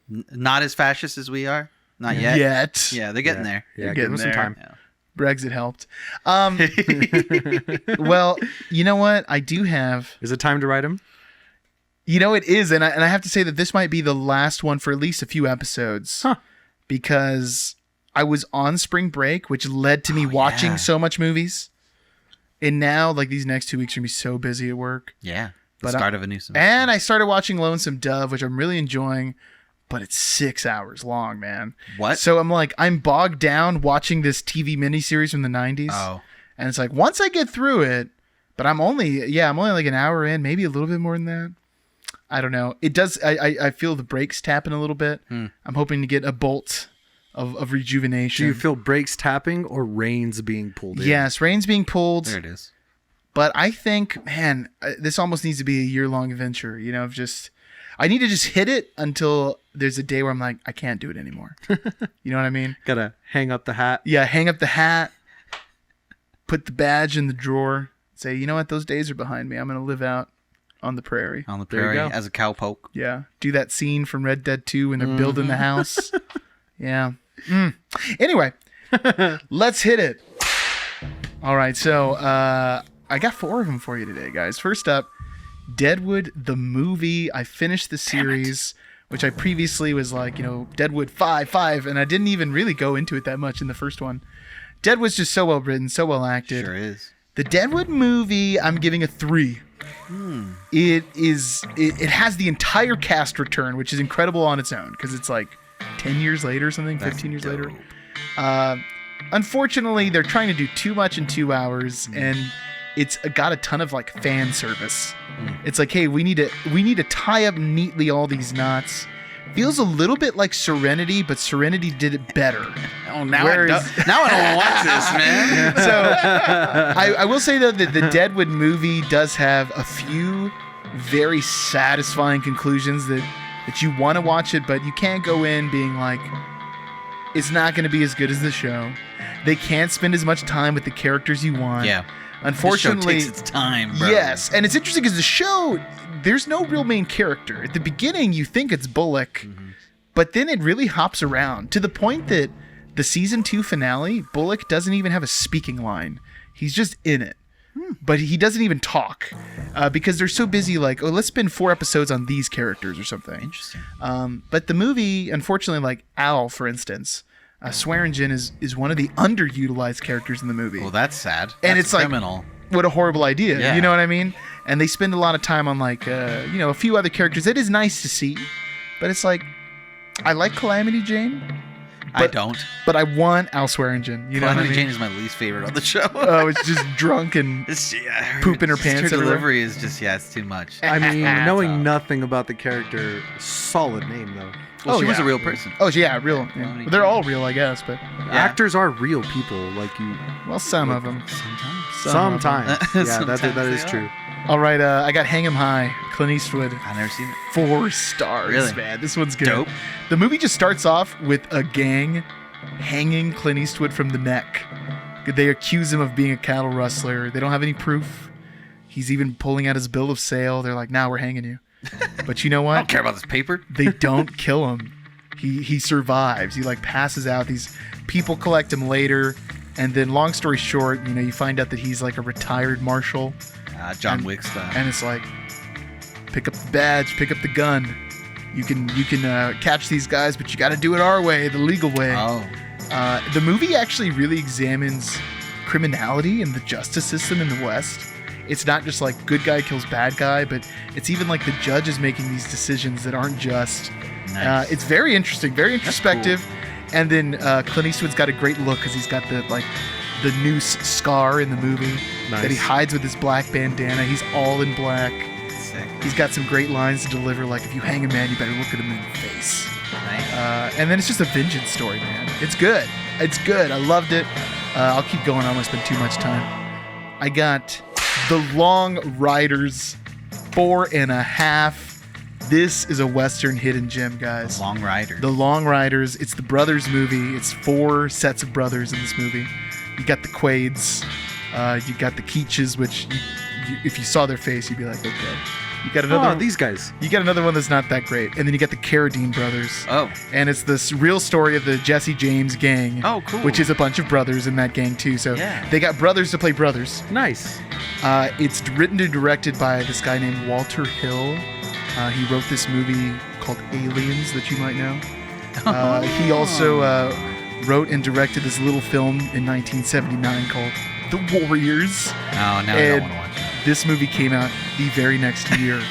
not as fascist as we are. Not yet. Yet. Yeah, they're getting there. Yeah, You're give them getting some there. time. Brexit helped. Well, you know what? I do have. Is it time to write them? You know, it is, and I have to say that this might be the last one for at least a few episodes, because I was on spring break, which led to me watching so much movies, and now like these next 2 weeks are gonna be so busy at work. Yeah. The But start of a new semester. And I started watching Lonesome Dove, which I'm really enjoying, but it's 6 hours long, man. What? So I'm bogged down watching this TV miniseries from the 90s. Oh. And it's like, once I get through it, but I'm only like an hour in, maybe a little bit more than that. I don't know. It does. I feel the brakes tapping a little bit. I'm hoping to get a bolt of rejuvenation. Do you feel brakes tapping or reins being pulled in? Yes, reins being pulled. There it is. But I think, man, this almost needs to be a year-long adventure. You know, of just, I need to just hit it until there's a day where I'm like, I can't do it anymore. You know what I mean? Gotta hang up the hat. Yeah, hang up the hat, put the badge in the drawer, say, you know what, those days are behind me. I'm going to live out on the prairie. On the There you prairie go. as a cowpoke. Yeah. Do that scene from Red Dead 2 when they're building the house. Yeah. Anyway, let's hit it. All right. So I got 4 of them for you today, guys. First up, Deadwood, the movie. I finished the series, which I previously was like, Deadwood 5, and I didn't even really go into it that much in the first one. Deadwood's just so well written, so well acted. Sure is. The Deadwood movie, I'm giving a 3. It has the entire cast return, which is incredible on its own, because it's like 10 years later or something, 15 years later. Unfortunately, they're trying to do too much in 2 hours, and it's got a ton of like fan service. It's like, hey, we need to tie up neatly all these knots. Feels a little bit like Serenity, but Serenity did it better. Oh, now I don't want to watch this, man. So I will say though that the Deadwood movie does have a few very satisfying conclusions that you want to watch it, but you can't go in being like, it's not going to be as good as the show. They can't spend as much time with the characters you want. Yeah. Unfortunately, the show takes its time, bro. Yes, and it's interesting because the show, there's no real main character. At the beginning, you think it's Bullock, but then it really hops around to the point that the season 2 finale, Bullock doesn't even have a speaking line. He's just in it. But he doesn't even talk because they're so busy like, oh, let's spend 4 episodes on these characters or something. Interesting. But the movie, unfortunately, like Al, for instance, Swearingen is one of the underutilized characters in the movie. Well, that's sad. And That's it's like, criminal. what a horrible idea. Yeah. You know what I mean? And they spend a lot of time on like, a few other characters. It is nice to see, but it's like, I like Calamity Jane. I don't. But I want Al Swearingen. You know what I Calamity mean? Jane is my least favorite on the show. Oh, it's just drunk and pooping her pants Her everywhere. delivery is just, it's too much. I mean, That's knowing all. nothing about the character, solid name though. Well, she was yeah. a real person. Oh, yeah, real. Yeah. Calamity They're Jane. all real, I guess, but Actors are real people, like you. well, some of them. Sometimes. Sometimes, yeah, Sometimes that they is are. true. All right, I got Hang 'em High, Clint Eastwood. I've never seen it. 4 stars, Really? man. This one's good. Dope. The movie just starts off with a gang hanging Clint Eastwood from the neck. They accuse him of being a cattle rustler. They don't have any proof. He's even pulling out his bill of sale. They're like, "Nah, we're hanging you." But you know what? I don't care about this paper. They don't kill him. He survives. He like passes out. These people collect him later, and then long story short, you find out that he's like a retired marshal. John Wick style. And it's like, pick up the badge, pick up the gun. You can catch these guys, but you got to do it our way, the legal way. Oh. The movie actually really examines criminality and the justice system in the West. It's not just like good guy kills bad guy, but it's even like the judge is making these decisions that aren't just. Nice. It's very interesting, very introspective. Cool. And then Clint Eastwood's got a great look because he's got the noose scar in the movie that he hides with his black bandana. He's all in black. Sick. He's got some great lines to deliver, like, if you hang a man, you better look at him in the face. Nice. And then it's just a vengeance story, man. It's good. It's good. I loved it. I'll keep going. I don't want to spend too much time. I got The Long Riders 4.5. This is a Western hidden gem, guys. Long Riders. The Long Riders. It's the brothers movie. It's 4 sets of brothers in this movie. You got the Quaids. You got the Keaches, which if you saw their face, you'd be like, okay. You got another. these guys. You got another one that's not that great, and then you got the Carradine brothers. Oh. And it's this real story of the Jesse James gang. Oh, cool. Which is a bunch of brothers in that gang too. So they got brothers to play brothers. Nice. It's written and directed by this guy named Walter Hill. He wrote this movie called Aliens that you might know. He also wrote and directed this little film in 1979 called The Warriors. Oh, now I don't want to watch it. This movie came out the very next year.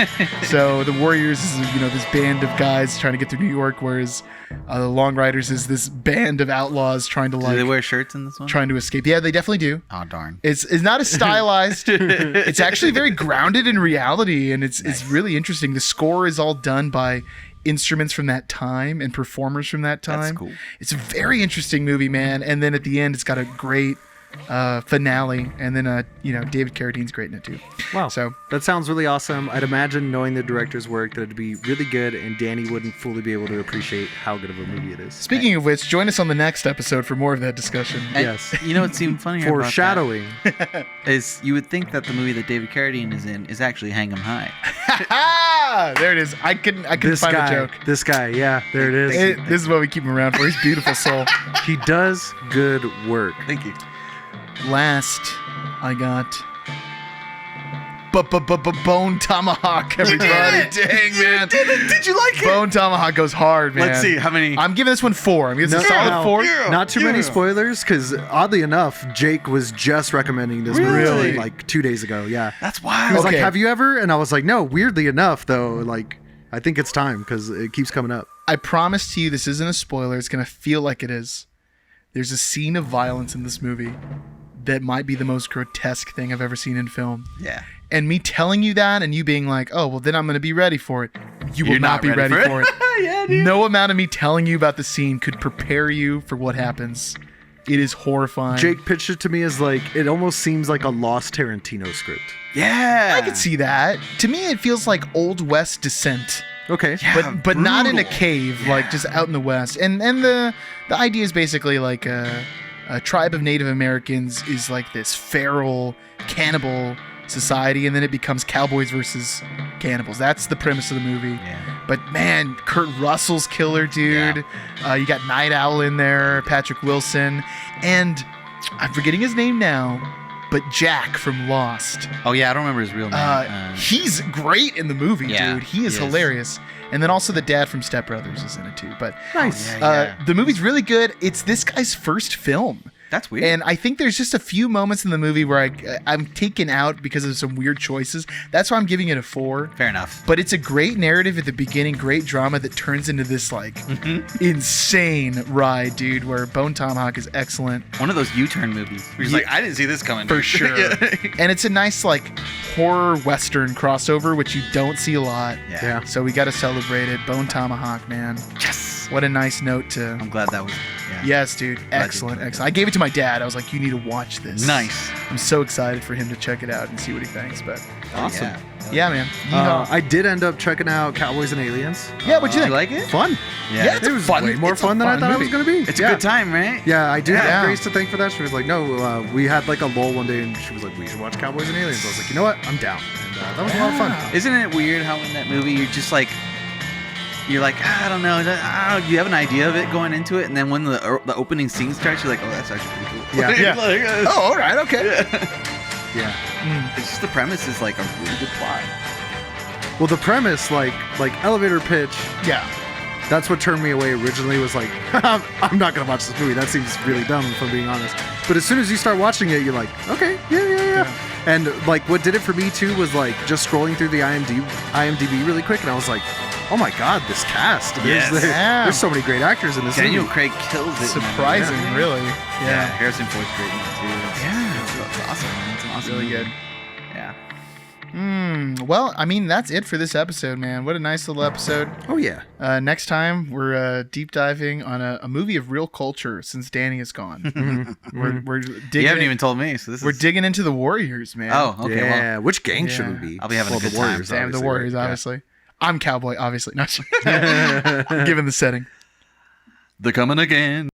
So The Warriors is, this band of guys trying to get through New York, whereas The Long Riders is this band of outlaws trying to Do they wear shirts in this one? trying to escape. Yeah, they definitely do. Oh, darn. It's not as stylized. It's actually very grounded in reality, and it's really interesting. The score is all done by instruments from that time and performers from that time. That's cool. It's a very interesting movie, man. And then at the end, it's got a great finale, and then David Carradine's great in it too. Wow. So that sounds really awesome. I'd imagine, knowing the director's work, that it'd be really good, and Danny wouldn't fully be able to appreciate how good of a movie it is. speaking of which, join us on the next episode for more of that discussion. Yes. You know what seemed funnier about Foreshadowing. that is you would think that the movie that David Carradine is in is actually Hang 'em High. There it is. I couldn't This find guy. a joke. This guy. Yeah, there it is. This is what we keep him around for. He's beautiful soul. He does good work. Thank you. Last, I got Bone Tomahawk, everybody. Dang, man. Did you like it? Bone Tomahawk goes hard, man. Let's see how many. I'm giving this one 4. I'm giving this a solid 4. Not too many spoilers, because oddly enough, Jake was just recommending this movie like 2 days ago. Yeah. That's He wild. was Okay. like, have you ever? And I was like, no, weirdly enough, though, like, I think it's time, because it keeps coming up. I promise to you, this isn't a spoiler. It's going to feel like it is. There's a scene of violence in this movie that might be the most grotesque thing I've ever seen in film. Yeah. And me telling you that and you being like, oh, well, then I'm going to be ready for it. You will not be ready for it. Yeah, dude. No amount of me telling you about the scene could prepare you for what happens. It is horrifying. Jake pitched it to me as like, it almost seems like a lost Tarantino script. Yeah. I could see that. To me, it feels like Old West Descent. Okay. Yeah, but not in a brutal. cave, like just out in the West. And the idea is basically like a tribe of Native Americans is like this feral cannibal society, and then it becomes cowboys versus cannibals. That's the premise of the movie. Yeah. But man, Kurt Russell's killer, dude. You got Night Owl in there, Patrick Wilson, and I'm forgetting his name now, but Jack from Lost. Oh yeah, I don't remember his real name. He's great in the movie, Yeah, dude. He is he is. hilarious. And then also the dad from Step Brothers is in it too. But Nice. Yeah. the movie's really good. It's this guy's first film. That's weird. And I think there's just a few moments in the movie where I'm taken out because of some weird choices. That's why I'm giving it a 4. Fair enough. But it's a great narrative at the beginning, great drama that turns into this like insane ride, dude, where Bone Tomahawk is excellent. One of those U-turn movies. Where he's Yeah. like, I didn't see this coming. For sure. And it's a nice like horror western crossover, which you don't see a lot. Yeah. So we got to celebrate it. Bone Tomahawk, man. Yes. What a nice note to... I'm glad that was. Yeah. Yes, dude. Excellent, excellent. I gave it to my dad. I was like, you need to watch this. Nice. I'm so excited for him to check it out and see what he thinks. But Awesome. yeah, man. Yeehaw. I did end up checking out Cowboys and Aliens. Yeah, what'd you Did think? you like it? Fun. Yeah, it's It a was fun- way more it's a fun than I fun thought movie. it was going to be. It's a good time, right? Yeah, I do Yeah. have Grace to thank for that. She was like, no, we had like a lull one day, and she was like, we should watch Cowboys and Aliens. I was like, you know what? I'm down. And that was a lot of fun. Isn't it weird how in that movie you're just like, you're like, I don't know, you have an idea of it going into it, and then when the opening scene starts, you're like, oh, that's actually pretty cool. Yeah. Yeah. Like, Oh, all right. Okay. Yeah. It's just the premise is like a really good plot. Well, the premise, like elevator pitch, Yeah. that's what turned me away originally. Was like, I'm not gonna watch this movie. That seems really dumb, if I'm being honest. But as soon as you start watching it, you're like, okay, yeah. And like, what did it for me too was like just scrolling through the IMDb really quick, and I was like, oh my god, this cast. There's so many great actors in this Daniel movie. Craig kills it. Surprising, man. really. Yeah. Harrison Ford's great in it too. It's awesome. It's an awesome Really movie. good. Yeah. Well, I mean, that's it for this episode, man. What a nice little episode. Oh yeah. Next time, we're deep diving on a movie of real culture since Danny is gone. We're digging. You haven't even told me, so We're digging into the Warriors, man. Oh, okay. Yeah. Well, Which gang should we be? I'll be having a good the time. Warriors, Damn, the obviously, Warriors, right? Yeah. obviously. I'm Cowboy, obviously. Not given the setting. they're coming again.